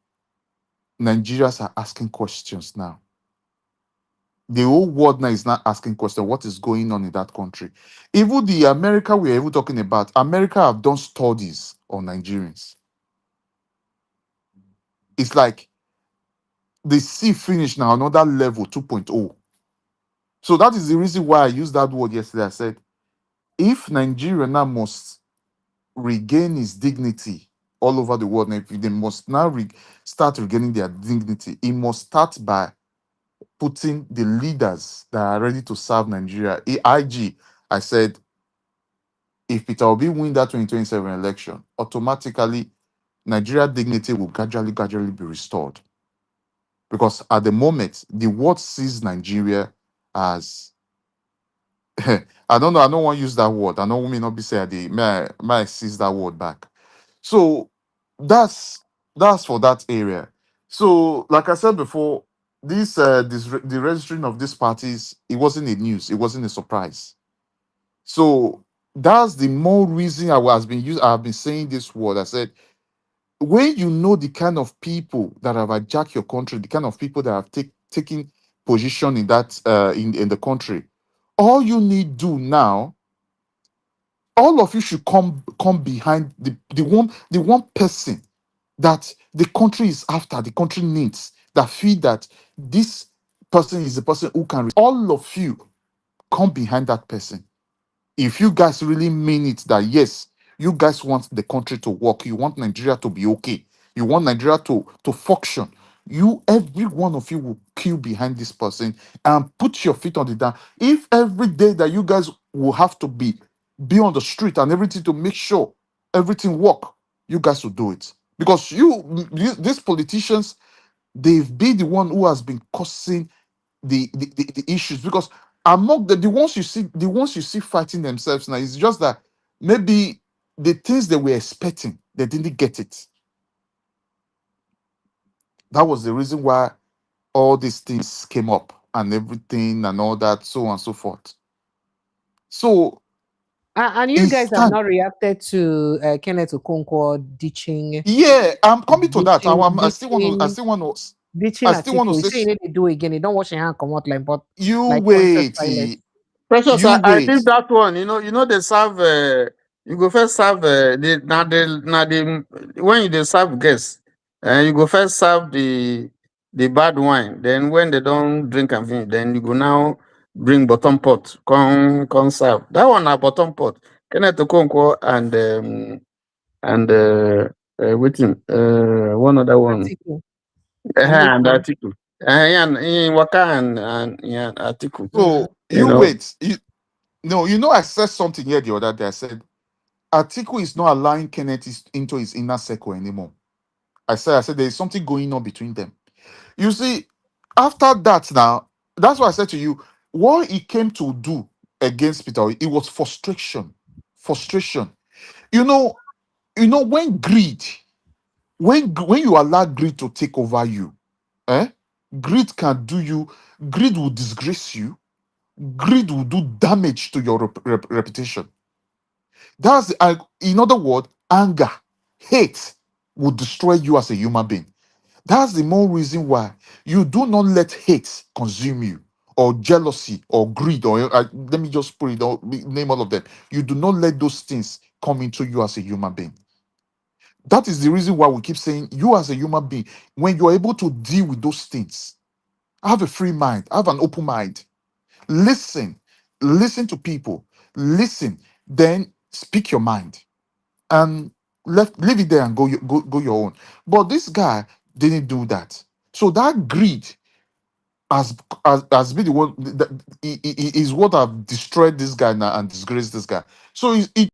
Nigerians are asking questions now. The whole world now is not asking questions. What is going on in that country? Even the America we are even talking about, America have done studies on Nigerians. It's like they see finish now another level 2.0. So that is the reason why I used that word yesterday. I said, if Nigeria now must regain its dignity all over the world, and if they must now start regaining their dignity, it must start by putting the leaders that are ready to serve Nigeria. IG, I said, if Peter Obi win that 2027 election, automatically Nigeria dignity will gradually be restored. Because at the moment, the world sees Nigeria as I don't know, I don't want to use that word. I know we may not be saying may I seize that word back. So that's for that area. So, like I said before, the registering of these parties, it wasn't a news, it wasn't a surprise. So that's the more reason I've been saying this word. I said, when you know the kind of people that have hijacked your country, the kind of people that have taken position in that in the country, all you need do now, all of you should come behind the one person that the country is after, the country needs, that feel that this person is the person who can. All of you come behind that person. If you guys really mean it, that yes, you guys want the country to work, you want Nigeria to be okay, you want Nigeria to function, every one of you will queue behind this person and put your feet on the ground. If every day that you guys will have to be on the street and everything to make sure everything work, you guys will do it. Because these politicians, they've been the one who has been causing the issues. Because among the ones you see fighting themselves now, it's just that maybe the things they were expecting, they didn't get it. That was the reason why all these things came up and everything and all that, so on and so forth. So and you guys have not reacted to Kenneth Okonkwo ditching. Yeah, I'm coming to that. I still want to. Ditching Atiku. You say you need to do again. You don't wash your hand, come out like, but you like wait. Precious, I think that one. You know they serve. You go first serve. When they serve guests, you go first serve the bad wine. Then when they don't drink and finish, then you go now bring bottom pot, con serve. That one a bottom pot. Kenneth Okonkwo and with him, one other one. Atiku. And Atiku. Yeah, Waka and yeah, Atiku. So wait. You know, I said something here the other day. I said Atiku is not allowing Kenneth into his inner circle anymore. I said there is something going on between them. You see, after that now, that's why I said to you, what he came to do against Peter Obi, it was frustration. Frustration. You know, when you allow greed to take over you, greed can do you, greed will disgrace you, greed will do damage to your reputation. That's in other words, anger, hate will destroy you as a human being. That's the more reason why you do not let hate consume you, or jealousy, or greed, or let me just put it, or name all of them. You do not let those things come into you as a human being. That is the reason why we keep saying, you as a human being, when you're able to deal with those things, have a free mind, have an open mind, listen to people, listen, then speak your mind, and leave it there and go your own. But this guy didn't do that. So that greed has been the one that is what have destroyed this guy now and disgraced this guy. So it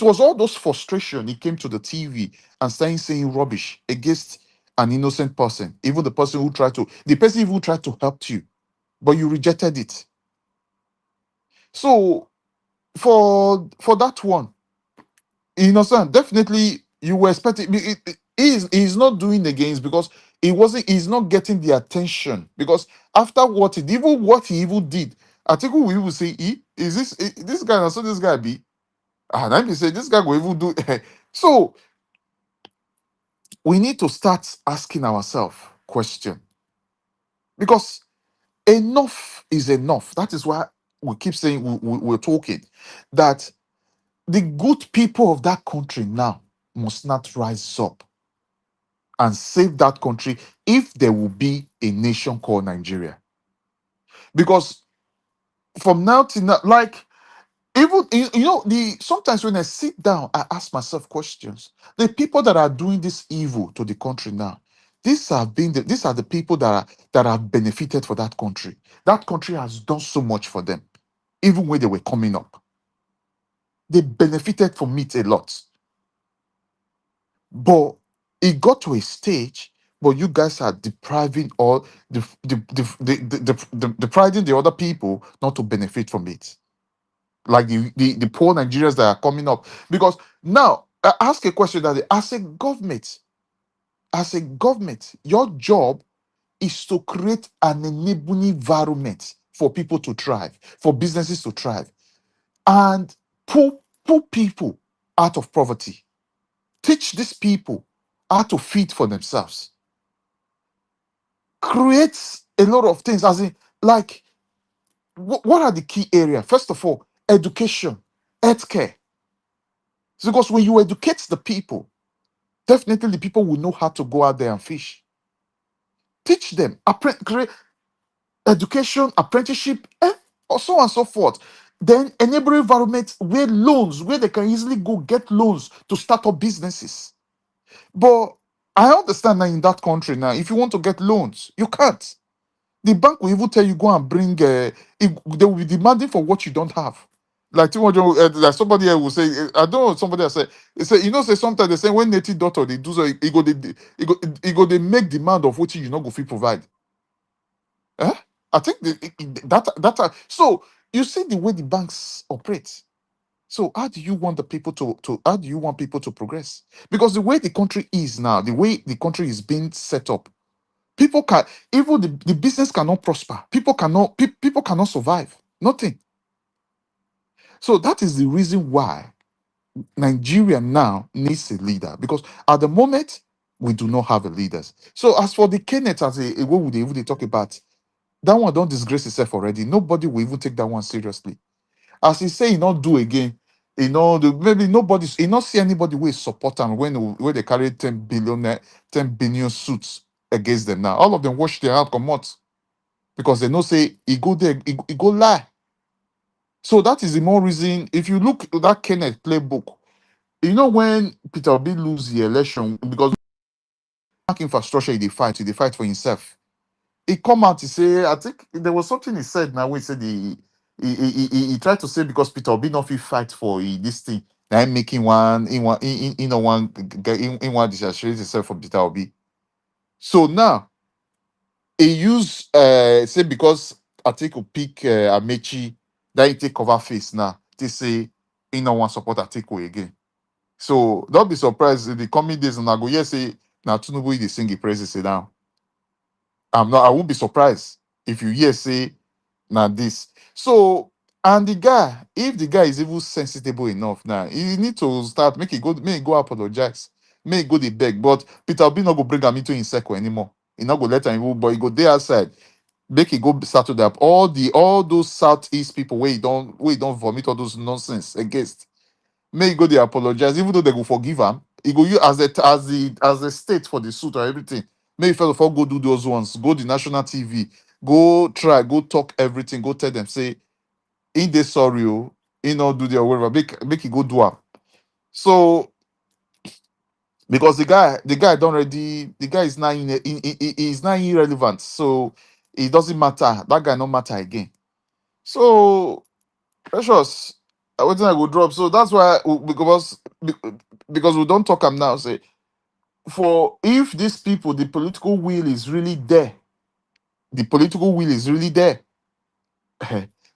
was all those frustration. He came to the TV and started saying rubbish against an innocent person, even the person who tried to help you, but you rejected it. So for that one, you understand, definitely you were expecting. He's not doing against because he's not getting the attention, because after what he even did, I think we will say, is this guy, so this guy be, let me say this guy will even do. So we need to start asking ourselves question, because enough is enough. That is why we keep saying we're talking that the good people of that country now must not rise up and save that country if there will be a nation called Nigeria. Because from now to now, like, even sometimes when I sit down, I ask myself questions. The people that are doing this evil to the country now, these are the people that have benefited for that country. That country has done so much for them, even when they were coming up. They benefited from it a lot. But it got to a stage, but you guys are depriving all depriving the other people not to benefit from it, like the poor Nigerians that are coming up. Because now I ask a question that as a government, your job is to create an enabling environment for people to thrive, for businesses to thrive, and pull people out of poverty. Teach these people how to feed for themselves. Create a lot of things, as in, like, what are the key areas? First of all, education, healthcare. Because when you educate the people, definitely the people will know how to go out there and fish. Teach them, create education, apprenticeship, or so on and so forth. Then enable environment where they can easily go get loans to start up businesses. But I understand that in that country now, if you want to get loans, you can't. The bank will even tell you, go and bring, they will be demanding for what you don't have. Like somebody else will say, I don't know, somebody else say, say sometimes they say when native doctor they do so, they make demand of what you not go free provide. I think that so you see the way the banks operate. So how do you want the people to how do you want people to progress? Because the way the country is now, the way the country is being set up, people can, even the business cannot prosper. People cannot survive. Nothing. So that is the reason why Nigeria now needs a leader, because at the moment we do not have a leaders. So as for the Kenneth, as what would they even talk about, that one don't disgrace itself already. Nobody will even take that one seriously. As he say, he not do again. Maybe nobody's he not see anybody will support them when they carry 10 billion suits against them now. All of them wash their hand come out. because they know say he go there, he go lie. So that is the more reason. If you look at that Kenneth playbook, you know when Peter Obi lose the election because infrastructure they fight for himself. He come out to say, I think there was something he said now. We said he tried to say because Peter Obi not fit fight for this thing. Now I'm making one in one disastrate himself for Peter Obi. So now he use say because Atiku pick Amaechi, that he take cover face now. They say he no want support Atiku again. So don't be surprised in the coming days and I go, yes, say now Tinubu they sing the praises say down. I won't be surprised if you hear say now this. So and the guy, if the guy is even sensible enough now, he need to start make it go apologize, make it go the beg. But Peter Obi not go bring him into his circle anymore. He not go let him, but he go there outside. Make it go settle up all those southeast people where he don't vomit all those nonsense against. May he go they apologize, even though they go forgive him. He go you as the state for the suit or everything. May first of all go do those ones, go the national TV, go try, go talk everything, go tell them, say, in they sorry, he not do their whatever, make it go do up. So because the guy don't already, the guy is not he's not irrelevant. So it doesn't matter. That guy no matter again. So precious. What I go drop. So that's why because we don't talk am now. Say for if these people, the political will is really there. The political will is really there.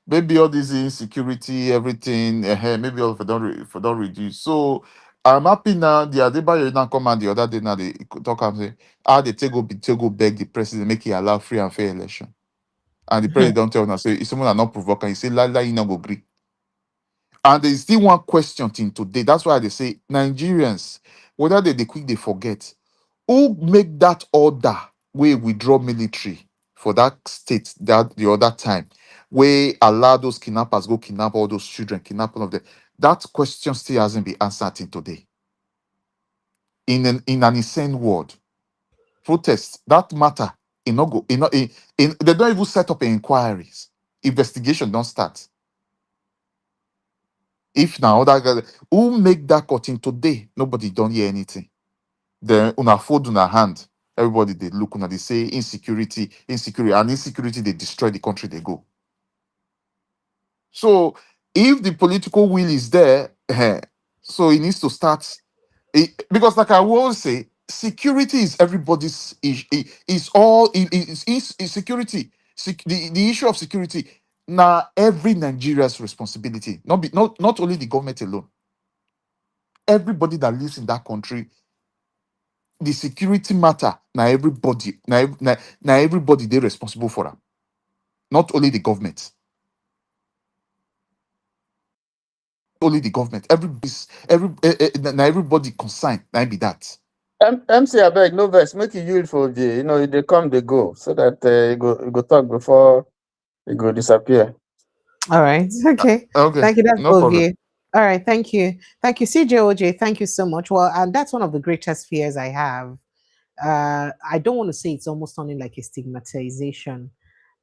Maybe all this insecurity, everything, maybe all of it don't reduce. So I'm happy now. The Adebayo now come and the other day now they talk and say, how they take go beg the president, make it allow free and fair election. And the president don't tell now, say, if someone are not provoking, he say, la, you not go agree. And there's still one question till today. That's why they say Nigerians, whether they quick they forget, who make that order where withdraw military for that state that the other time, where allow those kidnappers go kidnap all those children, kidnap all of them. That question still hasn't been answered till today. In an insane world, protest that matter. They don't even set up inquiries. Investigation don't start. If now that guy who make that cutting today, nobody don't hear anything. Then una fold una hand. Everybody they look una they say insecurity, and insecurity they destroy the country they go. So if the political will is there, so it needs to start. Because like I will say, security is everybody's is security. The issue of security now every Nigeria's responsibility, not only the government alone. Everybody that lives in that country, the security matter. Now everybody, now everybody they're responsible for them. Not only the government. Only the government. Now everybody concerned. Now be that. MC abeg no vex, make you yield for the they come they go so that you go talk before you go disappear. All right. Okay. Okay. Thank you. That's No problem. Ovie. All right. Thank you. Thank you, CJOJ. Thank you so much. Well, and that's one of the greatest fears I have. I don't want to say it's almost sounding like a stigmatization,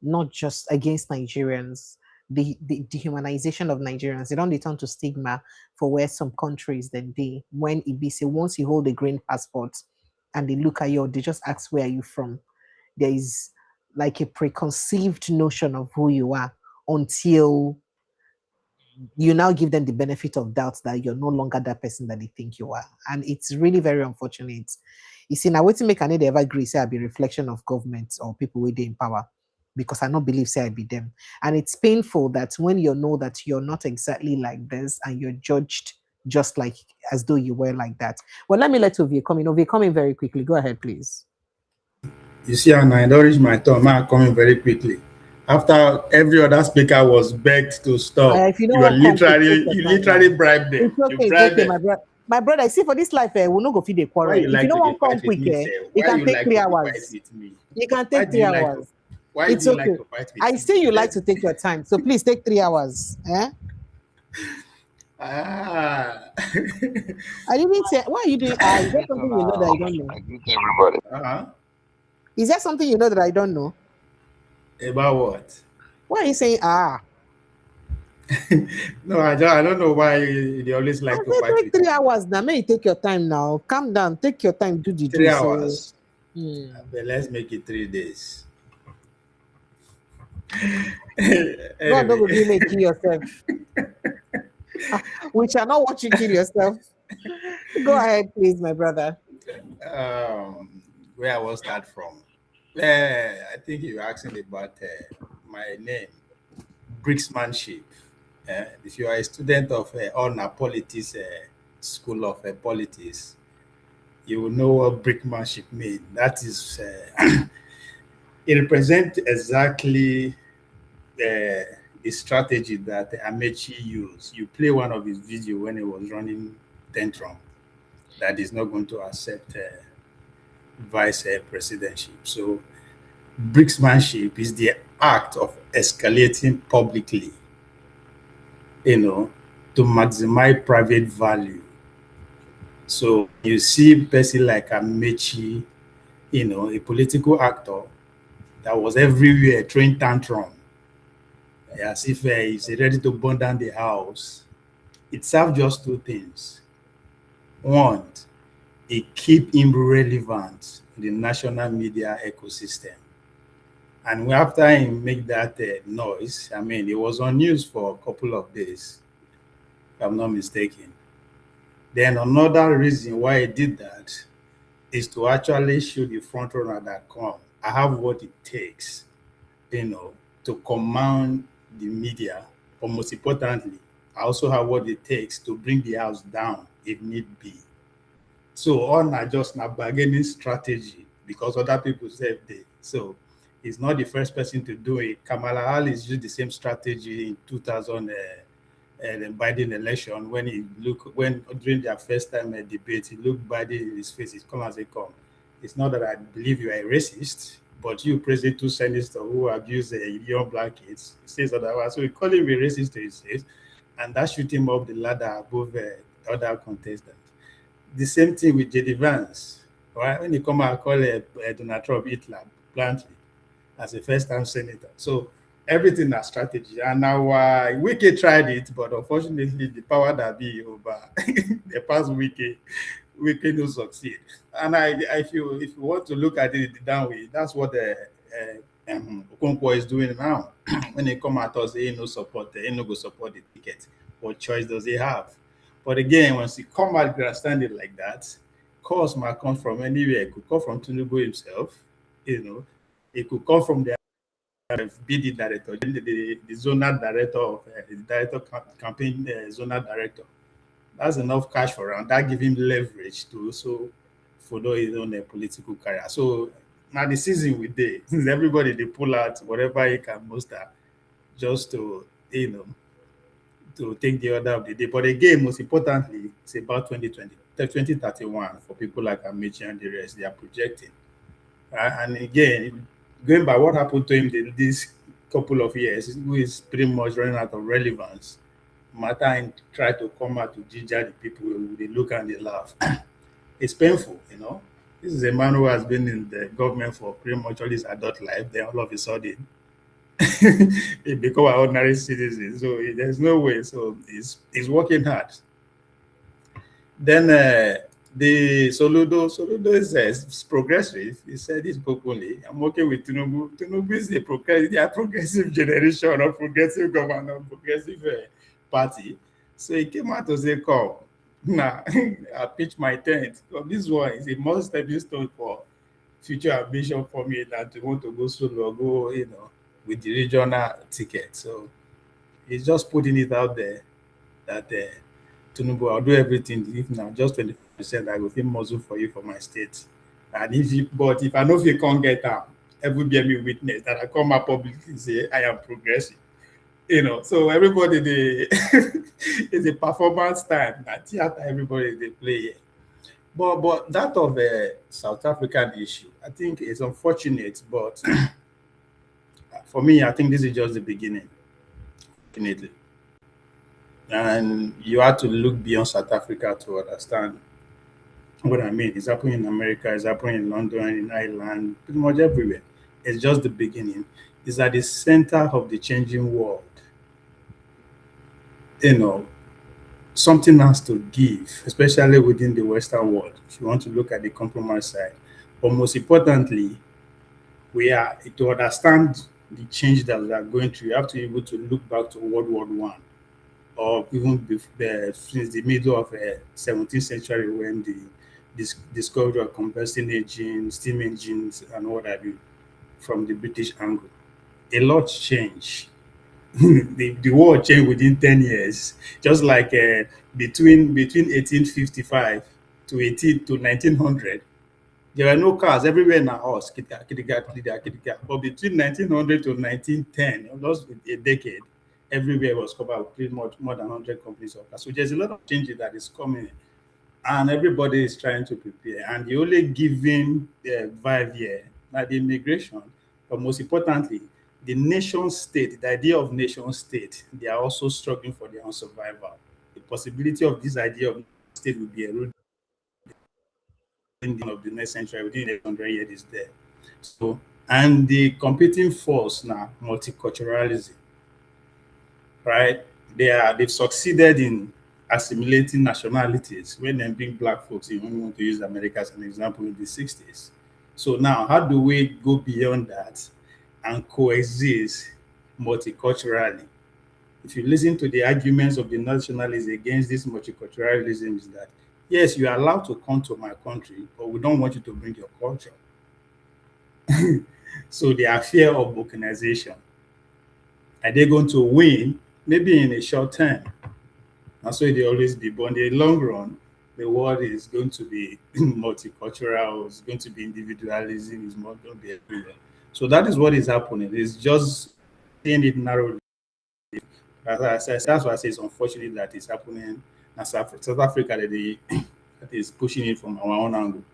not just against Nigerians, the dehumanization of Nigerians. They don't return to stigma for where some countries then they when it be say once you hold a green passport and they look at you, they just ask where are you from. There is like a preconceived notion of who you are until you now give them the benefit of doubt that you're no longer that person that they think you are. And it's really very unfortunate. You see, now wait to make an ever agree, say I be reflection of government or people within power, because I don't believe say I be them. And it's painful that when you know that you're not exactly like this and you're judged just like as though you were like that. Well, let me let Ovie come in. Ovie, come in very quickly. Go ahead, please. You see, and I don't reach my turn. Man, coming very quickly. After every other speaker was begged to stop, If you, you literally bribed them. It's okay, it's okay, my brother. My brother, I see for this life, we'll not go feed the quarrel. If you don't want to come quick, you can take 3 hours. You can take 3 hours. It's okay. I see you like to take your time, so please take 3 hours. Eh? I didn't say. Why are you doing? Is there something you know that I don't know? Everybody. Is there something you know that I don't know? About what? Why are you saying No, I don't know why they always like to fight take with 3 hours now. May you take your time now. Calm down. Take your time. Do the 3 do. hours. So, But let's make it 3 days. God don't Anyway. go you may kill yourself. We shall not watch you kill yourself. Go ahead, please, my brother. Where I will start from. I think you're asking about my name, Bricksmanship. If you are a student of Honor Politics School of Politics, you will know what brickmanship means. That is, it represents exactly the strategy that Amaechi used. You play one of his videos when he was running tantrum that is not going to accept vice presidentship. So, bricksmanship is the act of escalating publicly, to maximize private value. So you see a person like Amaechi, a political actor that was everywhere throwing tantrum, as if he's ready to burn down the house. It serves just two things. One, it keep him relevant in the national media ecosystem. And after he make that noise, I mean, it was on news for a couple of days, if I'm not mistaken. Then another reason why he did that is to actually show the front runner that come, I have what it takes, to command the media. But most importantly, I also have what it takes to bring the house down if need be. So on are just a bargaining strategy because other people said they. So he's not the first person to do it. Kamala Harris used the same strategy in 2000 the Biden election when during their first time debate, he looked Biden in his face. It's come as they come. It's not that I believe you are a racist, but you praising two senators who abuse young black kids. He says otherwise. So we call him a racist to his face, and that shoot him up the ladder above other contestants. The same thing with J.D. Vance. Right? When he come out, call Donald Trump Hitler bluntly as a first-time senator. So everything is strategy. And now Wiki tried it, but unfortunately, the power that be over the past Wiki no succeed. And if you want to look at it the down way, that's what Okonkwo is doing now. When he come out, say he no support, he no go support the ticket. What choice does he have? But again, once he come out grandstanding like that, cause might come from anywhere. It could come from Tinubu himself, it could come from the BD director, the zonal director of the director campaign zonal director. That's enough cash for him. That give him leverage to also follow his own political career. So now the season we did, since everybody they pull out whatever he can muster, just to to take the order of the day. But again, most importantly, it's about 2031 for people like Amaechi and the rest. They are projecting, and again, going by what happened to him this couple of years, who is pretty much running out of relevance. Matter and try to come out to ginger the people, they look and they laugh. It's painful, This is a man who has been in the government for pretty much all his adult life. Then all of a sudden, he become an ordinary citizen. So there's no way. So he's working hard. Then the Soludo is progressive. He said this openly. I'm working with Tinubu. Tinubu is a progressive generation of progressive government, progressive party. So he came out to say, come, now I pitch my tent. So this one is a more stepping stone for future ambition for me than to want to go solo or go, with the regional ticket. So he's just putting it out there that Tinubu, I'll do everything. If now just 20%, I will feel muzzle for you for my state. And if I know if you can't get out, everybody be witness that I come up publicly and say I am progressive. So everybody it's a performance time. That theater, everybody they play here. But that of the South African issue, I think is unfortunate. But for me, I think this is just the beginning. Definitely. And you have to look beyond South Africa to understand what I mean. It's happening in America, it's happening in London, in Ireland, pretty much everywhere. It's just the beginning. is at the center of the changing world. Something has to give, especially within the Western world, if you want to look at the compromise side. But most importantly, we are to understand the change that we are going through. You have to be able to look back to World War I, or even since the middle of the 17th century, when the discovery of combustion engines, steam engines, and what have you, from the British angle. A lot changed. the world changed within 10 years, just like between 1855 to 1900. There were no cars everywhere in our house. But between 1900 to 1910, almost a decade, everywhere was covered with pretty much more than 100 companies of cars. So there's a lot of changes that is coming, and everybody is trying to prepare. And the only given vibe here, like the immigration, but most importantly, the nation state, the idea of nation state, they are also struggling for their own survival. The possibility of this idea of state will be eroded of the next century, within 100 years is there. So, and the competing force now, multiculturalism, right? They've succeeded in assimilating nationalities when they bring black folks in. We want to use America as an example in the 60s. So now, how do we go beyond that and coexist multiculturally? If you listen to the arguments of the nationalists against this multiculturalism, is that yes, you are allowed to come to my country, but we don't want you to bring your culture. So they are fear of balkanization. Are they going to win? Maybe in a short term. That's why they always be. But in the long run, the world is going to be multicultural. It's going to be individualism. It's not going to be everywhere. So that is what is happening. It's just seeing it narrowly. That's why I say it's unfortunate that it's happening in South Africa, that is pushing it from our own angle.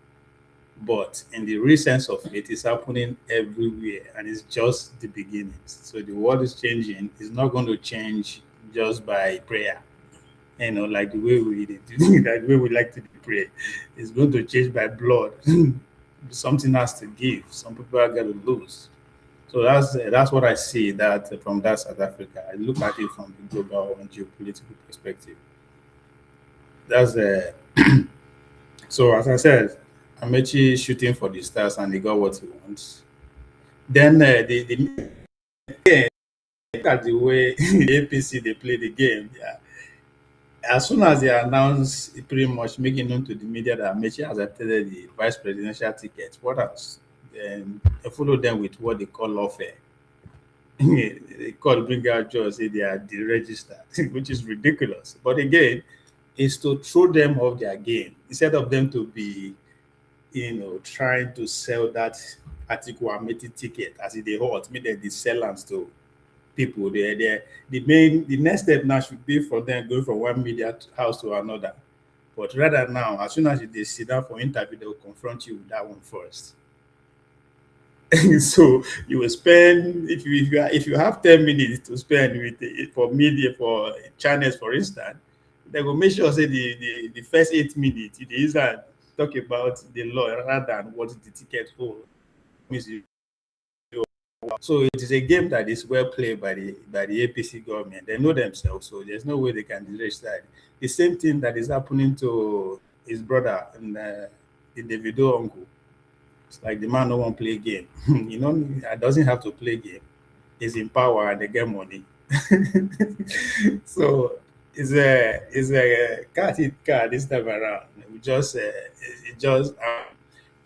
But in the real sense of it, it's happening everywhere, and it's just the beginnings. So the world is changing. It's not going to change just by prayer, like the way we like to pray. It's going to change by blood. Something has to give. Some people are going to lose. So that's what I see that from that South Africa. I look at it from the global and geopolitical perspective. That's so as I said, Amaechi shooting for the stars and he got what he wants. Then look at the way the APC they play the game. Yeah. As soon as they announce, pretty much making known to the media that Amaechi has accepted the vice presidential ticket, what else? Then they follow them with what they call lawfare. They bring out judges, say they are deregistered, which is ridiculous. But again, it's to throw them off their game instead of them to be, trying to sell that Atiku Amaechi ticket as they hold, meaning they sell them to people. The next step now should be for them going from one media house to another. But rather now, as soon as they sit down for interview, they will confront you with that one first. So you will spend, if you have 10 minutes to spend for media, for channels, for instance, they will make sure say the first 8 minutes it is talk about the law rather than what the ticket holds. So it is a game that is well played by the APC government. They know themselves, so there's no way they can deregister. The same thing that is happening to his brother and the Davido uncle. It's like the man no one play game. Doesn't have to play game. He's in power and they get money. So it's a cat hit car this time around. We just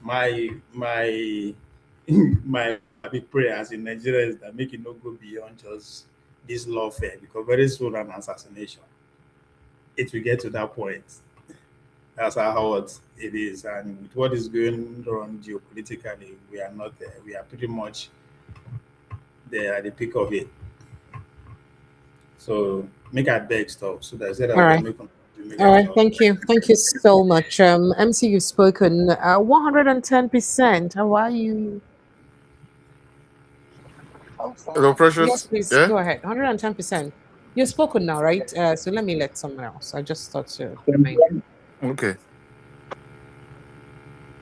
my big prayers in Nigeria is that make it not go beyond just this lawfare, because very soon an assassination. It will get to that point. That's how hard it is, and with what is going on geopolitically, we are not there. We are pretty much there at the peak of it. So make a big stop. So that's it. All right. All right. Thank you. Thank you so much. MC, you've spoken 110%. How are you? Hello, Precious. Yes, please go ahead. 110%. You've spoken now, right? So let me let someone else. I just thought to remind you. Okay.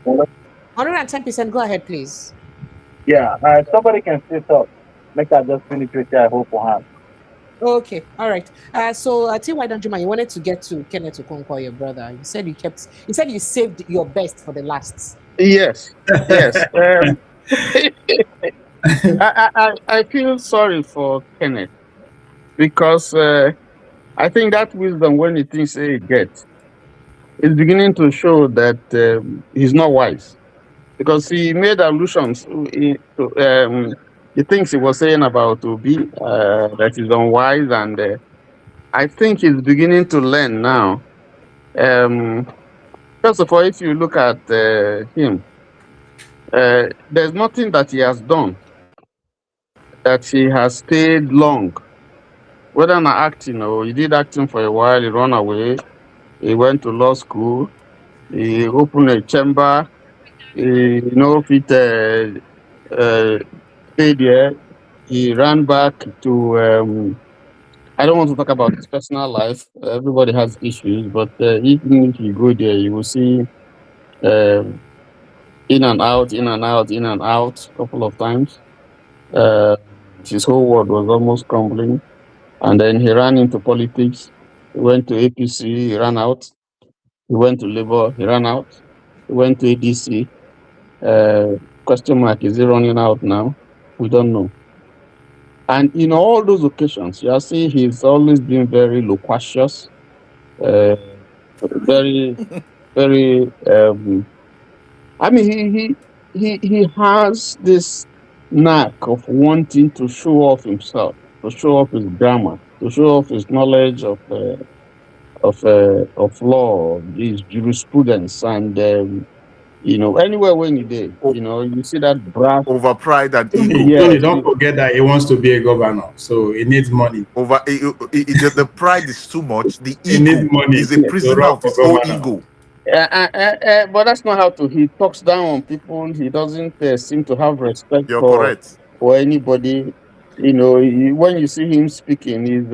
110%. Go ahead, please. Yeah, somebody can still talk. make I just finish with I hope for her. Okay, all right. So T.Y. Danjuma, you wanted to get to Kenneth Okonkwo, your brother. You said you saved your best for the last. Yes, yes. I feel sorry for Kenneth because I think that wisdom, when he thinks he gets, is beginning to show that he's not wise, because he made allusions to the things he was saying about Obi that is unwise, and I think he's beginning to learn now. First of all, if you look at him, there's nothing that he has done that he has stayed long. Whether not acting or he did acting for a while, he ran away, he went to law school, he opened a chamber, he stayed there, he ran back to I don't want to talk about his personal life. Everybody has issues, but even if you go there, you will see in and out, in and out, in and out a couple of times. His whole world was almost crumbling. And then he ran into politics. He went to APC, he ran out. He went to Labour, he ran out. He went to ADC. Question mark, is he running out now? We don't know. And in all those occasions, you see he's always been very loquacious, very, very. I mean, he has this knack of wanting to show off himself, to show off his grammar, to show off his knowledge of law, his jurisprudence, and anywhere when you did, you see that brass over pride and ego. ego. Tony, don't forget that he wants to be a governor, so he needs money. The pride is too much. The He ego needs money is a prisoner of his own ego. But that's not how to. He talks down on people. He doesn't seem to have respect You're for correct. for anybody. When you see him speaking, he's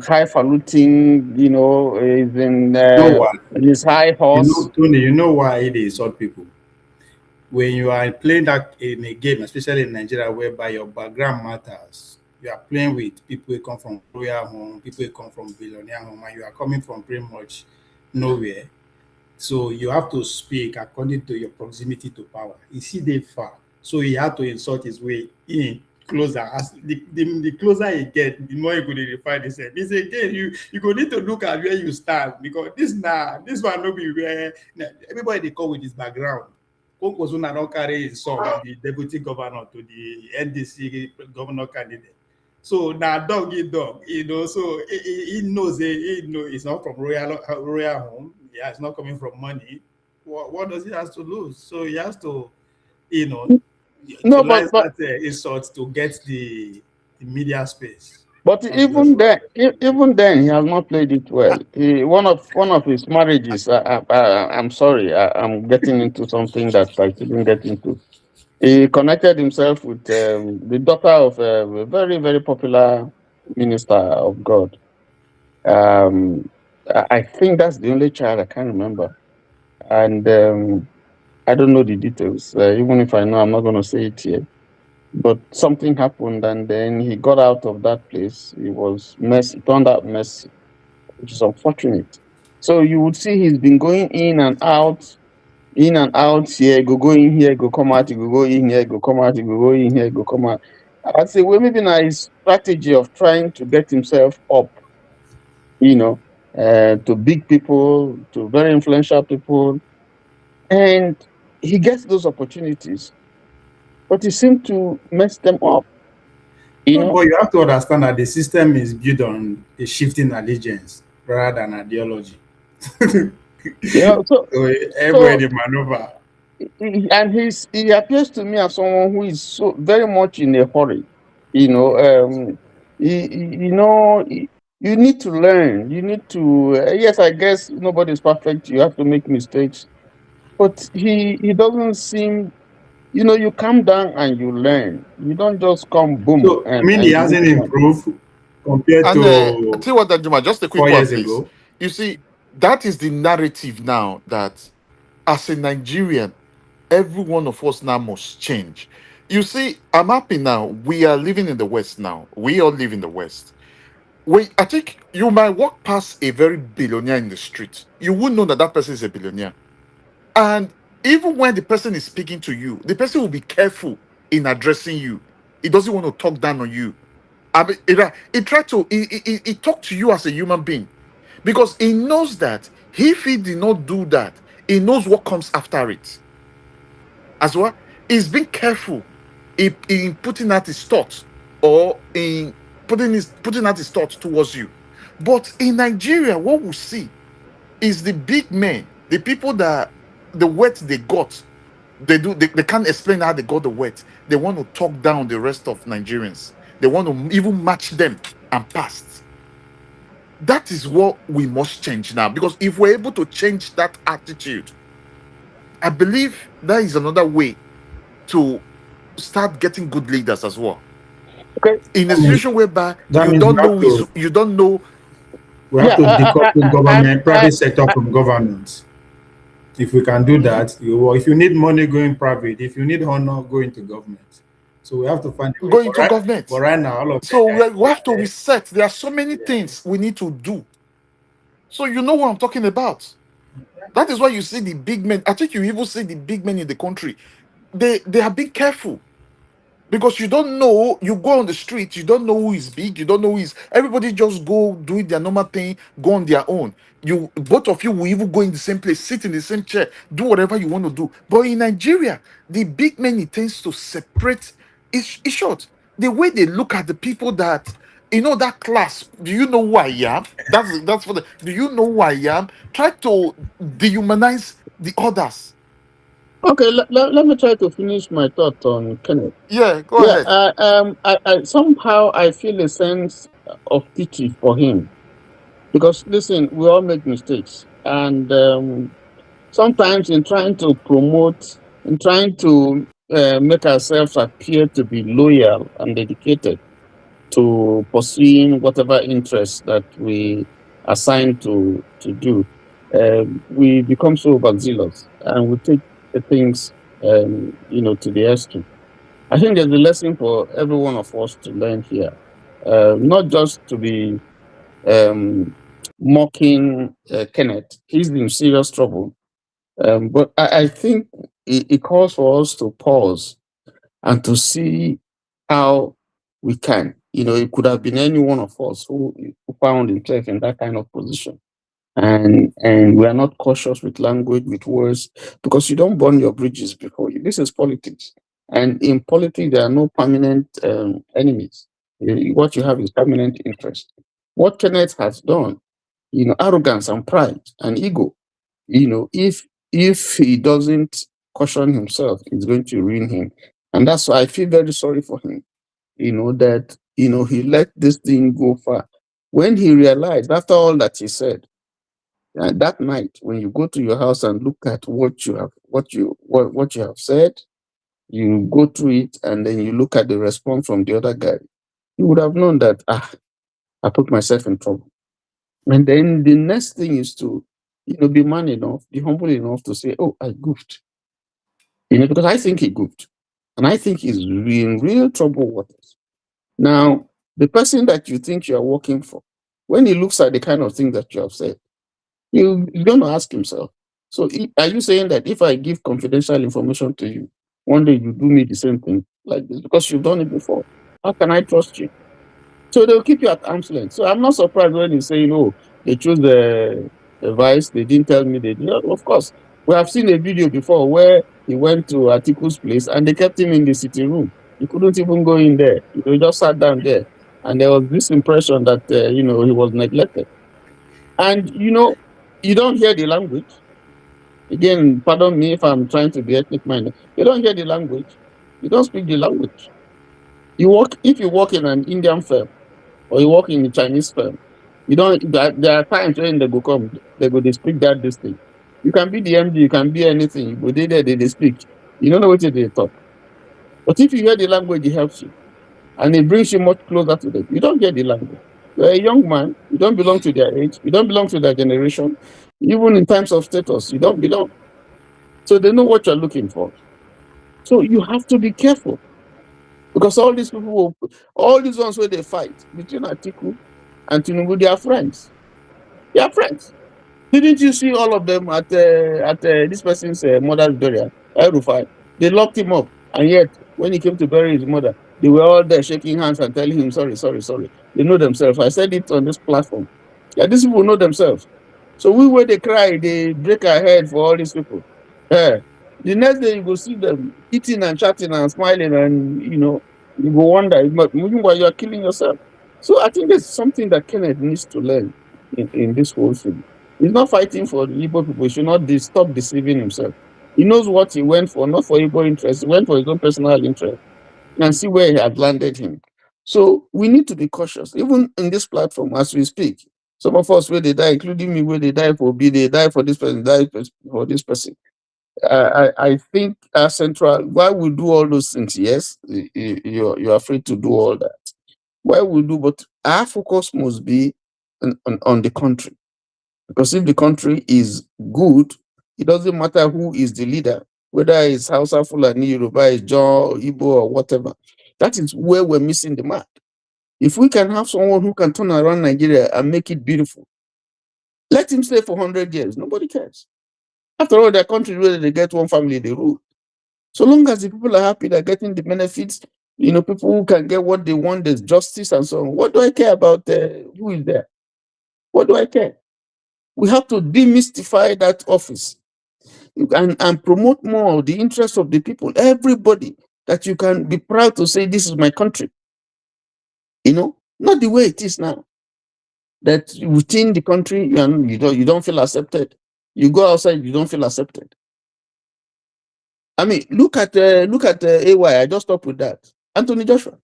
highfalutin. He's in his high horse. Tony, you know why they insult people? When you are playing that in a game, especially in Nigeria, whereby your background matters, you are playing with people who come from royal home, people who come from billionaire home, and you are coming from pretty much nowhere. So you have to speak according to your proximity to power. You see, they far, so he had to insult his way in closer. As the closer he get, the more he could refine himself. This again, you go need to look at where you stand, because this one no be where everybody they come with his background. Okozuna don't carry his son, the deputy governor, to the NDC governor candidate. So now dog eat dog, so he knows it's not from royal home. Yeah, it's not coming from money. What does he have to lose? So he has to, utilize that insult to get the media space. But even then, he has not played it well. One of his marriages. I'm sorry, I'm getting into something that I shouldn't get into. He connected himself with the daughter of a very, very popular minister of God. I think that's the only child I can't remember, and I don't know the details. Even if I know, I'm not going to say it here. But something happened, and then he got out of that place. He was messy, turned out messy, which is unfortunate. So you would see he's been going in and out here, go in here, go come out, go in here, go come out, go in here, go come out. I'd say, well, maybe now his strategy of trying to get himself up, to big people, to very influential people, and he gets those opportunities, but he seemed to mess them up. But you have to understand that the system is built on a shifting allegiance rather than ideology. So everybody maneuver. And he appears to me as someone who is so very much in a hurry. You need to learn. You need to. Yes, I guess nobody's perfect. You have to make mistakes, but he doesn't seem. You calm down and you learn. You don't just come boom. So, he hasn't improved compared to. I tell you what, Danjuma, just a quick 4 one, years please. ago. You see, that is the narrative now, that as a Nigerian, every one of us now must change. You see, I'm happy now. We are living in the West now. We all live in the West. I think you might walk past a very billionaire in the street. You wouldn't know that that person is a billionaire. And even when the person is speaking to you, the person will be careful in addressing you. He doesn't want to talk down on you. I mean, he talk to you as a human being because he knows that if he did not do that, he knows what comes after it. As well, he's being careful in putting out his thoughts or in putting out his thoughts towards you. But in Nigeria, what we see is the big men, the people that the wet they got, they can't explain how they got the wet. They want to talk down the rest of Nigerians. They want to even match them and pass. That is what we must change now, because if we're able to change that attitude, I believe that is another way to start getting good leaders as well. Okay. In a situation whereby that you don't know. We have to decouple government, private sector from government. If we can do that, if you need money, go in private. If you need honor, go into government. So we have to find a way. Go into government. But right now, all of we have to reset. There are so many things we need to do. So you know what I'm talking about. That is why you see the big men. I think you even see the big men in the country. They are being careful. Because you don't know, you go on the street, you don't know who is big, you don't know who is. Everybody just go do their normal thing, go on their own. Both of you will even go in the same place, sit in the same chair, do whatever you want to do. But in Nigeria, the big men, it tends to separate. It's short. The way they look at the people that, that class. Do you know who I am? That's for the. Do you know who I am? Try to dehumanize the others. Okay, let me try to finish my thought on Kenneth. Yeah, go ahead. I somehow I feel a sense of pity for him, because listen, we all make mistakes, and sometimes in trying to promote, in trying to make ourselves appear to be loyal and dedicated to pursuing whatever interests that we assign to do, we become so overzealous and we take the things to the extreme. I think there's a lesson for every one of us to learn here, not just to be mocking Kenneth. He's in serious trouble, but I think it calls for us to pause and to see how we can. It could have been any one of us who found himself in that kind of position. And we are not cautious with language, with words, because you don't burn your bridges before you. This is politics. And in politics, there are no permanent enemies. What you have is permanent interest. What Kenneth has done, arrogance and pride and ego, if he doesn't caution himself, it's going to ruin him. And that's why I feel very sorry for him, that, he let this thing go far. When he realized, after all that he said, that night, when you go to your house and look at what you have said, you go through it, and then you look at the response from the other guy, you would have known that, I put myself in trouble. And then the next thing is to, be man enough, be humble enough to say, oh, I goofed. Because I think he goofed. And I think he's in real trouble waters. Now, the person that you think you are working for, when he looks at the kind of thing that you have said, he's going to ask himself, so are you saying that if I give confidential information to you, one day you do me the same thing like this because you've done it before? How can I trust you? So they'll keep you at arm's length. So I'm not surprised when you say, they chose the vice, they didn't tell me they did. Of course, we have seen a video before where he went to Atiku's place and they kept him in the sitting room. He couldn't even go in there. He just sat down there. And there was this impression that, he was neglected. And, you don't hear the language. Again, pardon me if I'm trying to be ethnic-minded. You don't hear the language. You don't speak the language. If you work in an Indian firm or you work in a Chinese firm, there are times when they go speak this thing. You can be the MD, you can be anything. You go there, they speak. You don't know what they talk. But if you hear the language, it helps you. And it brings you much closer to them. You don't hear the language. You're a young man, you don't belong to their age, you don't belong to their generation. Even in terms of status, you don't belong. So they know what you're looking for. So you have to be careful. Because all these people, all these ones where they fight between Atiku and Tinubu, they are friends. They are friends. Didn't you see all of them at this person's mother's burial? El-Rufai? They locked him up, and yet when he came to bury his mother, they were all there shaking hands and telling him sorry, sorry, sorry. They know themselves. I said it on this platform. Yeah, these people know themselves. So where they cry, they break our head for all these people. Yeah. The next day you go see them eating and chatting and smiling, and you go wonder, even while you are killing yourself. So I think there's something that Kenneth needs to learn in this whole thing. He's not fighting for the Igbo people. He should not stop deceiving himself. He knows what he went for, not for Igbo interest. He went for his own personal interest. And see where he had landed him. So we need to be cautious. Even in this platform, as we speak, some of us where they die, including me, where they die for B, they die for this person, die for this person. I think our central, why we do all those things, yes, you're afraid to do all that. Why we do, but our focus must be on the country. Because if the country is good, it doesn't matter who is the leader, whether it's Hausa, Fulani, Yoruba, John, Igbo, or whatever. That is where we're missing the mark. If we can have someone who can turn around Nigeria and make it beautiful, let him stay for 100 years. Nobody cares. After all, their country where they get one family, they rule. So long as the people are happy, they're getting the benefits, people who can get what they want, there's justice and so on. What do I care about who is there? What do I care? We have to demystify that office and promote more the interests of the people, everybody, that you can be proud to say, this is my country. Not the way it is now. That within the country, you don't feel accepted. You go outside, you don't feel accepted. I mean, look at AY. I just stopped with that. Anthony Joshua.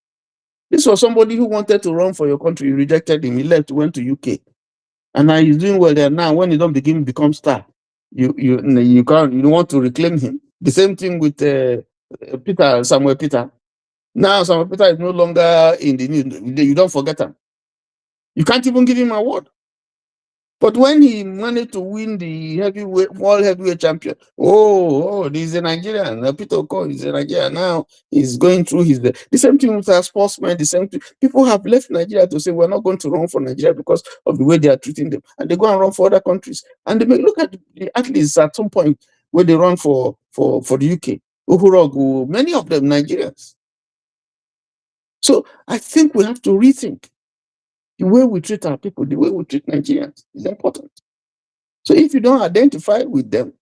This was somebody who wanted to run for your country. You rejected him. He left, went to UK. And now he's doing well there. Now, when he don't become star, you want to reclaim him. The same thing with Samuel Peter. Now Samuel Peter is no longer in the news. You don't forget him. You can't even give him an award. But when he managed to win the world heavyweight champion, he's a Nigerian. Peter Okonkwo is a Nigerian. Now he's going through the same thing with our sportsmen. The same thing. People have left Nigeria to say we're not going to run for Nigeria because of the way they are treating them, and they go and run for other countries. And they look at the athletes at some point where they run for the UK. Uhurogu, many of them Nigerians. So I think we have to rethink. The way we treat our people, the way we treat Nigerians is important. So if you don't identify with them,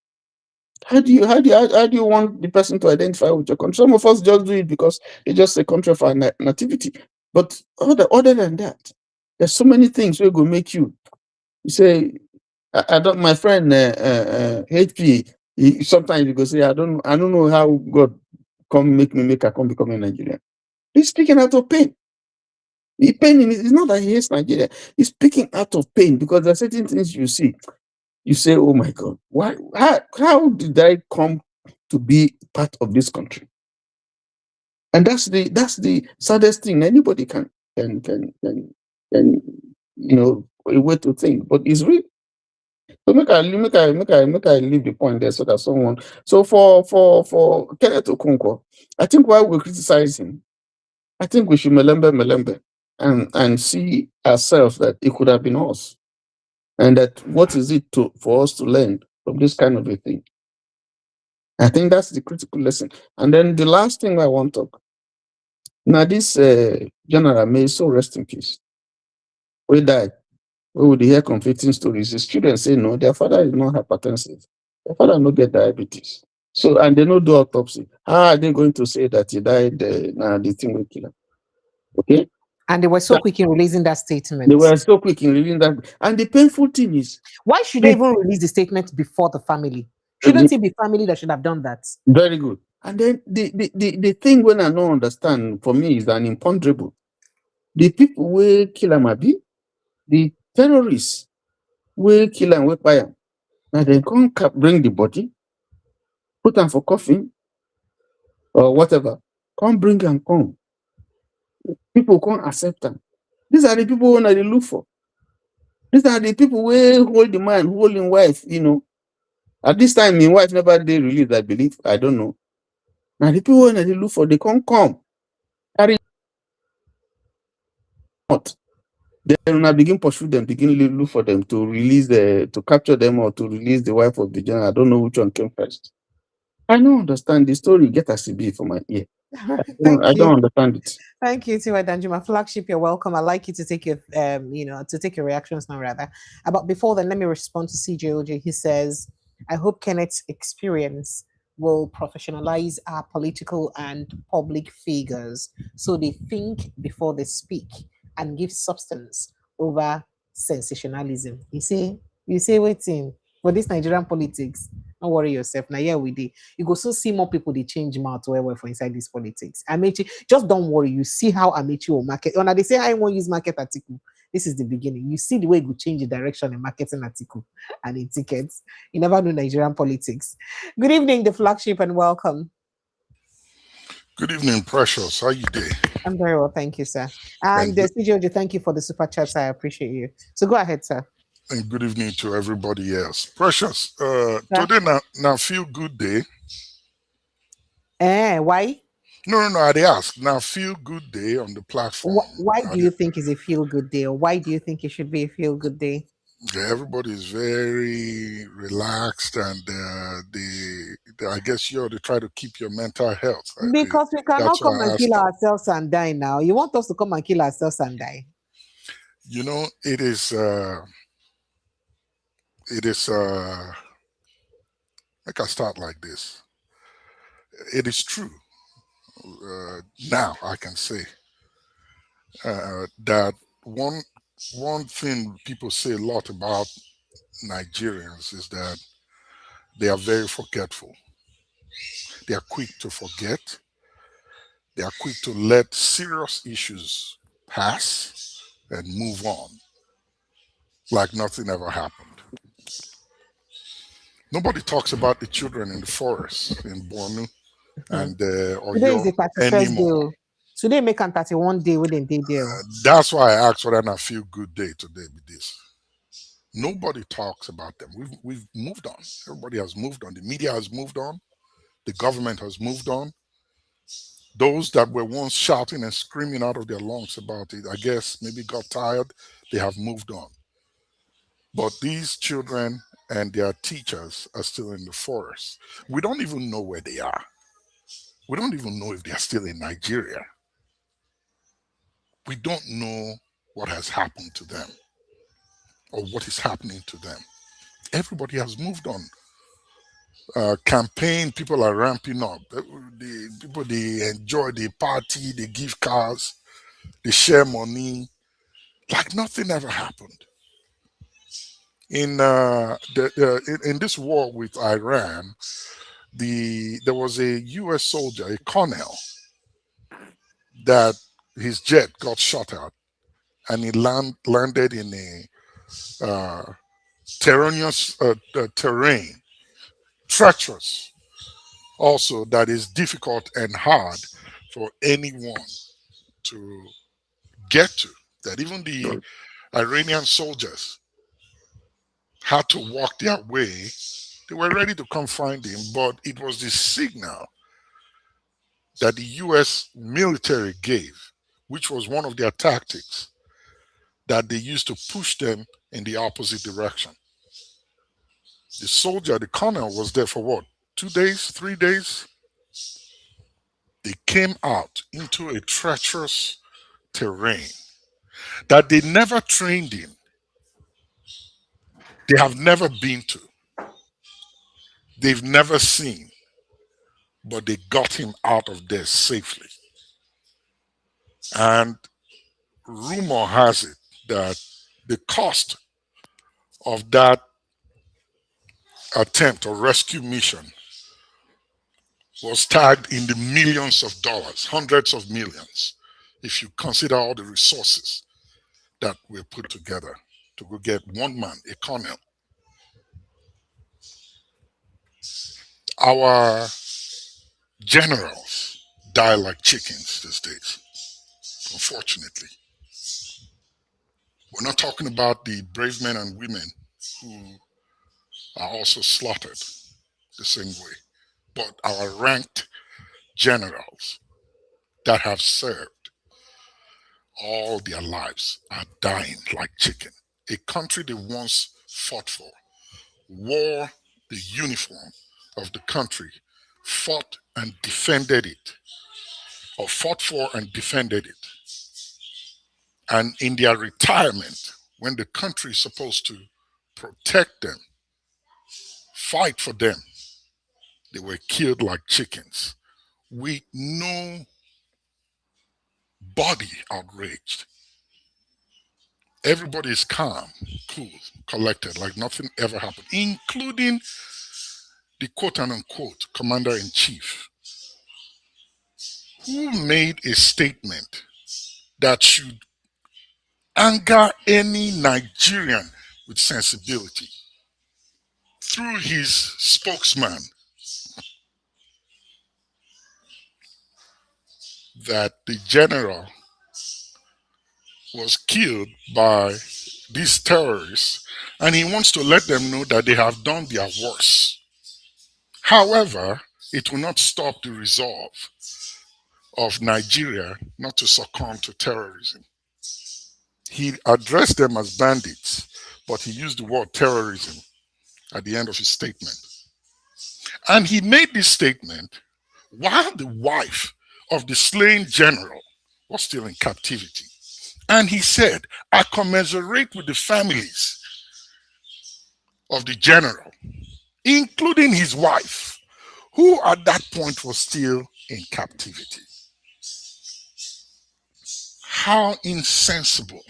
how do you want the person to identify with your country? Some of us just do it because it's just a country of our nativity. But other than that, there's so many things where go make you say, I don't. My friend HP, sometimes you go say, I don't know how God come become a Nigerian. He's speaking out of pain. The pain is not that he hates Nigeria. He's speaking out of pain because there are certain things you see. You say, oh my God, why? How did I come to be part of this country? And that's the saddest thing anybody can a way to think. But it's real. So make I leave the point there so that someone. So for Kenneth Okonkwo, I think while we criticize him, I think we should melembe and see ourselves that it could have been us. And that what is it for us to learn from this kind of a thing? I think that's the critical lesson. And then the last thing I want to talk. Now this general may so rest in peace. We died. We would hear conflicting stories. The students say no, their father is not hypertensive. Their father no get diabetes. So and they no do autopsy. How are they going to say that he died? The thing will kill him. Okay. And they were so quick in releasing that statement. They were so quick in releasing that. And the painful thing is, why should they even release the statement before the family? Shouldn't it be family that should have done that? Very good. And then the thing when I don't understand for me is an imponderable. The people will kill Amabi, the terrorists will kill and will fire. Now they can't bring the body, put them for coffin or whatever. Can't bring and come. People can't accept them. These are the people who they look for. These are the people who hold the man, hold his wife, At this time, my wife never did release, I believe. I don't know. Now the people when they look for, they can't come. Carry not. Then when I begin pursue them, begin look for them to release to capture them or to release the wife of the general. I don't know which one came first. I don't understand the story. Get a CB for my ear. I don't understand it. Thank you, Tiwa Danjuma. Flagship, you're welcome. I'd like you to take your, to take your reactions now, rather. But before then, let me respond to CJOJ. He says, I hope Kenneth's experience will professionalize our political and public figures so they think before they speak and give substance over sensationalism. You say, waiting for this Nigerian politics. Don't worry yourself. Now, yeah, we did. You go so see more people they change mouth where for inside this politics. Amaechi, just don't worry. You see how Amaechi will market. When they say I won't use market Atiku, this is the beginning. You see the way it will change the direction in marketing Atiku and in tickets. You never know Nigerian politics. Good evening, the flagship, and welcome. Good evening, Precious. How you doing? I'm very well, thank you, sir. And CJOJ, thank you for the super chats. I appreciate you. So go ahead, sir. And good evening to everybody else. Precious, today now feel good day. Why? No, I ask. Now feel good day on the platform. Why do you think is a feel good day, or why do you think it should be a feel good day? Yeah, everybody is very relaxed, and I guess they try to keep your mental health. Because we cannot come and kill ourselves and die now. You want us to come and kill ourselves and die? You know, it is like I start like this. It is true. Now I can say that one thing people say a lot about Nigerians is that they are very forgetful. They are quick to forget. They are quick to let serious issues pass and move on like nothing ever happened. Nobody talks about the children in the forest in Bornu and today is the 31st day. Today make an 31 day within day there. That's why I asked whether I feel good day today with this. Nobody talks about them. We've moved on. Everybody has moved on. The media has moved on. The government has moved on. Those that were once shouting and screaming out of their lungs about it, I guess maybe got tired. They have moved on. But these children and their teachers are still in the forest. We don't even know where they are. We don't even know if they are still in Nigeria. We don't know what has happened to them or what is happening to them. Everybody has moved on. Campaign, people are ramping up. People, they enjoy the party, they give cars, they share money, like nothing ever happened. In this war with Iran, there was a U.S. soldier, a colonel, that his jet got shot at, and he landed in a terrain, treacherous, also that is difficult and hard for anyone to get to. That even the Iranian soldiers had to walk their way. They were ready to come find him, but it was the signal that the US military gave, which was one of their tactics, that they used to push them in the opposite direction. The soldier, the colonel, was there for what? 2 days, 3 days? They came out into a treacherous terrain that they never trained in. They have never been to. They've never seen. But they got him out of there safely. And rumor has it that the cost of that attempt or rescue mission was tagged in the millions of dollars, hundreds of millions, if you consider all the resources that were put together to go get one man, a colonel. Our generals die like chickens these days, unfortunately. We're not talking about the brave men and women who are also slaughtered the same way, but our ranked generals that have served all their lives are dying like chicken. A country they once fought for, wore the uniform of the country, fought and defended it, or fought for and defended it. And in their retirement, when the country is supposed to protect them, fight for them, they were killed like chickens with no body outraged. Everybody is calm, cool, collected, like nothing ever happened, including the quote-unquote commander-in-chief, who made a statement that should anger any Nigerian with sensibility through his spokesman, that the general was killed by these terrorists, and he wants to let them know that they have done their worst. However, it will not stop the resolve of Nigeria not to succumb to terrorism. He addressed them as bandits, but he used the word terrorism at the end of his statement. And he made this statement while the wife of the slain general was still in captivity. And he said, I commiserate with the families of the general, including his wife, who at that point was still in captivity. How insensible.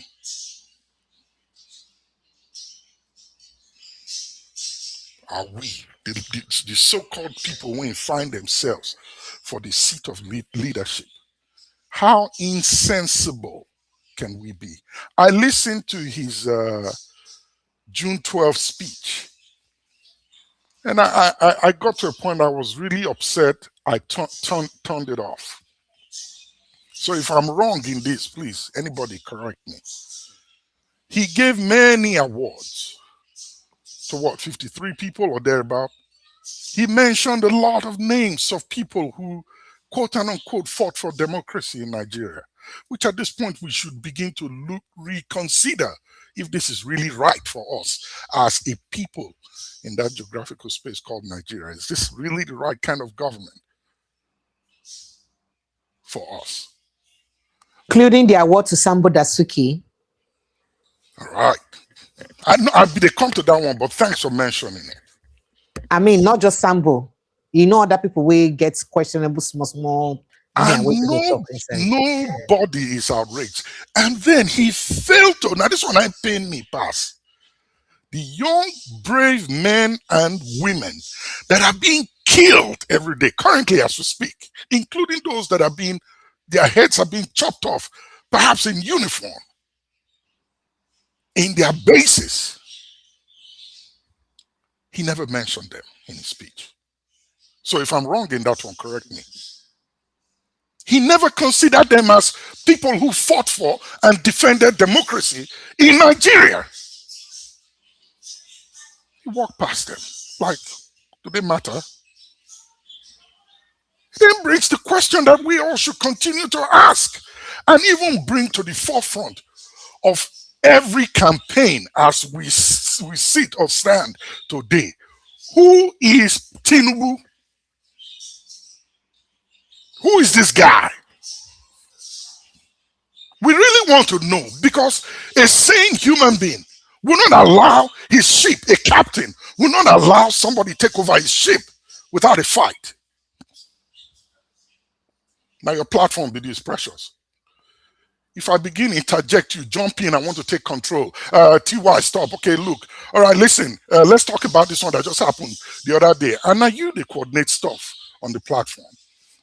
Are we, the so-called people who find themselves for the seat of leadership? How insensible can we be? I listened to his June 12th speech, and I got to a point I was really upset. I turned it off. So if I'm wrong in this, please, anybody correct me. He gave many awards to what, 53 people or thereabout. He mentioned a lot of names of people who, quote unquote, fought for democracy in Nigeria, which at this point we should begin to reconsider if this is really right for us as a people in that geographical space called Nigeria. Is this really the right kind of government for us? Including the award to Sambo Dasuki. All right. I know they come to that one, but thanks for mentioning it. I mean, not just Sambo. You know, other people will get questionable small. And nobody is outraged. And then he failed to, now this one ain't paying me pass. The young, brave men and women that are being killed every day, currently as we speak, including those that are being, their heads are being chopped off, perhaps in uniform, in their bases. He never mentioned them in his speech. So if I'm wrong in that one, correct me. He never considered them as people who fought for and defended democracy in Nigeria. He walked past them like, do they matter? Then brings the question that we all should continue to ask and even bring to the forefront of every campaign as we sit or stand today. Who is Tinubu? Who is this guy? We really want to know, because a sane human being will not allow his ship, a captain, will not allow somebody take over his ship without a fight. Now your platform is precious. If I begin to interject you, jump in, I want to take control. TY, stop. Okay, look. All right, listen. Let's talk about this one that just happened the other day. And now you, they coordinate stuff on the platform.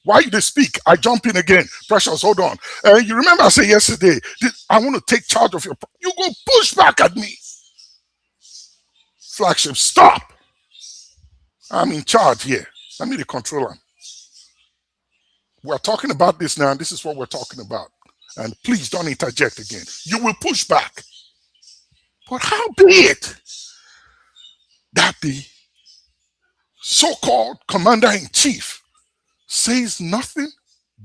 Why you they speak? I jump in again. Precious, hold on. You remember I said yesterday, I want to take charge of your... You go push back at me. Flagship, stop. I'm in charge here. Let me the controller. We're talking about this now, and this is what we're talking about. And please don't interject again. You will push back. But how be it that the so-called commander-in-chief says nothing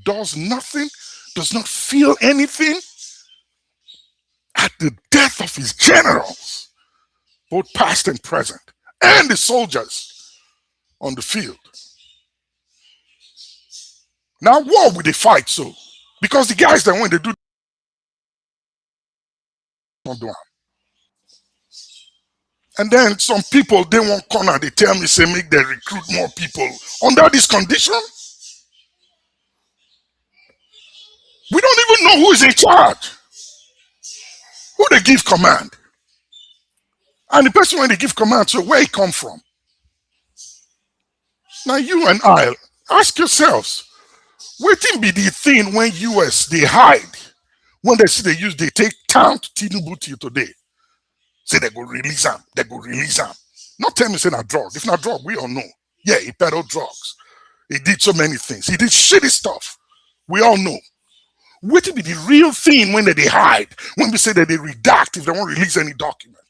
does nothing, does not feel anything at the death of his generals, both past and present, and the soldiers on the field. Now, war will they fight so? Because the guys that when they do don't do it. And then some people, they want corner, they tell me, say, make them recruit more people. Under this condition, we don't even know who is in charge, who they give command. And the person when they give command, so where he come from? Now you and I, ask yourselves, what be the thing when US, they hide, when they see they take town to Tinubu till today? Say they go release him, they go release him. Not tell me say not drug. If not drug, we all know. Yeah, he peddled drugs. He did so many things. He did shitty stuff. We all know. What be the real thing when they hide? When we say that they redact if they won't release any document?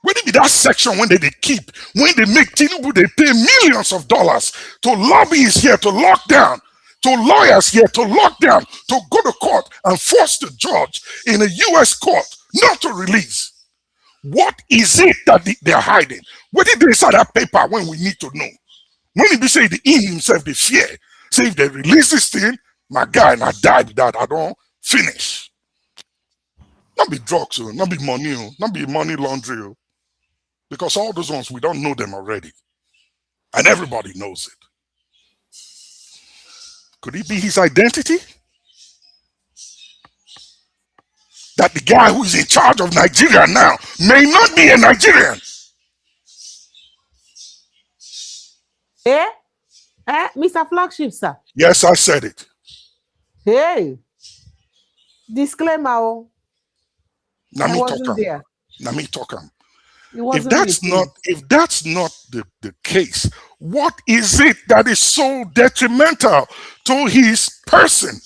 What be that section when they keep? When they make Tinubu, they pay millions of dollars to lobbyists here to lock down, to lawyers here to lock down, to go to court and force the judge in a US court not to release. What is it that they're hiding? What did they inside that paper when we need to know? When did they say the in himself, they fear? Say if they release this thing, my guy, and I died that I don't finish. Not be drugs, not be money, not be money laundry. Because all those ones, we don't know them already. And everybody knows it. Could it be his identity? That the guy who is in charge of Nigeria now may not be a Nigerian. Mr. Flagship, sir. Yes, I said it. Hey. Disclaimer. Now me wasn't talk there. Now me talk. If that's not the case, what is it that is so detrimental to his person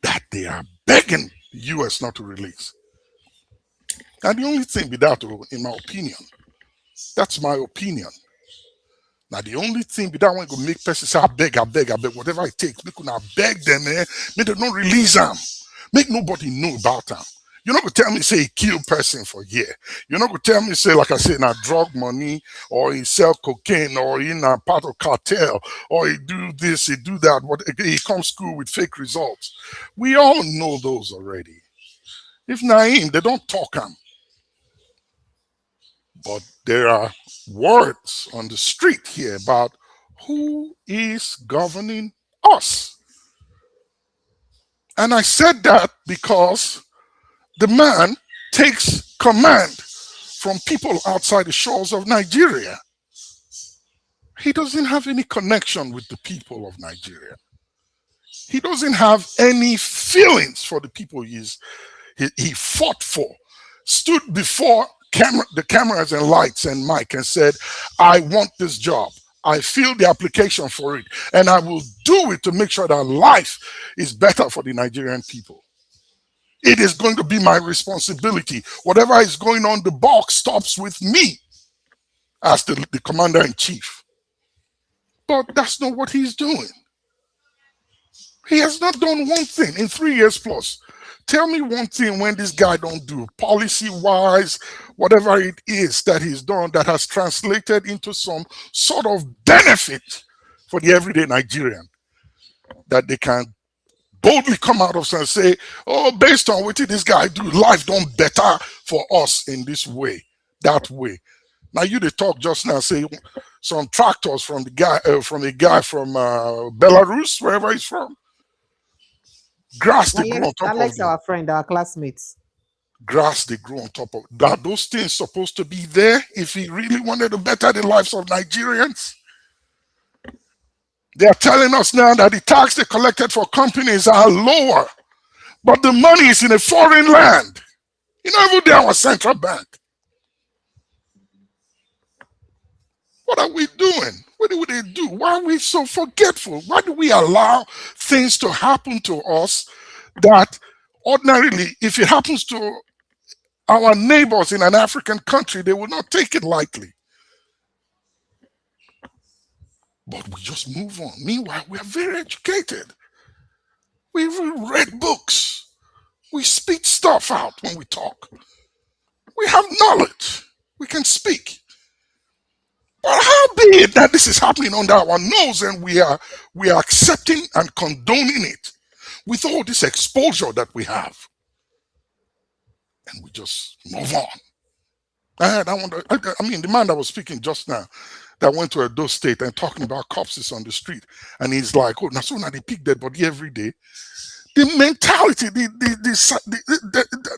that they are begging the US not to release? And the only thing with that, in my opinion, that's my opinion. Now the only thing with that one go make person say, I beg, whatever it takes. Make una beg them, make them not release them. Make nobody know about them. You're not going to tell me, say, he killed person for a year. You're not going to tell me, say, like I said, now drug money, or he sell cocaine, or he in a part of cartel, or he do this, he do that. What he comes school with fake results. We all know those already. If Naim, they don't talk them. But there are words on the street here about who is governing us. And I said that because the man takes command from people outside the shores of Nigeria. He doesn't have any connection with the people of Nigeria. He doesn't have any feelings for the people he fought for. Stood before the cameras and lights and mic and said, I want this job. I filled the application for it, and I will do it to make sure that life is better for the Nigerian people. It is going to be my responsibility. Whatever is going on, the buck stops with me as the commander-in-chief. But that's not what he's doing. He has not done one thing in 3 years plus. Tell me one thing when this guy don't do, policy-wise, whatever it is that he's done that has translated into some sort of benefit for the everyday Nigerian, that they can boldly come out of and say, oh, based on what this guy do, life don't better for us in this way, that way. Now you they talk just now, say some tractors from the guy from Belarus, wherever he's from. Grass they grow on top Alex, of our friend, our classmates. Grass they grow on top of that. Those things supposed to be there if he really wanted to better the lives of Nigerians. They are telling us now that the tax they collected for companies are lower, but the money is in a foreign land. You know, even there our central bank. What are we doing? What do they do? Why are we so forgetful? Why do we allow things to happen to us that ordinarily, if it happens to our neighbors in an African country, they will not take it lightly? But we just move on. Meanwhile, we are very educated. We've read books. We speak stuff out when we talk. We have knowledge. We can speak. But how be it that this is happening under our nose and we are accepting and condoning it with all this exposure that we have? And we just move on. I mean, the man that was speaking just now, that went to Edo State and talking about corpses on the street, and he's like, "Oh, now so now they pick dead body every day." The mentality, the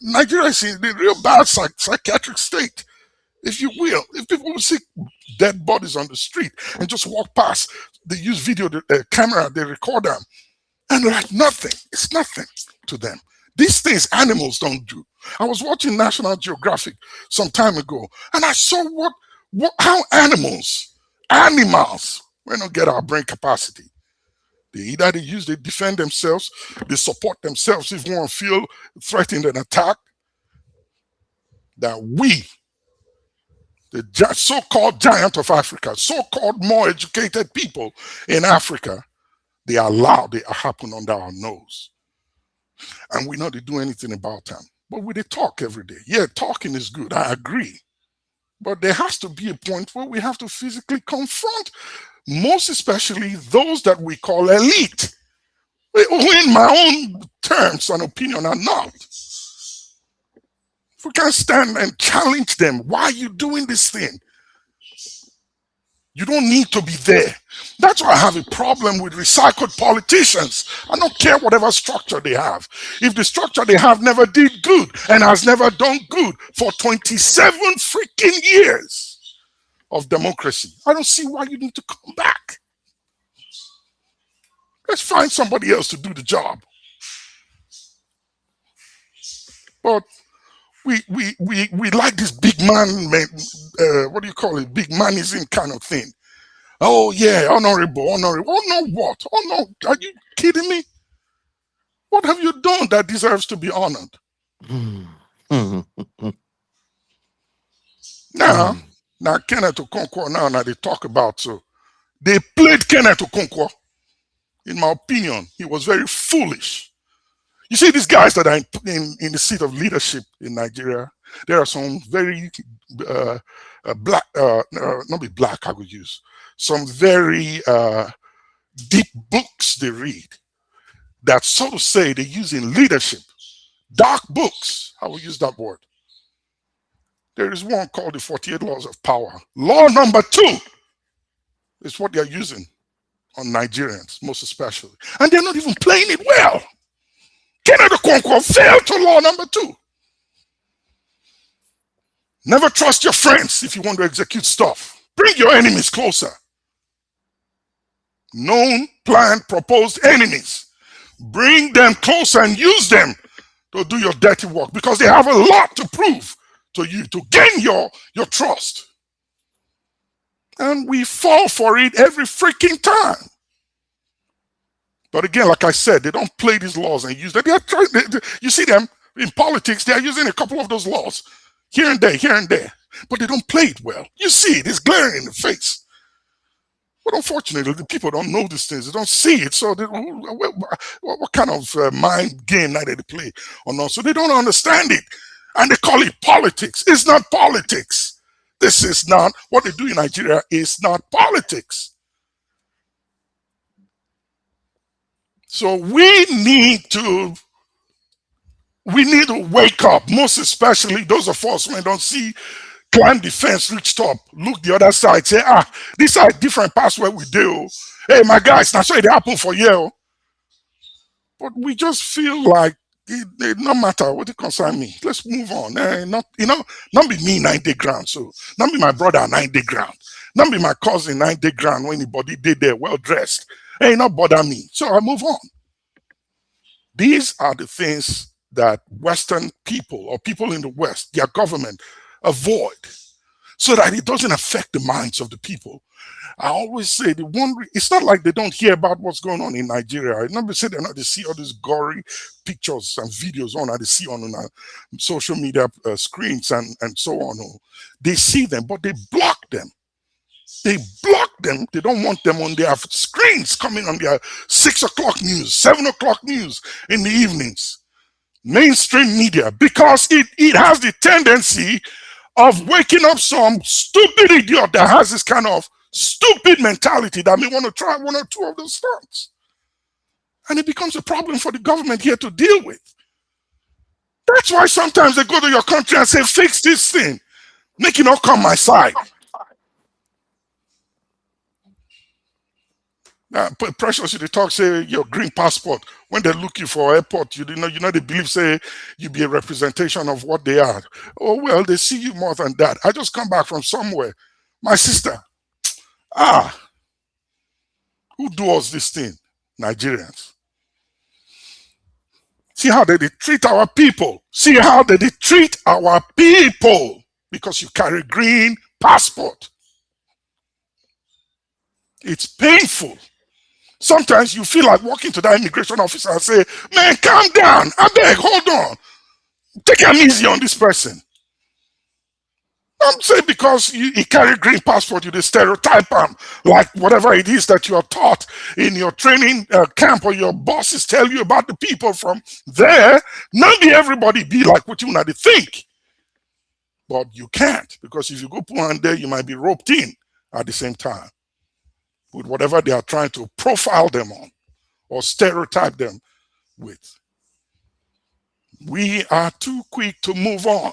Nigeria is in the real bad psychiatric state, if you will. If people will see dead bodies on the street and just walk past, they use video camera, they record them, and like nothing. It's nothing to them. These things animals don't do. I was watching National Geographic some time ago, and I saw how animals, we don't get our brain capacity. They defend themselves, they support themselves if one feel threatened and attacked. That we, the so-called giant of Africa, so-called more educated people in Africa, they allow it to happen under our nose. And we not do anything about them. But we talk every day. Yeah, talking is good, I agree. But there has to be a point where we have to physically confront, most especially those that we call elite, who in my own terms and opinion are not. If we can't stand and challenge them, why are you doing this thing? You don't need to be there. That's why I have a problem with recycled politicians. I don't care whatever structure they have. If the structure they have never did good and has never done good for 27 freaking years of democracy, I don't see why you need to come back. Let's find somebody else to do the job. But we like this big man, what do you call it? Big manism kind of thing. Oh yeah, honorable. Oh no, what? Oh no, are you kidding me? What have you done that deserves to be honored? Now Kenneth Okonkwo now they talk about, so they played Kenneth Okonkwo. In my opinion, he was very foolish. You see these guys that are in the seat of leadership in Nigeria, there are some very black, not be black, I would use, some very deep books they read that, so to say, they use in leadership. Dark books, I will use that word. There is one called the 48 Laws of Power. Law number 2 is what they're using on Nigerians, most especially. And they're not even playing it well. Kenneth Okonkwo failed to law number 2. Never trust your friends if you want to execute stuff. Bring your enemies closer. Known, planned, proposed enemies. Bring them closer and use them to do your dirty work, because they have a lot to prove to you to gain your trust. And we fall for it every freaking time. But again, like I said, they don't play these laws and use them. You see them in politics, they are using a couple of those laws here and there, but they don't play it well. You see it, it's glaring in the face. But unfortunately, the people don't know these things. They don't see it. So what kind of mind game that they play or not? So they don't understand it. And they call it politics. It's not politics. This is not, what they do in Nigeria is not politics. So we need to wake up, most especially those of us who don't see clan defense reach top, look the other side, say, these are different paths where we do. Hey, my guys, now so it happen for you. But we just feel like it no matter what it concern me. Let's move on. Not be me 9-day ground. So not be my brother 9-day ground. Not be my cousin 9-day ground when anybody did there well dressed. Hey, not bother me. So I move on. These are the things that Western people or people in the West, their government, avoid so that it doesn't affect the minds of the people. I always say it's not like they don't hear about what's going on in Nigeria. I never say they see all these gory pictures and videos they see on social media screens and so on. They see them, but they block them. They block them. They don't want them on their screens coming on their 6 o'clock news, 7 o'clock news in the evenings. Mainstream media, because it has the tendency of waking up some stupid idiot that has this kind of stupid mentality that may want to try one or two of those stunts. And it becomes a problem for the government here to deal with. That's why sometimes they go to your country and say, fix this thing. Make it not come my side. Precious, they talk, say, your green passport. When they look you for airport, you know, they believe, say, you be a representation of what they are. Oh, well, they see you more than that. I just come back from somewhere. My sister, who does this thing? Nigerians. See how they treat our people. See how they treat our people because you carry green passport. It's painful. Sometimes you feel like walking to that immigration officer and say, man, calm down. I beg, hold on. Take it easy on this person. I'm saying because he carry green passport, you stereotype him like whatever it is that you are taught in your training camp or your bosses tell you about the people from there. Not everybody be like what you want to think. But you can't, because if you go put on there, you might be roped in at the same time with whatever they are trying to profile them on or stereotype them with. We are too quick to move on.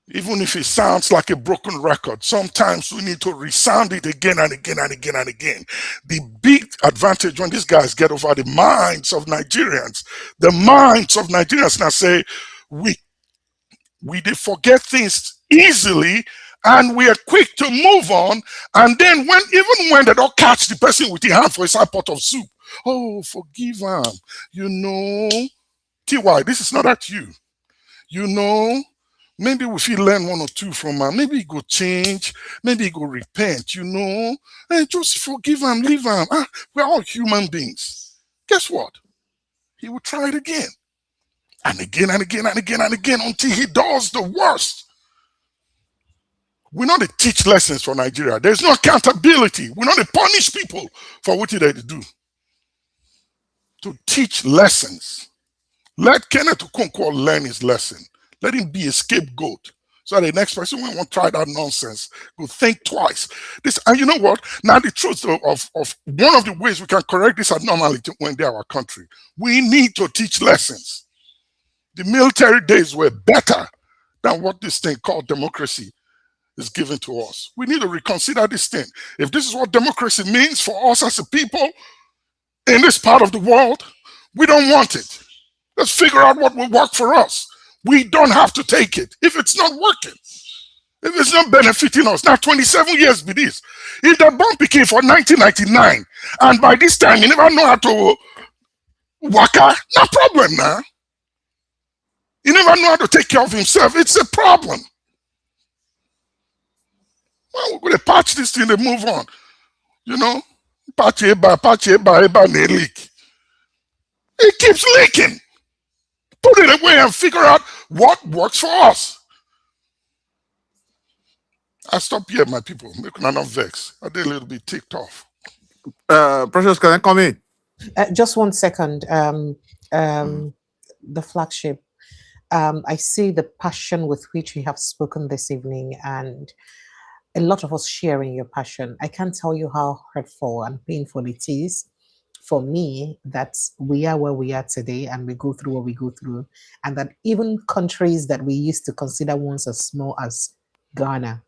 Even if it sounds like a broken record, sometimes we need to resound it again and again and again and again. The big advantage when these guys get over the minds of Nigerians now say, we did forget things easily and we are quick to move on. And then even when they don't catch the person with the hand for a pot of soup, oh, forgive him. You know, TY, this is not at you. You know, maybe we should learn one or two from him. Maybe he go change. Maybe he go repent, you know. And just forgive him, leave him. We're all human beings. Guess what? He will try it again. And again and again and again and again until he does the worst. We're not to teach lessons for Nigeria. There's no accountability. We're not to punish people for what they do. To teach lessons. Let Kenneth Okonkwo learn his lesson. Let him be a scapegoat. So the next person who won't try that nonsense, go think twice. And you know what? Now the truth of one of the ways we can correct this anomaly when they're our country, we need to teach lessons. The military days were better than what this thing called democracy is given to us. We need to reconsider this thing. If this is what democracy means for us as a people in this part of the world, we don't want it. Let's figure out what will work for us. We don't have to take it if it's not working. If it's not benefiting us. Now 27 years be this. If the bomb became for 1999 and by this time you never know how to waka, no problem now. He never know how to take care of himself. It's a problem. Well, we're going to patch this thing and move on. You know? Patch it, leak. It keeps leaking. Put it away and figure out what works for us. I stop here, my people. Make me not vex. I did a little bit ticked off. Precious, can I come in? Just 1 second. The flagship. I see the passion with which you have spoken this evening and a lot of us sharing your passion. I can't tell you how hurtful and painful it is for me that we are where we are today and we go through what we go through, and that even countries that we used to consider once as small as Ghana,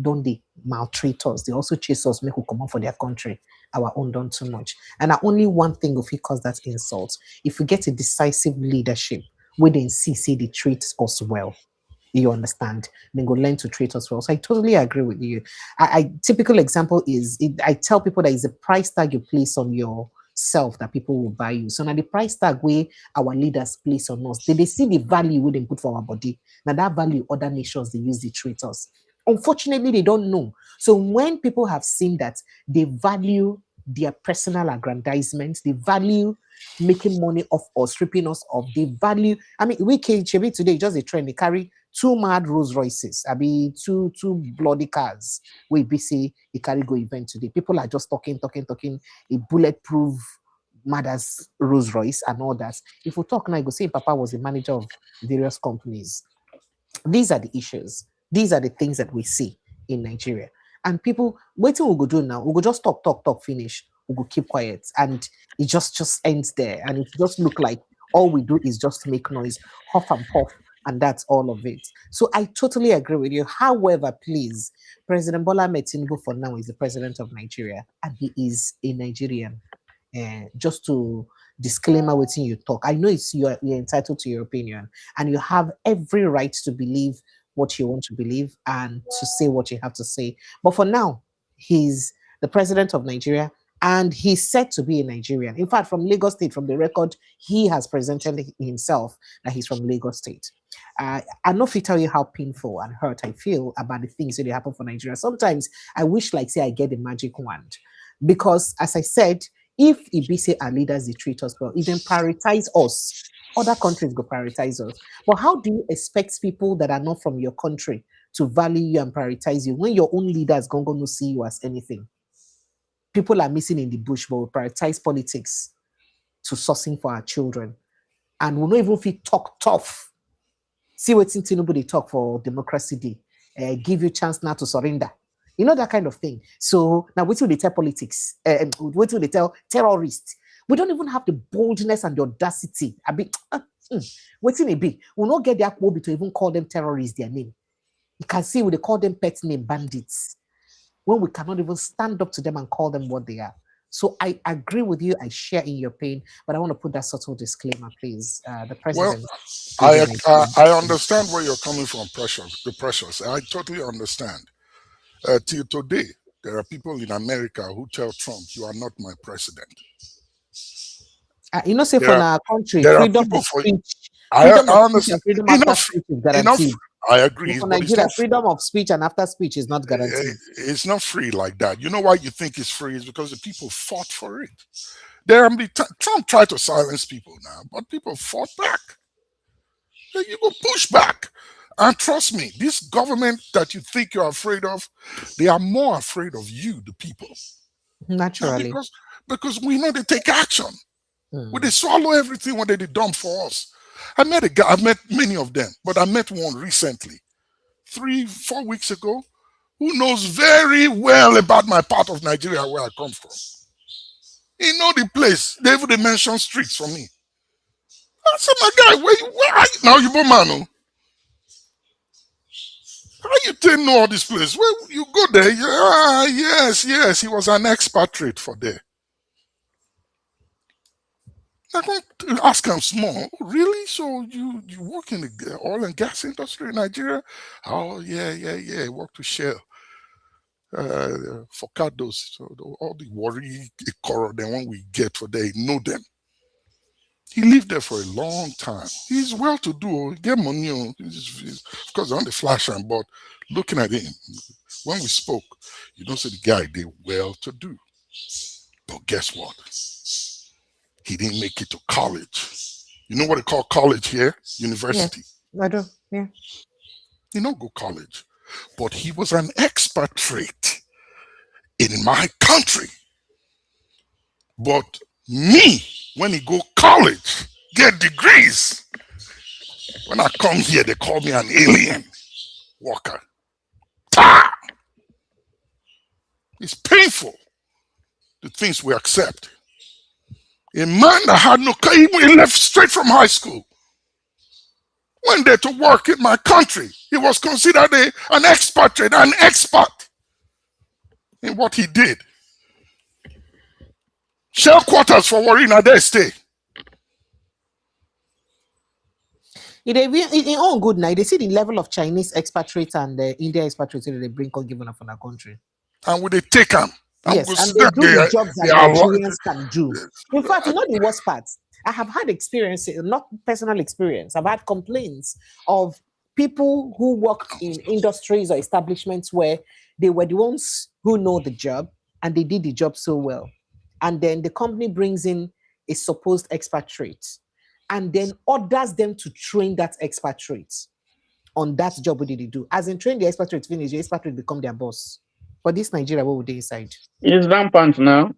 don't they maltreat us? They also chase us, make we come out for their country. Our own done too much. And only one thing if we cause that insult. If we get a decisive leadership, we then see they treat us well. You understand? Then go learn to treat us well. So I totally agree with you. Typical example is, I tell people that it's a price tag you place on yourself that people will buy you. So now the price tag where our leaders place on us, they see the value we then put for our body. Now that value other nations, they use to treat us. Unfortunately, they don't know. So when people have seen that, they value their personal aggrandizement, they value making money off us, stripping us of, they value, I mean, we came today, just a trend, they carry two mad Rolls Royces, I mean two bloody cars. We be say a carry go event today. People are just talking, a bulletproof mother's Rolls Royce and all that. If we talk now, you go say Papa was the manager of various companies. These are the issues. These are the things that we see in Nigeria. And people, waiting we go do now, we go just talk, finish. We go keep quiet. And it just ends there. And it just look like all we do is just make noise, huff and puff, and that's all of it. So I totally agree with you. However, please, President Bola Ahmed Tinubu for now is the president of Nigeria, and he is a Nigerian. Just to disclaimer within you talk, I know you're entitled to your opinion, and you have every right to believe what you want to believe and to say what you have to say. But for now, he's the president of Nigeria, and he's said to be a Nigerian. In fact, from Lagos State, from the record, he has presented himself that he's from Lagos State. I know if I tell you how painful and hurt I feel about the things that happen for Nigeria. Sometimes I wish, like, say, I get the magic wand. Because, as I said, if Ibise our leaders, they treat us well, if they prioritize us, other countries go prioritize us. But how do you expect people that are not from your country to value you and prioritize you when your own leaders going to see you as anything? People are missing in the bush, but we prioritize politics to sourcing for our children. And we'll not even if we talk tough. See what Tinubu they talk for Democracy Day. Give you chance now to surrender. You know, that kind of thing. So now wait till they tell politics. Wait till they tell terrorists. We don't even have the boldness and the audacity. Wait till they be. We'll not get their quote to even call them terrorists, their name. You can see when they call them pet name bandits. When we cannot even stand up to them and call them what they are. So I agree with you. I share in your pain, but I want to put that subtle disclaimer, please. The president. Well, I understand where you're coming from, Precious. I totally understand. Till today, there are people in America who tell Trump, "You are not my president." You know, say for our country, freedom of speech, freedom of speech and freedom after speech is guaranteed. I agree. For Nigeria, freedom of speech and after speech is not guaranteed. It's not free like that. You know why you think it's free? It's because the people fought for it. Trump tried to silence people now, but people fought back. You go push back. And trust me, this government that you think you're afraid of, they are more afraid of you, the people. Naturally. Because we know they take action. They swallow everything what they done for us. I met a guy, I've met many of them, but I met one recently, 3-4 weeks ago, who knows very well about my part of Nigeria where I come from. He know the place. They even mention streets for me. I said, my guy, where are you? Now you man. How you think know all this place? Well, you go there. Yes. He was an expatriate for there. I'm going to ask him small. Oh, really? So you work in the oil and gas industry in Nigeria? Oh, yeah. Work to Shell. For Cardos. So all the worry, the one we get for there, know them. He lived there for a long time. He's well-to-do. He get money. Of course, on the flash time, but looking at him, when we spoke, you don't see the guy, they well-to-do. But guess what? He didn't make it to college. You know what they call college here? University. Yeah, I do. Yeah. He don't go college. But he was an expatriate in my country. But me, when he go college, get degrees. When I come here, they call me an alien worker. It's painful, the things we accept. A man that had no car, he left straight from high school. Went there to work in my country. He was considered an expatriate, an expat in what he did. Shell quarters for Warina, they stay. In all good night, they see the level of Chinese expatriates and India expatriates that they bring on given up on our country. And would they take them? Yes, and they do the jobs that Nigerians can do. In fact, you know the worst part? I have had experience, not personal experience. I've had complaints of people who work in industries or establishments where they were the ones who know the job and they did the job so well. And then the company brings in a supposed expatriate and then orders them to train that expatriate. on that job what did they do? As in train the expatriate finish, the expatriate become their boss. For this Nigeria, what would they decide? It's rampant now.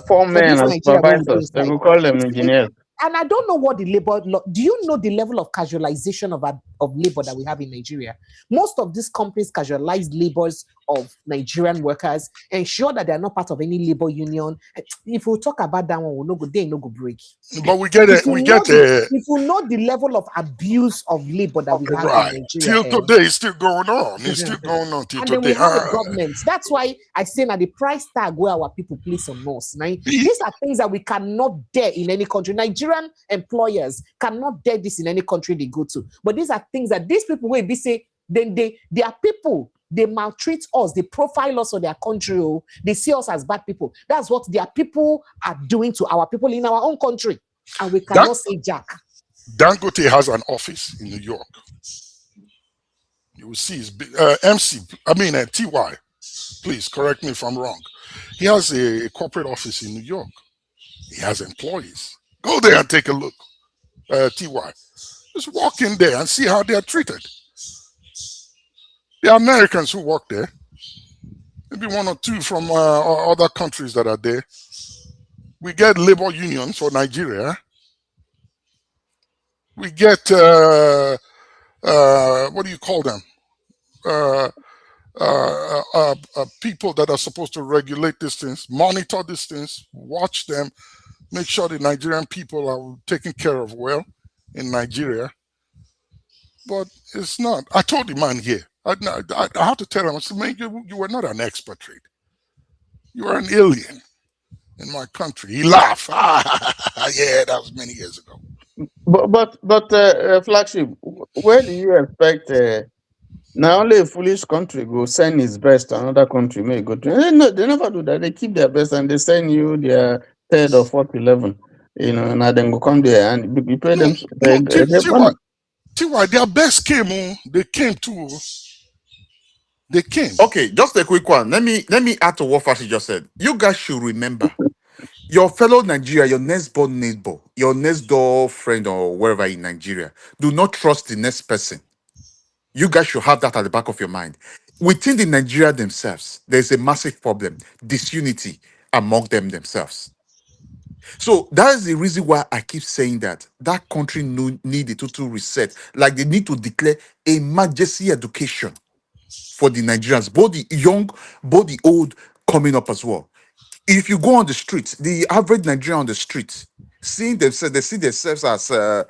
4 For men this as Nigeria, what would they supervisors. They decide? will call them You see, engineers. and I don't know what the labor law. Do you know the level of casualization of labor that we have in Nigeria? Most of these companies casualize labors of Nigerian workers, ensure that they are not part of any labor union. If we talk about that one, we'll no go, they no go break. But we get it. If you know the level of abuse of labor that we have Right. in Till Nigeria, today, it's still going on. It's still going on till and then today. we have a government. That's why I say now the price tag where our people place on us. Now, these are things that we cannot dare in any country. Nigerian employers cannot dare this in any country they go to. But these are things that these people will be say, then they are people, they maltreat us, they profile us for their country, they see us as bad people. That's what their people are doing to our people in our own country. And we cannot say jack. Dangote has an office in New York. You will see his TY. Please correct me if I'm wrong. He has a corporate office in New York. He has employees. Go there and take a look. TY. Just walk in there and see how they are treated. The Americans who work there, maybe one or two from other countries that are there. We get labor unions for Nigeria. We get, what do you call them? People that are supposed to regulate these things, monitor these things, watch them, make sure the Nigerian people are taken care of well in Nigeria. But it's not. I told the man here, I have to tell him, I said, man, you were not an expatriate. You were an alien in my country. He laughed. Yeah, that was many years ago. But flagship, where do you expect now only a foolish country go send his best to another country may go to? They never do that. They keep their best and they send you their third or fourth 11. And then go come there and you pay them. TY, their best came. They came too. They came. Okay, just a quick one. Let me add to what Fashi just said. You guys should remember your fellow Nigeria, your next door neighbor, your next door friend or wherever in Nigeria. Do not trust the next person. You guys should have that at the back of your mind. Within the Nigeria themselves, there's a massive problem, disunity among them themselves. So that is the reason why I keep saying that country need a total reset. Like they need to declare emergency education for the Nigerians, both the young, both the old coming up as well. If you go on the streets, the average Nigerian on the streets, seeing themselves, they see themselves as I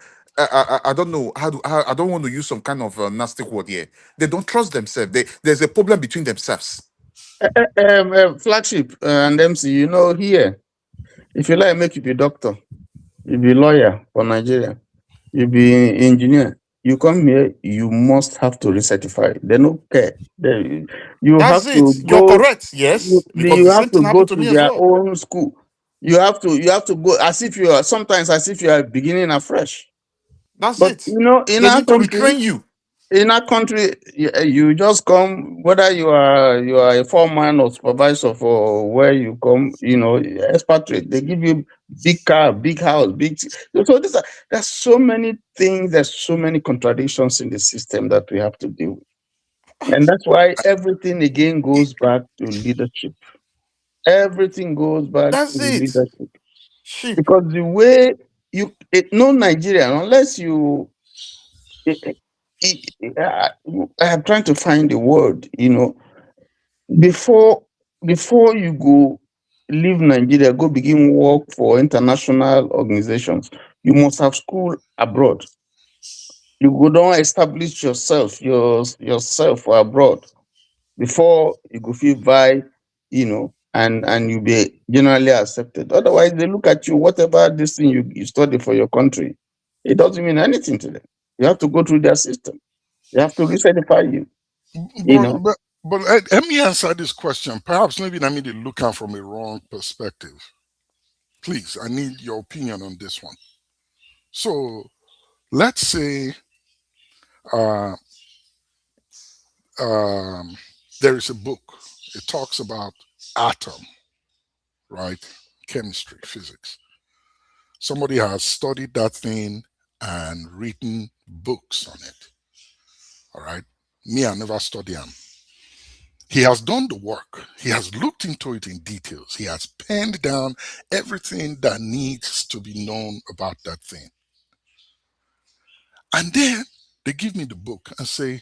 don't know I don't want to use some kind of nasty word here. They don't trust themselves. There's a problem between themselves. Flagship and MC, here, if you like, make you be doctor, you be lawyer for Nigeria, you be engineer. You come here, you must have to recertify. They don't care. You That's have it. to You're go. correct. Yes, because You the have same to thing go happened to to me as their well. own school. You have to go as if you are sometimes as if you are beginning afresh. That's But it. in They our need to country, retrain you. in our country, you just come, whether you are a foreman or supervisor for where you come, expatriate. They give you big car, big house, big. So there's so many things, there's so many contradictions in the system that we have to deal with, and that's why everything again goes back to leadership. Everything goes back That's to it. leadership, Sheep. because the way no Nigerian, unless you. I'm trying to find the word, before you go leave Nigeria, go begin work for international organizations, you must have school abroad. You go down establish yourself abroad before you go feel buy, and you be generally accepted. Otherwise, they look at you, whatever this thing you study for your country, it doesn't mean anything to them. You have to go through their system. They have to recertify you. But let me answer this question. Perhaps maybe I need to look at from a wrong perspective. Please, I need your opinion on this one. So let's say there is a book. It talks about atom, right? Chemistry, physics. Somebody has studied that thing and written books on it. All right. Me, I never study him. He has done the work. He has looked into it in details. He has penned down everything that needs to be known about that thing. And then they give me the book and say,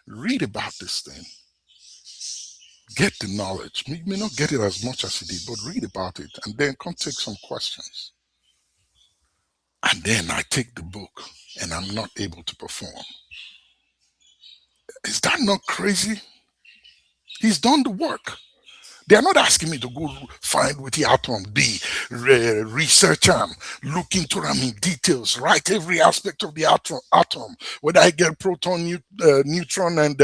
read about this thing. Get the knowledge. You may not get it as much as he did, but read about it and then come take some questions. And then I take the book and I'm not able to perform. Is that not crazy? He's done the work. They are not asking me to go find what the atom be, research them, look into them in details, write every aspect of the atom, whether I get proton, neutron, and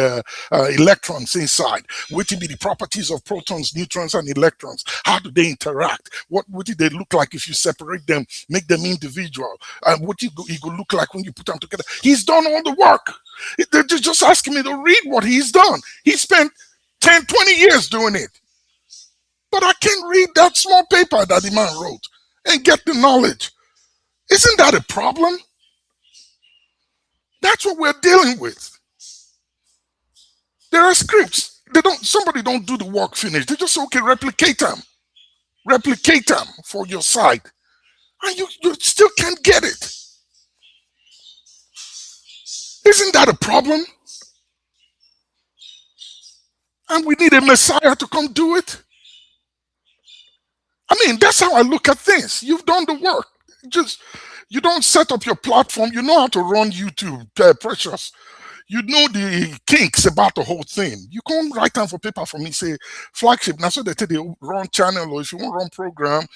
electrons inside. What will be the properties of protons, neutrons, and electrons? How do they interact? What do they look like if you separate them, make them individual? And what it go look like when you put them together? He's done all the work. They're just asking me to read what he's done. He spent 10, 20 years doing it. But I can't read that small paper that the man wrote and get the knowledge. Isn't that a problem? That's what we're dealing with. There are scripts. Somebody don't do the work finish. They just say, okay, replicate them. Replicate them for your side. And you still can't get it. Isn't that a problem? And we need a Messiah to come do it. I mean, that's how I look at things. You've done the work. You don't set up your platform. You know how to run YouTube, Precious. You know the kinks about the whole thing. You can't write down for paper for me, say, flagship. Now, so they tell you run channel, or if you want to run program,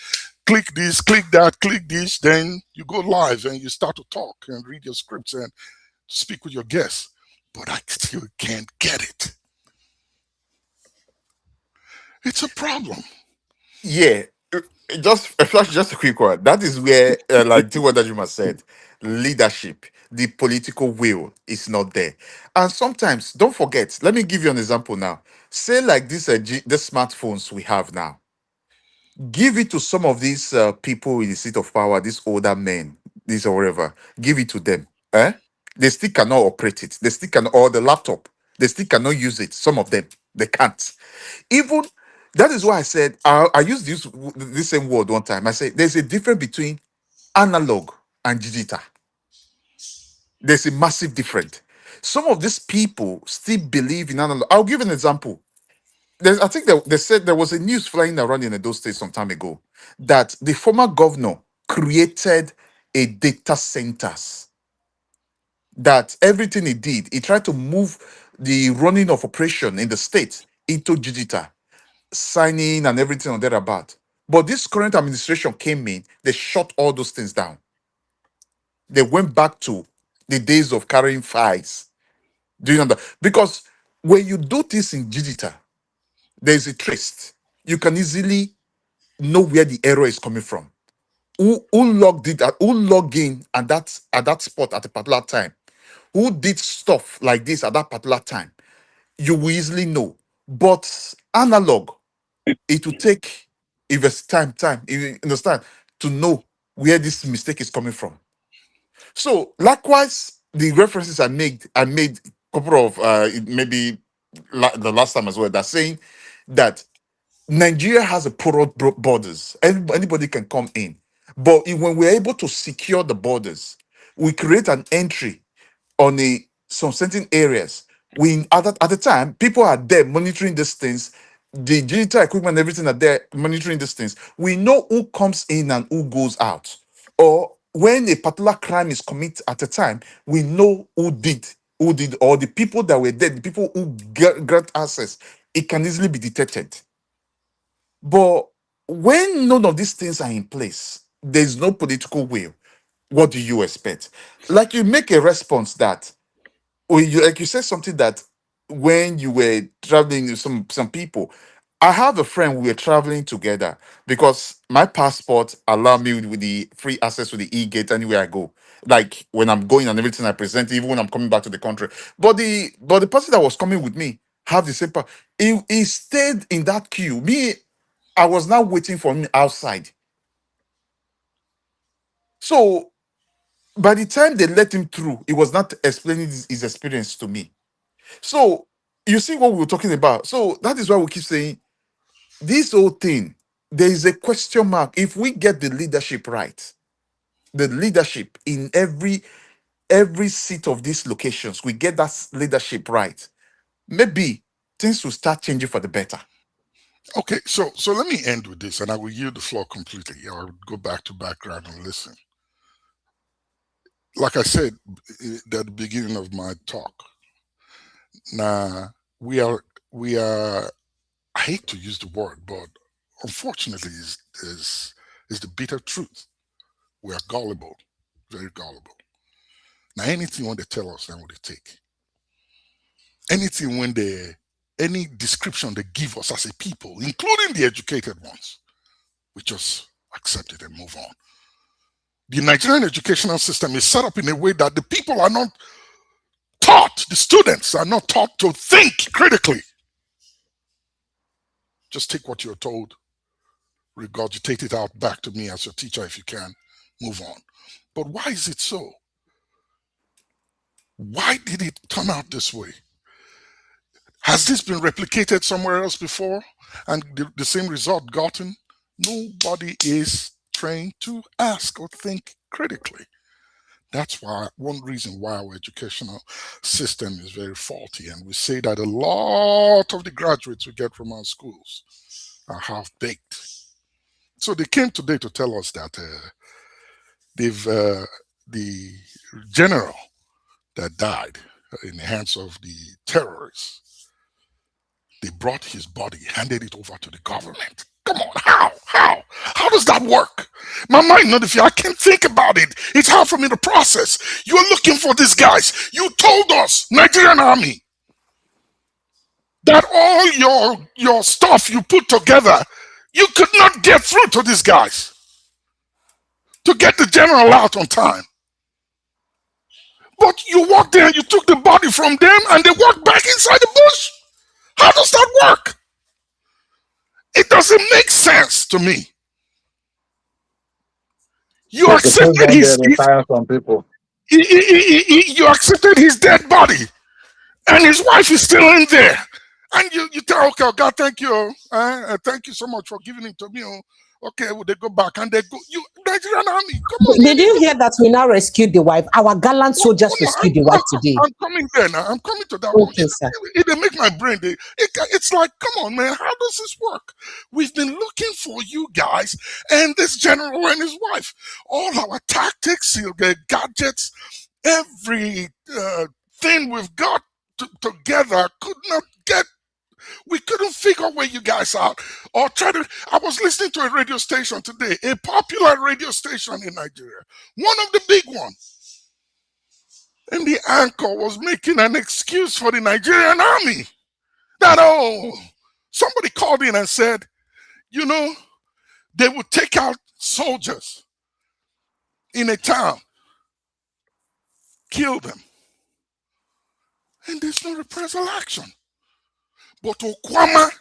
click this, click that, click this. Then you go live and you start to talk and read your scripts and speak with your guests. But I still can't get it. It's a problem. Yeah. Just a quick one. That is where, like what Dajuma said, leadership, the political will is not there. And sometimes, don't forget, let me give you an example now. Say like this, the smartphones we have now. Give it to some of these people in the seat of power, these older men, this or whatever. Give it to them. They still cannot operate it. They still can, or the laptop. They still cannot use it. Some of them, they can't. Even that is why I said I used this same word one time. I said there's a difference between analog and digital. There's a massive difference. Some of these people still believe in analog. I'll give an example. I think they said there was a news flying around in those states some time ago that the former governor created a data centers. That everything he did, he tried to move the running of operation in the state into digital, signing and everything on thereabout. But this current administration came in, they shut all those things down. They went back to the days of carrying files. Do you know that? Because when you do this in digital, there's a trace. You can easily know where the error is coming from. Who logged it, who logged in at that spot at a particular time, who did stuff like this at that particular time. You will easily know. But analog, it will take time, you understand, to know where this mistake is coming from. So likewise, the references I made a couple of maybe the last time as well, that's saying that Nigeria has a porous borders. Anybody can come in. But when we're able to secure the borders, we create an entry on some certain areas. At the time, people are there monitoring these things. The digital equipment, everything are there monitoring these things. We know who comes in and who goes out. Or when a particular crime is committed at a time, we know who did, or the people that were there, the people who grant access. It can easily be detected. But when none of these things are in place, there's no political will. What do you expect? Like you make a response that, or you said something that when you were traveling with some people. I have a friend, we were traveling together because my passport allowed me with the free access to the e-gate anywhere I go. Like when I'm going and everything I present, even when I'm coming back to the country. But the person that was coming with me have the same he stayed in that queue. I was now waiting for him outside. So by the time they let him through, he was not explaining his experience to me. So you see what we were talking about. So that is why we keep saying this whole thing, there is a question mark. If we get the leadership right, the leadership in every seat of these locations, we get that leadership right, maybe things will start changing for the better. Okay, so let me end with this, and I will yield the floor completely. I'll go back to background and listen. Like I said at the beginning of my talk, now we are, I hate to use the word, but unfortunately is the bitter truth. We are gullible, very gullible. Now anything when they tell us, then what they take. Anything when any description they give us as a people, including the educated ones, we just accept it and move on. The Nigerian educational system is set up in a way that the people are not taught, the students are not taught to think critically. Just take what you're told, regurgitate it out back to me as your teacher if you can, move on. But why is it so? Why did it turn out this way? Has this been replicated somewhere else before and the same result gotten? Nobody is trained to ask or think critically. That's why one reason why our educational system is very faulty, and we say that a lot of the graduates we get from our schools are half-baked. So they came today to tell us that the general that died in the hands of the terrorists, they brought his body, handed it over to the government. Come on, how? How does that work? My mind, not if I can't think about it. It's hard for me to process. You're looking for these guys. You told us, Nigerian Army, that all your stuff you put together, you could not get through to these guys to get the general out on time. But you walked there and you took the body from them and they walked back inside the bush. How does that work? It doesn't make sense to me. You accepted you accepted his dead body, and his wife is still in there. And you tell, okay, God, thank you. Thank you so much for giving him to me. Okay, well, they go back and they go. You Nigerian Army, come on. Did you hear that we now rescued the wife? Our gallant soldiers rescued the wife today. I'm coming there now. I'm coming to that okay, one. Sir. It make my brain. It's like, come on, man. How does this work? We've been looking for you guys and this general and his wife. All our tactics, gadgets, every thing we've got together could not get. We couldn't figure where you guys out or try to. I was listening to a radio station today, a popular radio station in Nigeria, one of the big ones. And the anchor was making an excuse for the Nigerian Army. That, somebody called in and said, they would take out soldiers in a town, kill them, and there's no reprisal action. But Okwama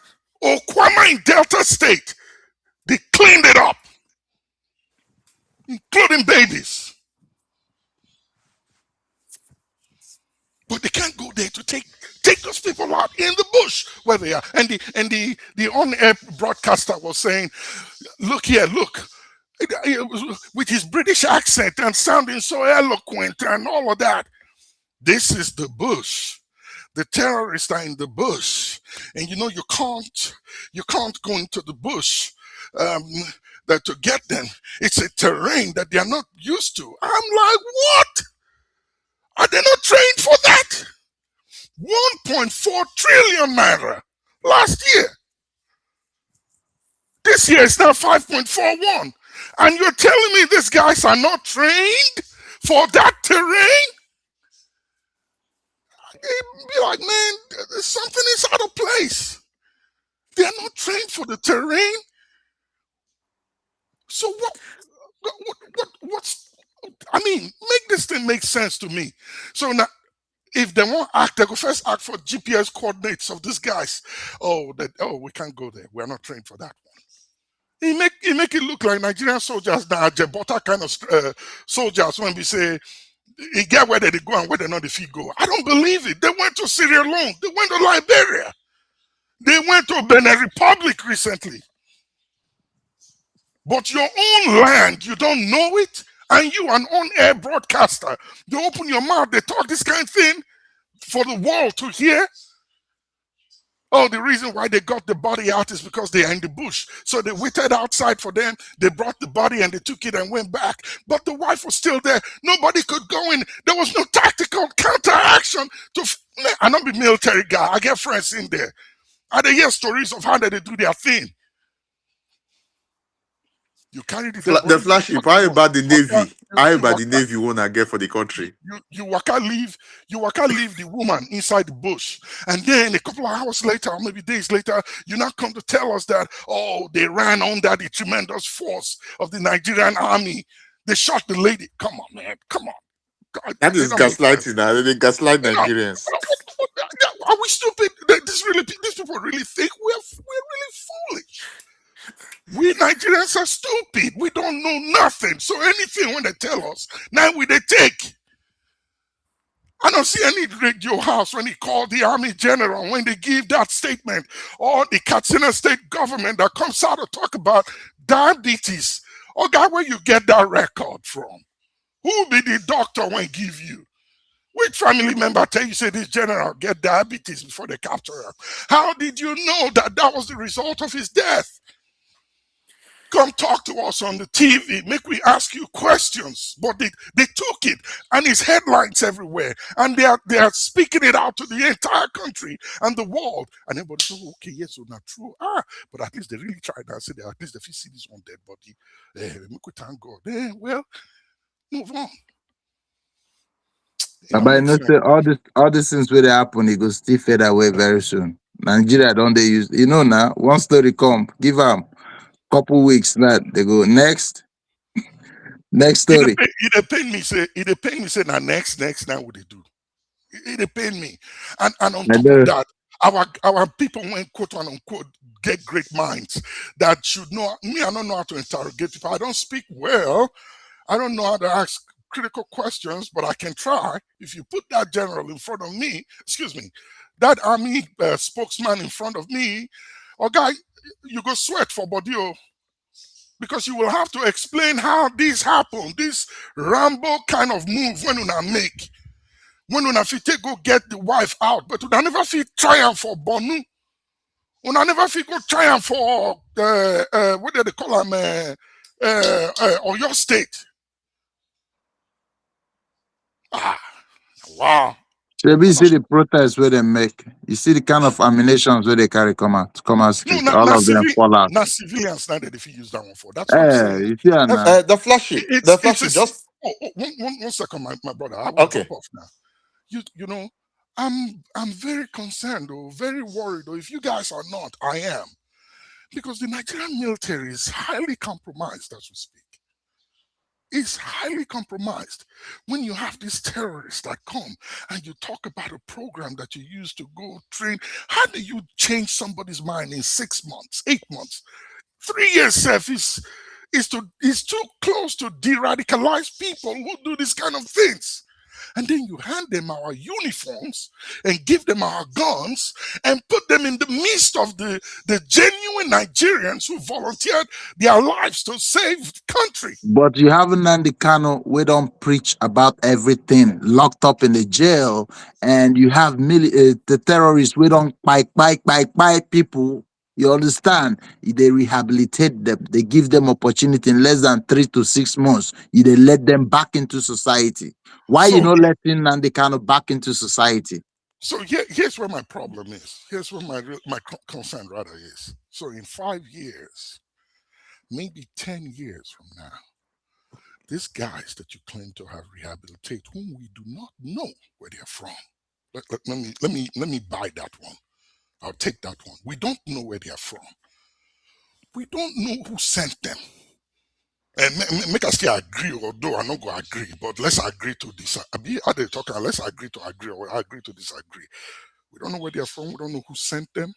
in Delta State, they cleaned it up, including babies. But they can't go there to take those people out in the bush where they are. And the on-air broadcaster was saying, look here, look. With his British accent and sounding so eloquent and all of that. This is the bush. The terrorists are in the bush, and you can't go into the bush to get them. It's a terrain that they are not used to. I'm like, what? Are they not trained for that? 1.4 trillion naira last year. This year it's now 5.41, and you're telling me these guys are not trained for that terrain? It'd be like, man, something is out of place. They're not trained for the terrain. So what's, I mean, make this thing make sense to me. So now, if they won't act, they go first act for GPS coordinates of these guys. We can't go there. We're not trained for that one. He make it look like Nigerian soldiers that are Jebota kind of soldiers when we say, You get where they go and where they not the fee go. I don't believe it. They went to Sierra Leone. They went to Liberia. They went to Benin Republic recently. But your own land, you don't know it, and you, an on-air broadcaster, you open your mouth, they talk this kind of thing for the world to hear. Oh, the reason why they got the body out is because they are in the bush. So they waited outside for them. They brought the body and they took it and went back. But the wife was still there. Nobody could go in. There was no tactical counteraction to... I'm not a military guy. I get friends in there. I hear stories of how they do their thing. You carry the The flagship. How about the Navy? How about the Navy you wanna get for the country? You waka leave the woman inside the bush, and then a couple of hours later, or maybe days later, you now come to tell us that, oh, they ran under the tremendous force of the Nigerian army. They shot the lady. Come on, man. Come on. God, That is gaslighting now. They gaslight Nigerians. Are we stupid? These people really think we're really foolish. We Nigerians are stupid. We don't know nothing. So anything when they tell us, now we they take. I don't see any radio house when he called the army general, when they give that statement, or the Katsina state government that comes out to talk about diabetes. Oh God, where you get that record from? Who be the doctor when give you? Which family member tell you say this general get diabetes before they capture him? How did you know that that was the result of his death? Come talk to us on the TV. Make we ask you questions. But they took it, and it's headlines everywhere, and they are speaking it out to the entire country and the world. And everybody say, oh, okay, yes, so not true. But at least they really tried and said at least if you see this one dead body, make we thank God. Well, move on. But I know say all these things where they happen, it will still fade away very soon. Nigeria don't they use now? One story come, give them couple weeks now they go next story. It pain me say now next now what they do. It pain me. And on top of that, our people when quote unquote get great minds that should know me. I don't know how to interrogate people. I don't speak well. I don't know how to ask critical questions, but I can try. If you put that general in front of me, that army spokesman in front of me, or guy, you go sweat for body, because you will have to explain how this happened, this Rambo kind of move when una make. When una fit go get the wife out, but una never fit triumph for Bonu. Una never fit go triumph for what do they call them? Or your state. Wow. So you see the protests where they make. You see the kind of ammunitions where they carry come out street. No, all of them fall out. Not civilians now that if you use that one for. That's what I'm saying. You see now. The flashy. Just one second, my brother. I will drop off now. You know, I'm very concerned or very worried, or if you guys are not, I am. Because the Nigerian military is highly compromised as we speak. It's highly compromised. When you have these terrorists that come and you talk about a program that you use to go train, how do you change somebody's mind in 6 months, 8 months? 3 years, Seth, is too close to de-radicalize people who do these kind of things. And then you hand them our uniforms and give them our guns and put them in the midst of the genuine Nigerians who volunteered their lives to save the country. But you have Nnamdi Kanu, we don't preach about everything, locked up in the jail, and you have the terrorists, we don't buy people. You understand? They rehabilitate them. They give them opportunity in less than 3 to 6 months. They let them back into society. Why you not letting Nnamdi Kanu back into society? So here's where my problem is. Here's where my concern rather is. So in 5 years, maybe 10 years from now, these guys that you claim to have rehabilitated, whom we do not know where they're from. Let me buy that one. I'll take that one. We don't know where they are from. We don't know who sent them. And make us still agree, although I'm not going to agree, but let's agree to disagree. Are they talking? Let's agree to agree or agree to disagree. We don't know where they are from. We don't know who sent them.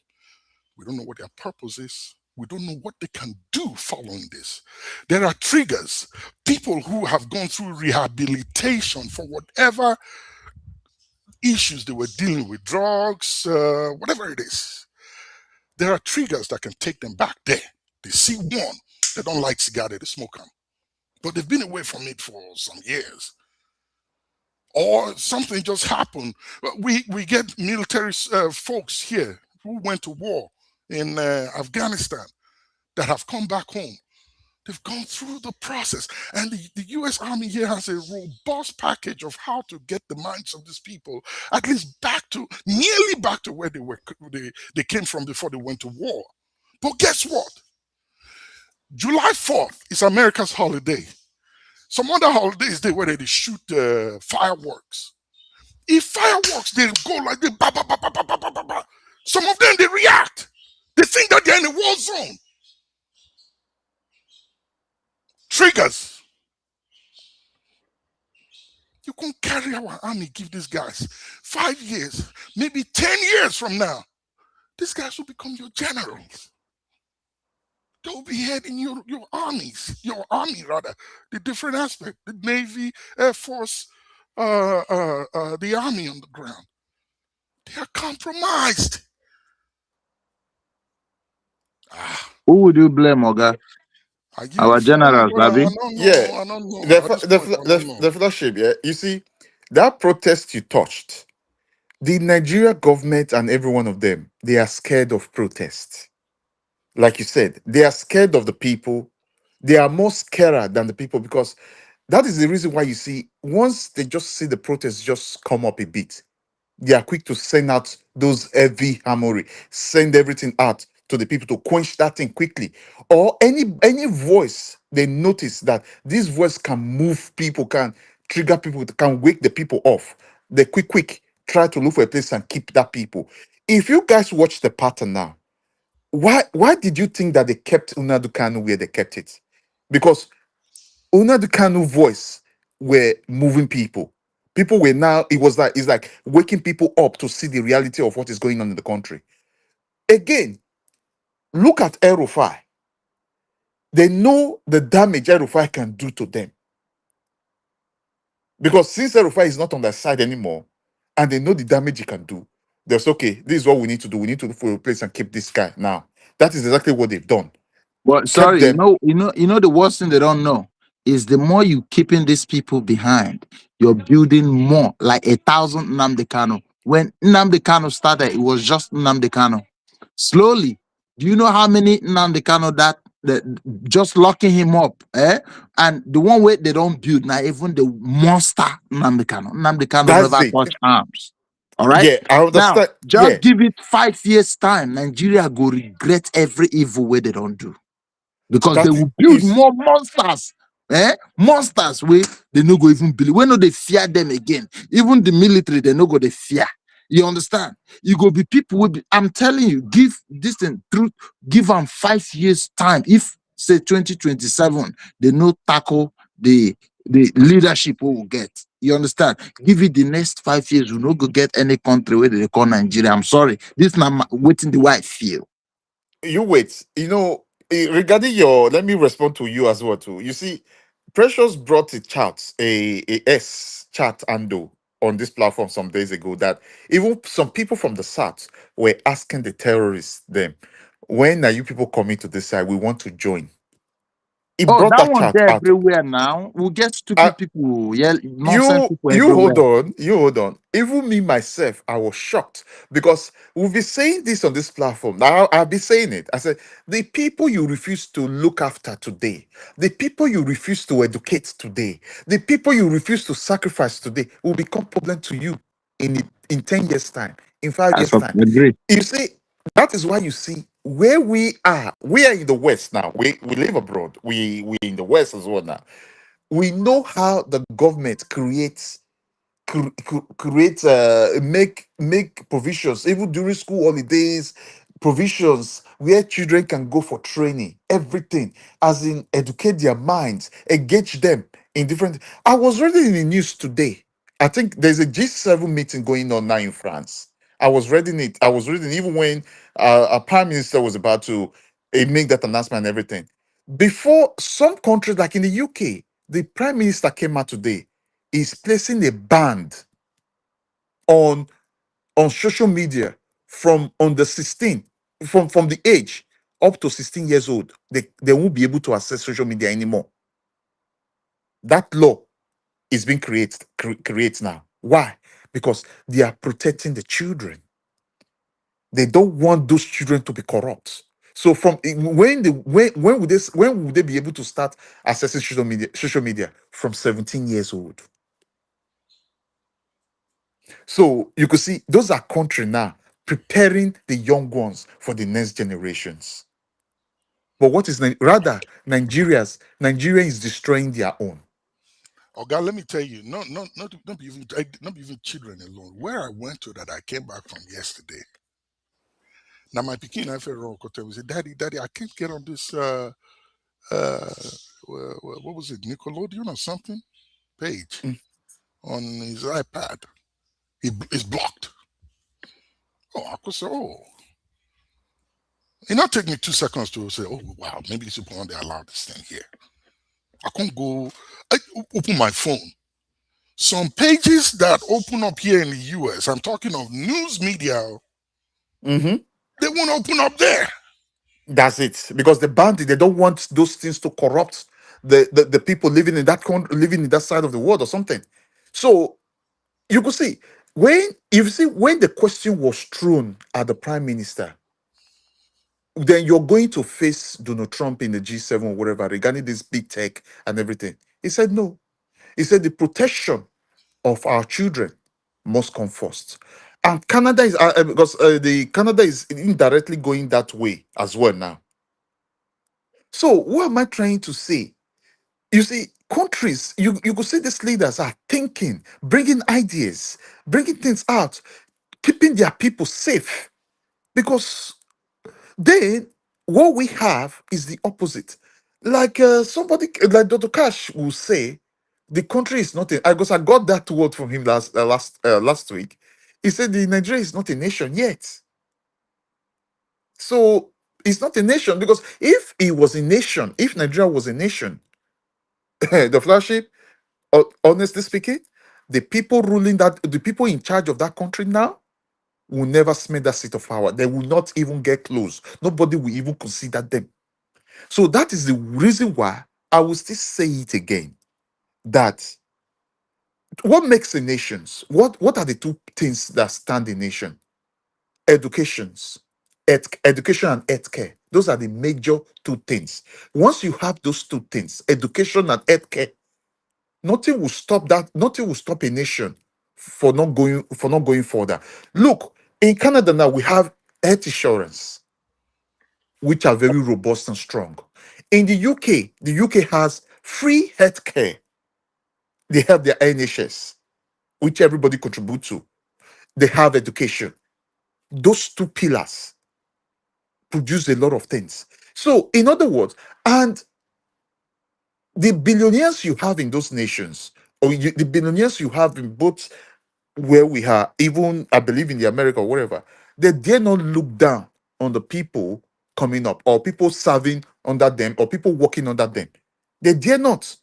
We don't know what their purpose is. We don't know what they can do following this. There are triggers. People who have gone through rehabilitation for whatever issues they were dealing with, drugs, whatever it is. There are triggers that can take them back there. They see one, they don't like cigar, they smoke them. But they've been away from it for some years. Or something just happened. We get military folks here who went to war in Afghanistan that have come back home. They've gone through the process. And the US Army here has a robust package of how to get the minds of these people at least nearly back to where they came from before they went to war. But guess what? July 4th is America's holiday. Some other holidays there where they shoot fireworks. If fireworks, they go like this, ba, ba, ba, ba, ba, ba, ba, ba. Some of them, they react. They think that they're in a war zone. Triggers. You can carry our army, give these guys 5 years, maybe 10 years from now. These guys will become your generals. They'll be heading your army rather, the different aspect, the Navy, Air Force, the army on the ground. They are compromised. Who would you blame, Oga? Our generals, Babi? Yeah, the flagship, yeah. You see, that protest you touched, the Nigeria government and every one of them, they are scared of protest. Like you said, they are scared of the people. They are more scared than the people because that is the reason why you see, once they just see the protests just come up a bit, they are quick to send out those heavy hammery, send everything out to the people to quench that thing quickly. Or any voice they notice that this voice can move people, can trigger people, can wake the people off. They quick try to look for a place and keep that people. If you guys watch the pattern now, why did you think that they kept Nnamdi Kanu where they kept it? Because Nnamdi Kanu voice were moving people. People were now, it's like waking people up to see the reality of what is going on in the country. Again, look at El Rufai. They know the damage El Rufai can do to them. Because since El Rufai is not on their side anymore, and they know the damage he can do, they're okay, this is what we need to do. We need to look for a place and keep this guy now. That is exactly what they've done. Well, sorry, you know the worst thing they don't know is the more you keeping these people behind, you're building more, like 1,000 Nnamdi Kanu. When Nnamdi Kanu started, it was just Nnamdi Kanu. Slowly, do you know how many Nnamdi Kanu that just locking him up? And the one way they don't build now, even the monster Nnamdi Kanu. Nnamdi Kanu never touch arms. All right. Yeah, I understand. Now, just give it 5 years time. Nigeria go regret every evil way they don't do. Because they will build more monsters. Monsters where they no go even believe. When no they fear them again. Even the military, they no go they fear. You understand? You go be people will be. I'm telling you, give this thing truth, give them 5 years time. If say 2027, they no tackle the leadership we will get. You understand? Give it the next 5 years, we no go get any country where they call Nigeria. I'm sorry. This not waiting the way I feel. You wait. Regarding let me respond to you as well too. You see, Precious brought a chart, a S chart handle on this platform some days ago that even some people from the South were asking the terrorists them, when are you people coming to this side? We want to join. He brought that one chart there out. everywhere now. We'll get stupid people, nonsense people You everywhere. hold on. Even me myself, I was shocked because we'll be saying this on this platform. Now I'll be saying it. I said, the people you refuse to look after today, the people you refuse to educate today, the people you refuse to sacrifice today will become problem to you in 10 years' time, in 5 years' time. Agree. You see, that is why you see where we are in the West now. We live abroad. We in the West as well now. We know how the government make provisions even during school holidays, provisions where children can go for training, everything, as in educate their minds, engage them in different. I was reading in the news today. I think there's a G7 meeting going on now in France. I was reading even when a prime minister was about to He make that announcement and everything. Before, some countries like in the UK, the prime minister came out today, is placing a ban on social media from under 16, from the age up to 16 years old. They won't be able to access social media anymore. That law is being created now. Why? Because they are protecting the children. They don't want those children to be corrupt. So from when would they be able to start accessing social media? From 17 years old. So you could see those are country now preparing the young ones for the next generations. But what is rather Nigeria is destroying their own. Oh God, let me tell you, not even children alone. Where I went to that I came back from yesterday. Now my pikin I felt wrong because he said, Daddy, I can't get on this what was it, Nickelodeon or something page on his iPad. It's blocked. Oh, I could say, it not take me 2 seconds to say, oh wow, maybe these people they allow this thing here. I can't go. I open my phone. Some pages that open up here in the US, I'm talking of news media, they won't open up there. That's it. Because the bandit, they don't want those things to corrupt the people living in that country, living in that side of the world or something. So you could see when the question was thrown at the prime minister, then you're going to face Donald Trump in the G7 or whatever regarding this big tech and everything. He said no. He said the protection of our children must come first. And Canada is because the Canada is indirectly going that way as well now. So what am I trying to say? You see, countries, you could see these leaders are thinking, bringing ideas, bringing things out, keeping their people safe. Because then what we have is the opposite. Like somebody like Dr. Cash will say, the country is not a, because I got that word from him last week. He said the Nigeria is not a nation yet. So it's not a nation because if it was a nation, if Nigeria was a nation, the flagship, honestly speaking, the people in charge of that country now will never smell that seat of power. They will not even get close. Nobody will even consider them. So that is the reason why I will still say it again. That what makes a nation? What are the two things that stand a nation? Education and healthcare. Those are the major two things. Once you have those two things, education and healthcare, nothing will stop that. Nothing will stop a nation for not going further. Look, in Canada now we have health insurance, which are very robust and strong. In the UK has free healthcare. They have their NHS, which everybody contribute to. They have education. Those two pillars produce a lot of things. So, in other words, and the billionaires you have in those nations, the billionaires you have in both where we are, even I believe in the America or whatever, they dare not look down on the people coming up or people serving under them or people working under them. They dare not.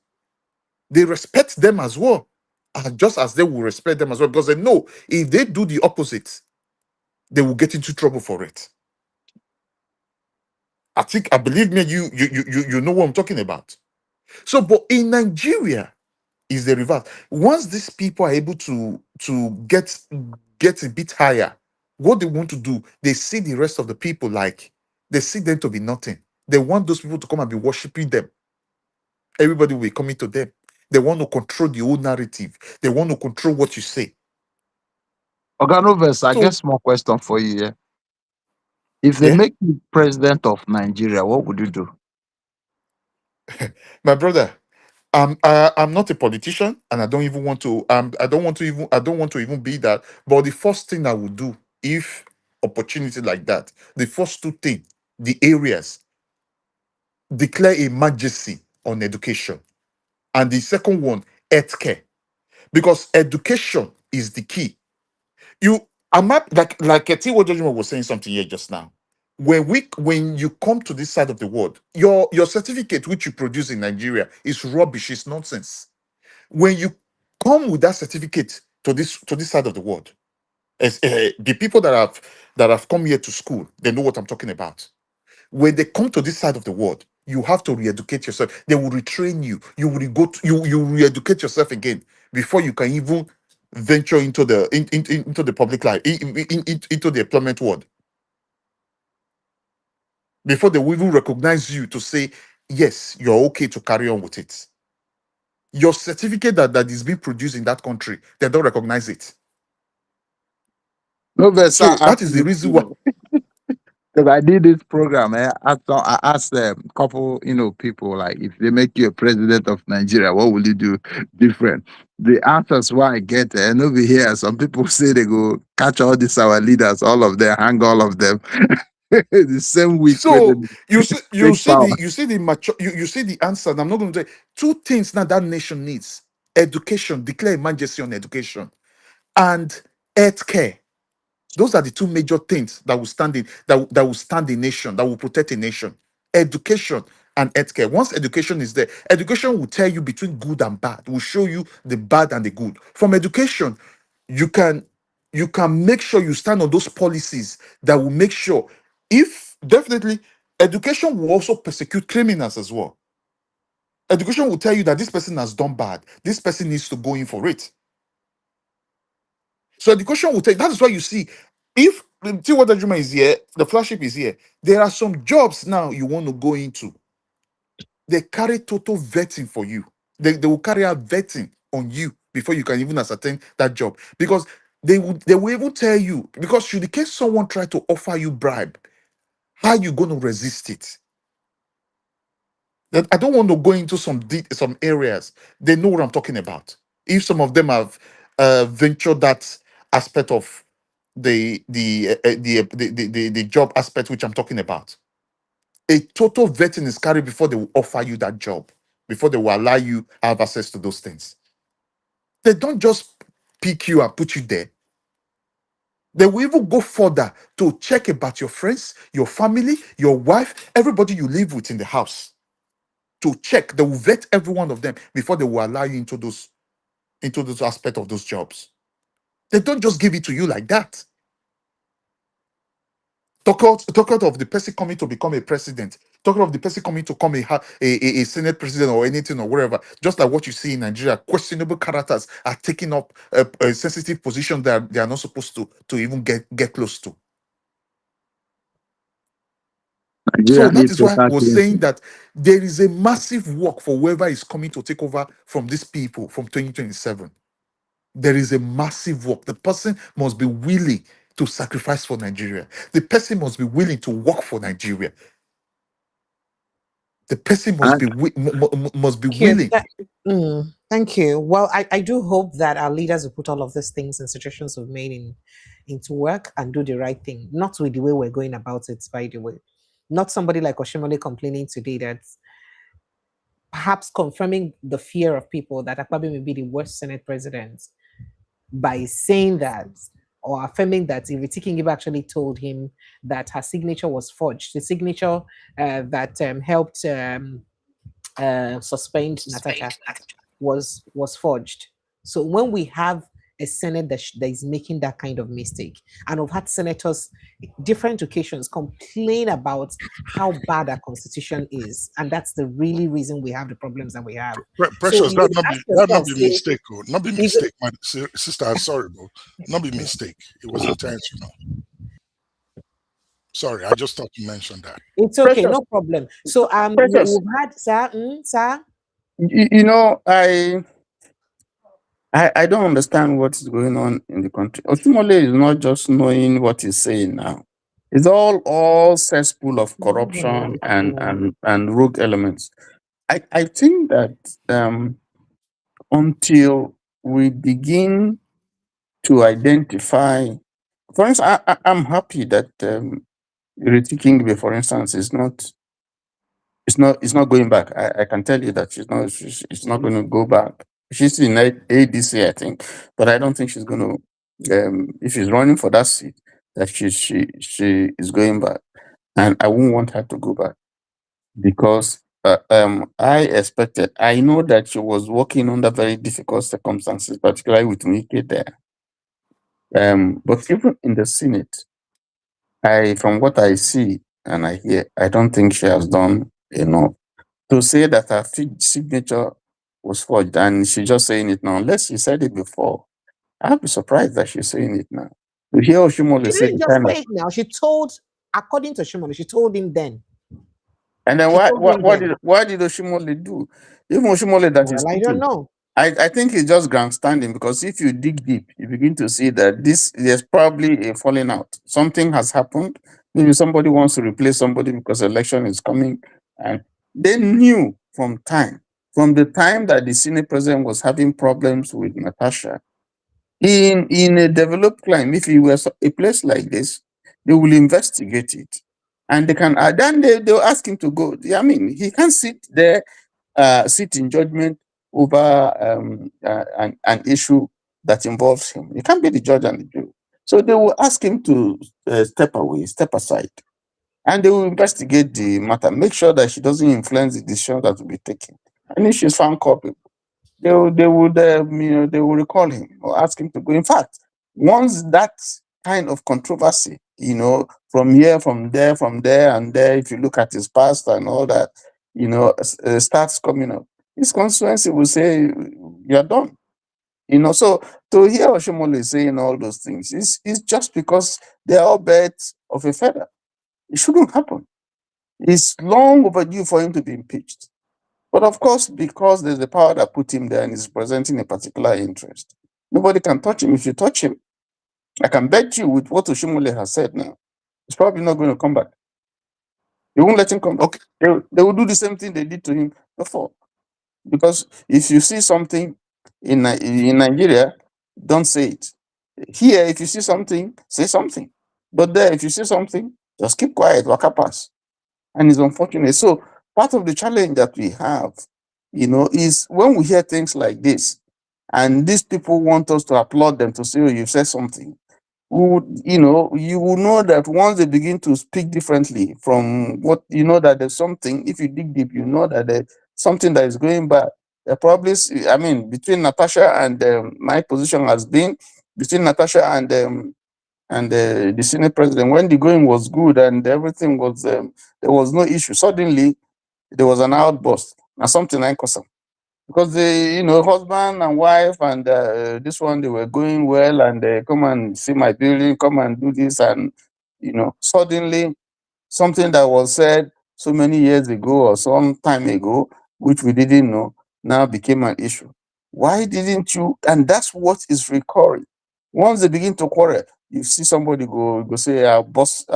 They respect them as well, just as they will respect them as well, because they know if they do the opposite, they will get into trouble for it. I believe me, you know what I'm talking about. So, but in Nigeria, is the reverse. Once these people are able to get a bit higher, what they want to do, they see the rest of the people like they see them to be nothing. They want those people to come and be worshiping them. Everybody will be coming to them. They want to control the whole narrative. They want to control what you say. Organovers, I So, guess more question for you. Yeah? If they make you president of Nigeria, what would you do? my brother, I'm not a politician, and I don't even want to. I don't want to even be that. But the first thing I would do, if opportunity like that, the first two things, the areas, declare emergency on education, and the second one, healthcare, because education is the key. I'm not like T. Judgment was saying something here just now. when you come to this side of the world, your certificate which you produce in Nigeria is rubbish, it's nonsense. When you come with that certificate to this side of the world, the people that have come here to school, they know what I'm talking about. When they come to this side of the world, you have to re-educate yourself. They will retrain you. You will you re-educate yourself again before you can even venture into the into the public life, into the employment world. Before they will even recognize you to say, yes, you're okay to carry on with it. Your certificate that is being produced in that country, they don't recognize it. No, but So that is the reason why. Because I did this program, I asked a couple, people, like, if they make you a president of Nigeria, what will you do different? The answers why I get, and over here, some people say they go catch all these our leaders, all of them, hang all of them. The same week. So you see power. you see the answer. And I'm not going to say two things now that nation needs: education, declare emergency on education, and healthcare. Those are the two major things that will stand that will stand a nation, that will protect a nation. Education and healthcare. Once education is there, education will tell you between good and bad, will show you the bad and the good. From education, you can make sure you stand on those policies that will make sure, if definitely education will also persecute criminals as well. Education will tell you that this person has done bad, this person needs to go in for it. So education will take. That is why you see, if see what Juma is here, the flagship is here. There are some jobs now you want to go into. They carry total vetting for you. They will carry out vetting on you before you can even ascertain that job, because they will even tell you, because should the case someone try to offer you bribe, how you going to resist it? That I don't want to go into some areas. They know what I'm talking about. If some of them have ventured that aspect of the job aspect which I'm talking about, a total vetting is carried before they will offer you that job, before they will allow you have access to those things. They don't just pick you and put you there. They will even go further to check about your friends, your family, your wife, everybody you live with in the house. To check, they will vet every one of them before they will allow you into those aspects of those jobs. They don't just give it to you like that. Talk out of the person coming to become a president. Talk of the person coming to become a Senate president or anything or whatever. Just like what you see in Nigeria, questionable characters are taking up a sensitive position that they are not supposed to even get close to. So that is why I was saying that there is a massive work for whoever is coming to take over from these people from 2027. There is a massive work. The person must be willing to sacrifice for Nigeria. The person must be willing to work for Nigeria. The person must be willing. Thank you. Well, I do hope that our leaders will put all of these things and suggestions we've made into work and do the right thing. Not with the way we're going about it, by the way. Not somebody like Oshimole complaining today that's perhaps confirming the fear of people that Akpabio may be the worst Senate president by saying that, or affirming that Ireti Kingiba actually told him that her signature was forged. The signature that helped suspend Natasha was forged. So when we have a Senate that is making that kind of mistake, and we've had senators, different occasions, complain about how bad our constitution is, and that's the really reason we have the problems that we have. Precious, that not be mistake, not be mistake, my sister. I'm sorry, bro. Not be mistake. It was intentional. Sorry, I just thought you mentioned that. It's okay, no problem. So we've had sir. I don't understand what is going on in the country. Oshimole is not just knowing what he's saying now. It's all cesspool of corruption and rogue elements. I think that until we begin to identify, for instance, I'm happy that Ireti Kingibe, for instance, is not going back. I can tell you that she's not going to go back. She's in ADC, I think, but I don't think she's going to. If she's running for that seat, that she is going back. And I wouldn't want her to go back because I know that she was working under very difficult circumstances, particularly with Wike there. But even in the Senate, from what I see and I hear, I don't think she has done enough to say that her signature was forged, and she's just saying it now. Unless she said it before, I'd be surprised that she's saying it now. To hear Oshimole She say didn't the just kind of, say it now. She told, according to Shimon, she told him then. and then She told him then. why did Oshimole do? Even Oshimole that is Well, I don't know. I think it's just grandstanding, because if you dig deep, you begin to see that there's probably a falling out. Something has happened. Maybe somebody wants to replace somebody because election is coming, and they knew from the time that the Senate president was having problems with Natasha. In a developed climate, if you were a place like this, they will investigate it, and they can. Then they'll ask him to go. I mean, he can't sit there, sit in judgment over an issue that involves him. He can't be the judge and the jury. So they will ask him to step aside, and they will investigate the matter, make sure that she doesn't influence the decision that will be taken. And if she's found culpable, they would they will recall him or ask him to go. In fact, once that kind of controversy, from here, from there, and there, if you look at his past and all that, starts coming up, his constituency will say, "You're done." So to hear Oshomole saying all those things, it's just because they are all birds of a feather. It shouldn't happen. It's long overdue for him to be impeached. But of course, because there's the power that put him there and is presenting a particular interest, nobody can touch him. If you touch him, I can bet you with what Oshimole has said now, he's probably not going to come back. They won't let him come back. They will do the same thing they did to him before. Because if you see something in Nigeria, don't say it. Here, if you see something, say something. But there, if you see something, just keep quiet, waka pass. And it's unfortunate. So part of the challenge that we have, is when we hear things like this, and these people want us to applaud them to say, "Oh, you said something." You will know that once they begin to speak differently from what that there's something. If you dig deep, you know that there's something that is going bad. Probably, between Natasha and my position has been between Natasha and the Senate president, when the going was good and everything was there was no issue. Suddenly there was an outburst. Now something like custom. Because the husband and wife and this one, they were going well, and they come and see my building, come and do this, and suddenly something that was said so many years ago or some time ago, which we didn't know, now became an issue. Why didn't you? And that's what is recurring. Once they begin to quarrel, you see somebody go say, I'll bust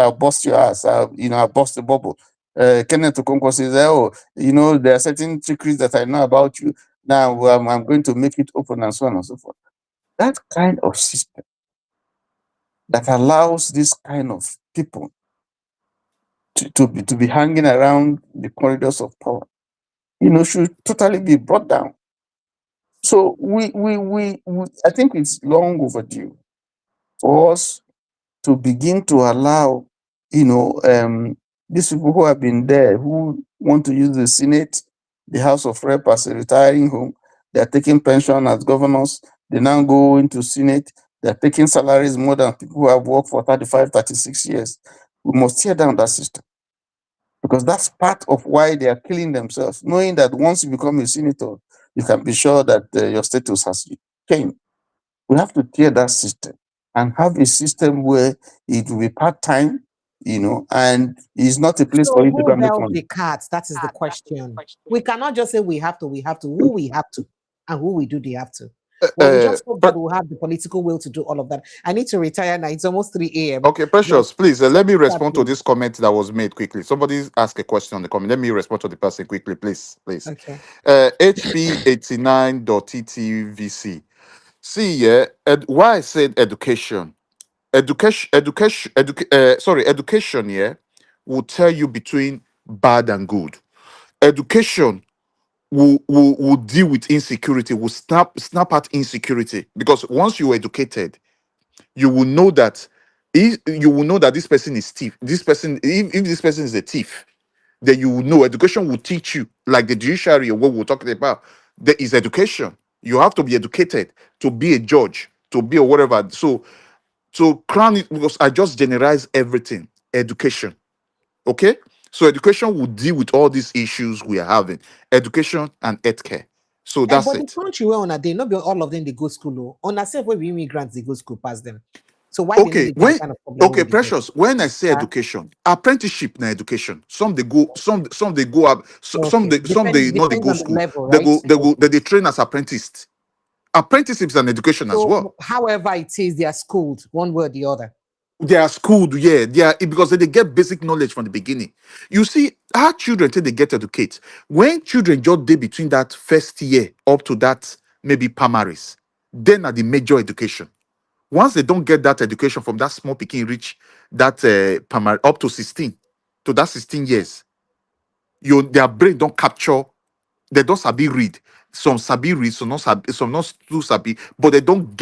your ass, I'll bust the bubble. Kenneth Okonkwo says, "Oh, there are certain secrets that I know about you. Now I'm going to make it open," and so on and so forth. That kind of system that allows this kind of people to be hanging around the corridors of power, should totally be brought down. So I think it's long overdue for us to begin to allow, these people who have been there, who want to use the Senate, the House of Rep as a retiring home. They're taking pension as governors. They now go into Senate. They're taking salaries more than people who have worked for 35, 36 years. We must tear down that system, because that's part of why they are killing themselves, knowing that once you become a senator, you can be sure that your status has changed. We have to tear that system and have a system where it will be part-time, and it's not a place for So you to who come make bells money. the cat? That is the question. We cannot just say we have to. Who we have to, and who we do they have to. Well, we just hope that we'll have the political will to do all of that. I need to retire now. It's almost 3 a.m. Okay, Precious, please let me respond to this comment that was made quickly. Somebody asked a question on the comment. Let me respond to the person quickly, please. Okay. HP89.TTVC. See, yeah, why I said education. Education, yeah, will tell you between bad and good. Education will deal with insecurity, will snap at insecurity. Because once you're educated, you will know that You will know that this person is thief. This person, if this person is a thief, then you will know. Education will teach you, like the judiciary or what we're talking about. There is education. You have to be educated to be a judge, to be a whatever. So crown it, because I just generalize everything. Education. Okay? So education will deal with all these issues we are having. Education and healthcare. So that's but it. the country where on a day, not be all of them they go school. On a self where we immigrants they go school past them. So why they Okay, get the kind of problem? okay, Precious. When I say education, apprenticeship na education. Some they go, some they go up, some they not they Depends go on the school. level, right? They train as apprentice. Apprenticeship is an education as well. However it is, they are schooled one way or the other. They are schooled, yeah. They are, because they get basic knowledge from the beginning. You see, our children till they get educated. When children just day between that first year up to that maybe primaries, then are the major education. Once they don't get that education from that small picking reach that primary up to 16, to that 16 years, their brain don't capture, they don't sabi read. Some sabi read, some not too sabi, but they don't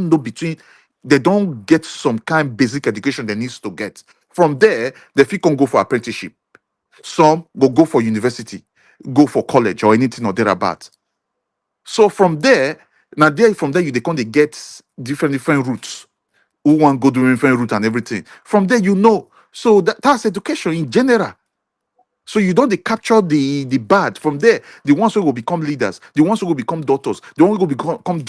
know between, they don't get some kind basic education they needs to get. From there, they can go for apprenticeship. Some go for university, go for college or anything or thereabout. So from there, from there they can get different routes. Who want go do different route and everything. From there, So that's education in general. So you don't capture the bad. From there, the ones who will become leaders, the ones who will become doctors, the ones who will become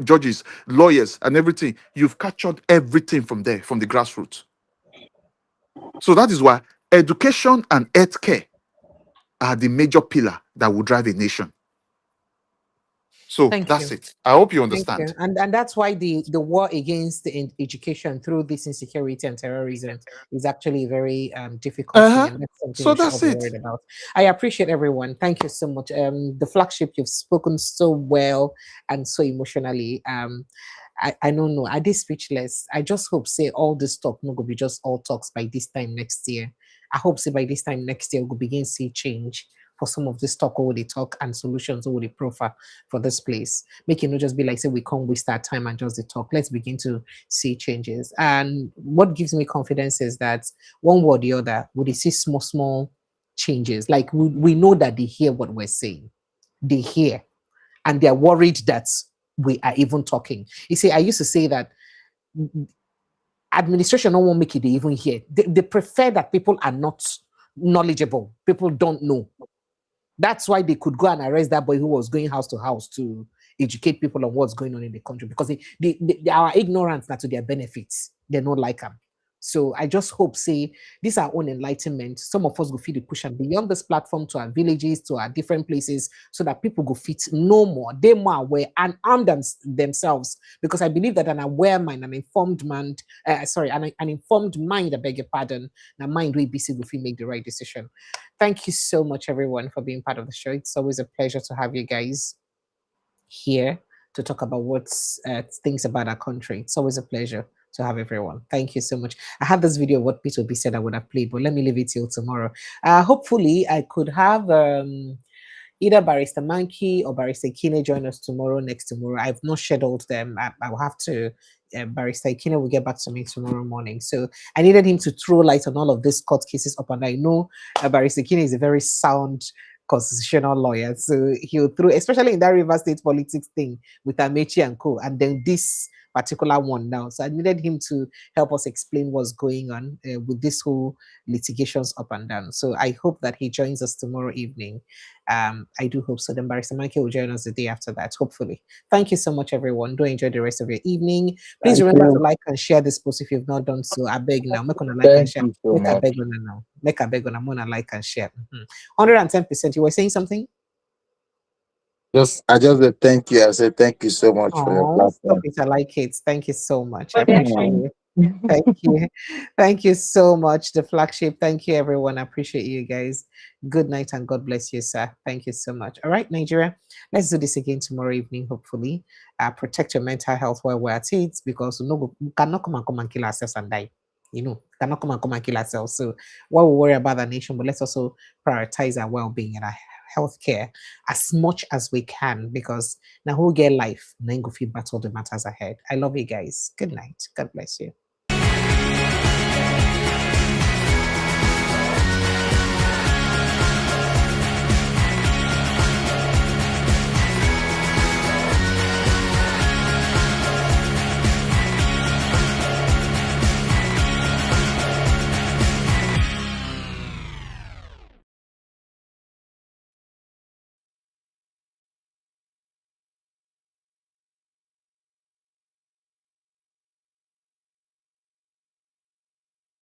judges, lawyers, and everything. You've captured everything from there, from the grassroots. So that is why education and healthcare are the major pillar that will drive a nation. So that's it. I hope you understand. Thank you. And that's why the war against education through this insecurity and terrorism is actually very difficult. And that's something so we should that's all be it. worried about. I appreciate everyone. Thank you so much. The flagship, you've spoken so well and so emotionally. I don't know. I did speechless. I just hope say all this talk no go be just all talks by this time next year. I hope say by this time next year we'll begin to see change for some of this talk over the talk and solutions over the profile for this place. Make it not just be like say we can't waste our time and just the talk. Let's begin to see changes. And what gives me confidence is that one way or the other, we see small changes. Like we know that they hear what we're saying. They hear. And they're worried that we are even talking. You see, I used to say that administration don't want to make it even hear. They prefer that people are not knowledgeable. People don't know. That's why they could go and arrest that boy who was going house to house to educate people on what's going on in the country, because they are ignorant not to their benefits. They don't like them. So I just hope, say, this is our own enlightenment. Some of us go feed the push and beyond this platform to our villages, to our different places, so that people go fit no more. They more aware and arm themselves. Because I believe that an aware mind, an informed mind, an informed mind, I beg your pardon, a mind will be able to make the right decision. Thank you so much, everyone, for being part of the show. It's always a pleasure to have you guys here to talk about what's things about our country. It's always a pleasure to have everyone. Thank you so much. I have this video of what Peter B said I would have played, but let me leave it till tomorrow. Hopefully, I could have either Barrister Mankey or Barrister Kine join us next tomorrow. I've not scheduled them. I will have to. Barrister Kine will get back to me tomorrow morning. So I needed him to throw light on all of these court cases up, and I know Barrister Kine is a very sound constitutional lawyer, so he'll throw, especially in that River State politics thing with Amaechi and co, and then this particular one now. So I needed him to help us explain what's going on with this whole litigations up and down. So I hope that he joins us tomorrow evening. I do hope so. Then Barrister Michael will join us the day after that, hopefully. Thank you so much, everyone. Do enjoy the rest of your evening. Please remember to like and share this post if you've not done so. I beg now. Make on a like and share. Make a beg on now. Make a beg on a more like and share. 110%. You were saying something? I just said thank you. I said thank you so much for your platform. I like it. Thank you so much. I appreciate you. Thank you. Thank you so much, the flagship. Thank you, everyone. I appreciate you guys. Good night and God bless you, sir. Thank you so much. All right, Nigeria, let's do this again tomorrow evening, hopefully. Protect your mental health while we're at it, because we cannot come and kill ourselves and die. Cannot come and kill ourselves. So while we worry about the nation, but let's also prioritize our well-being and our healthcare as much as we can, because now who get life, then go feel battle the matters ahead. I love you guys. Good night. God bless you.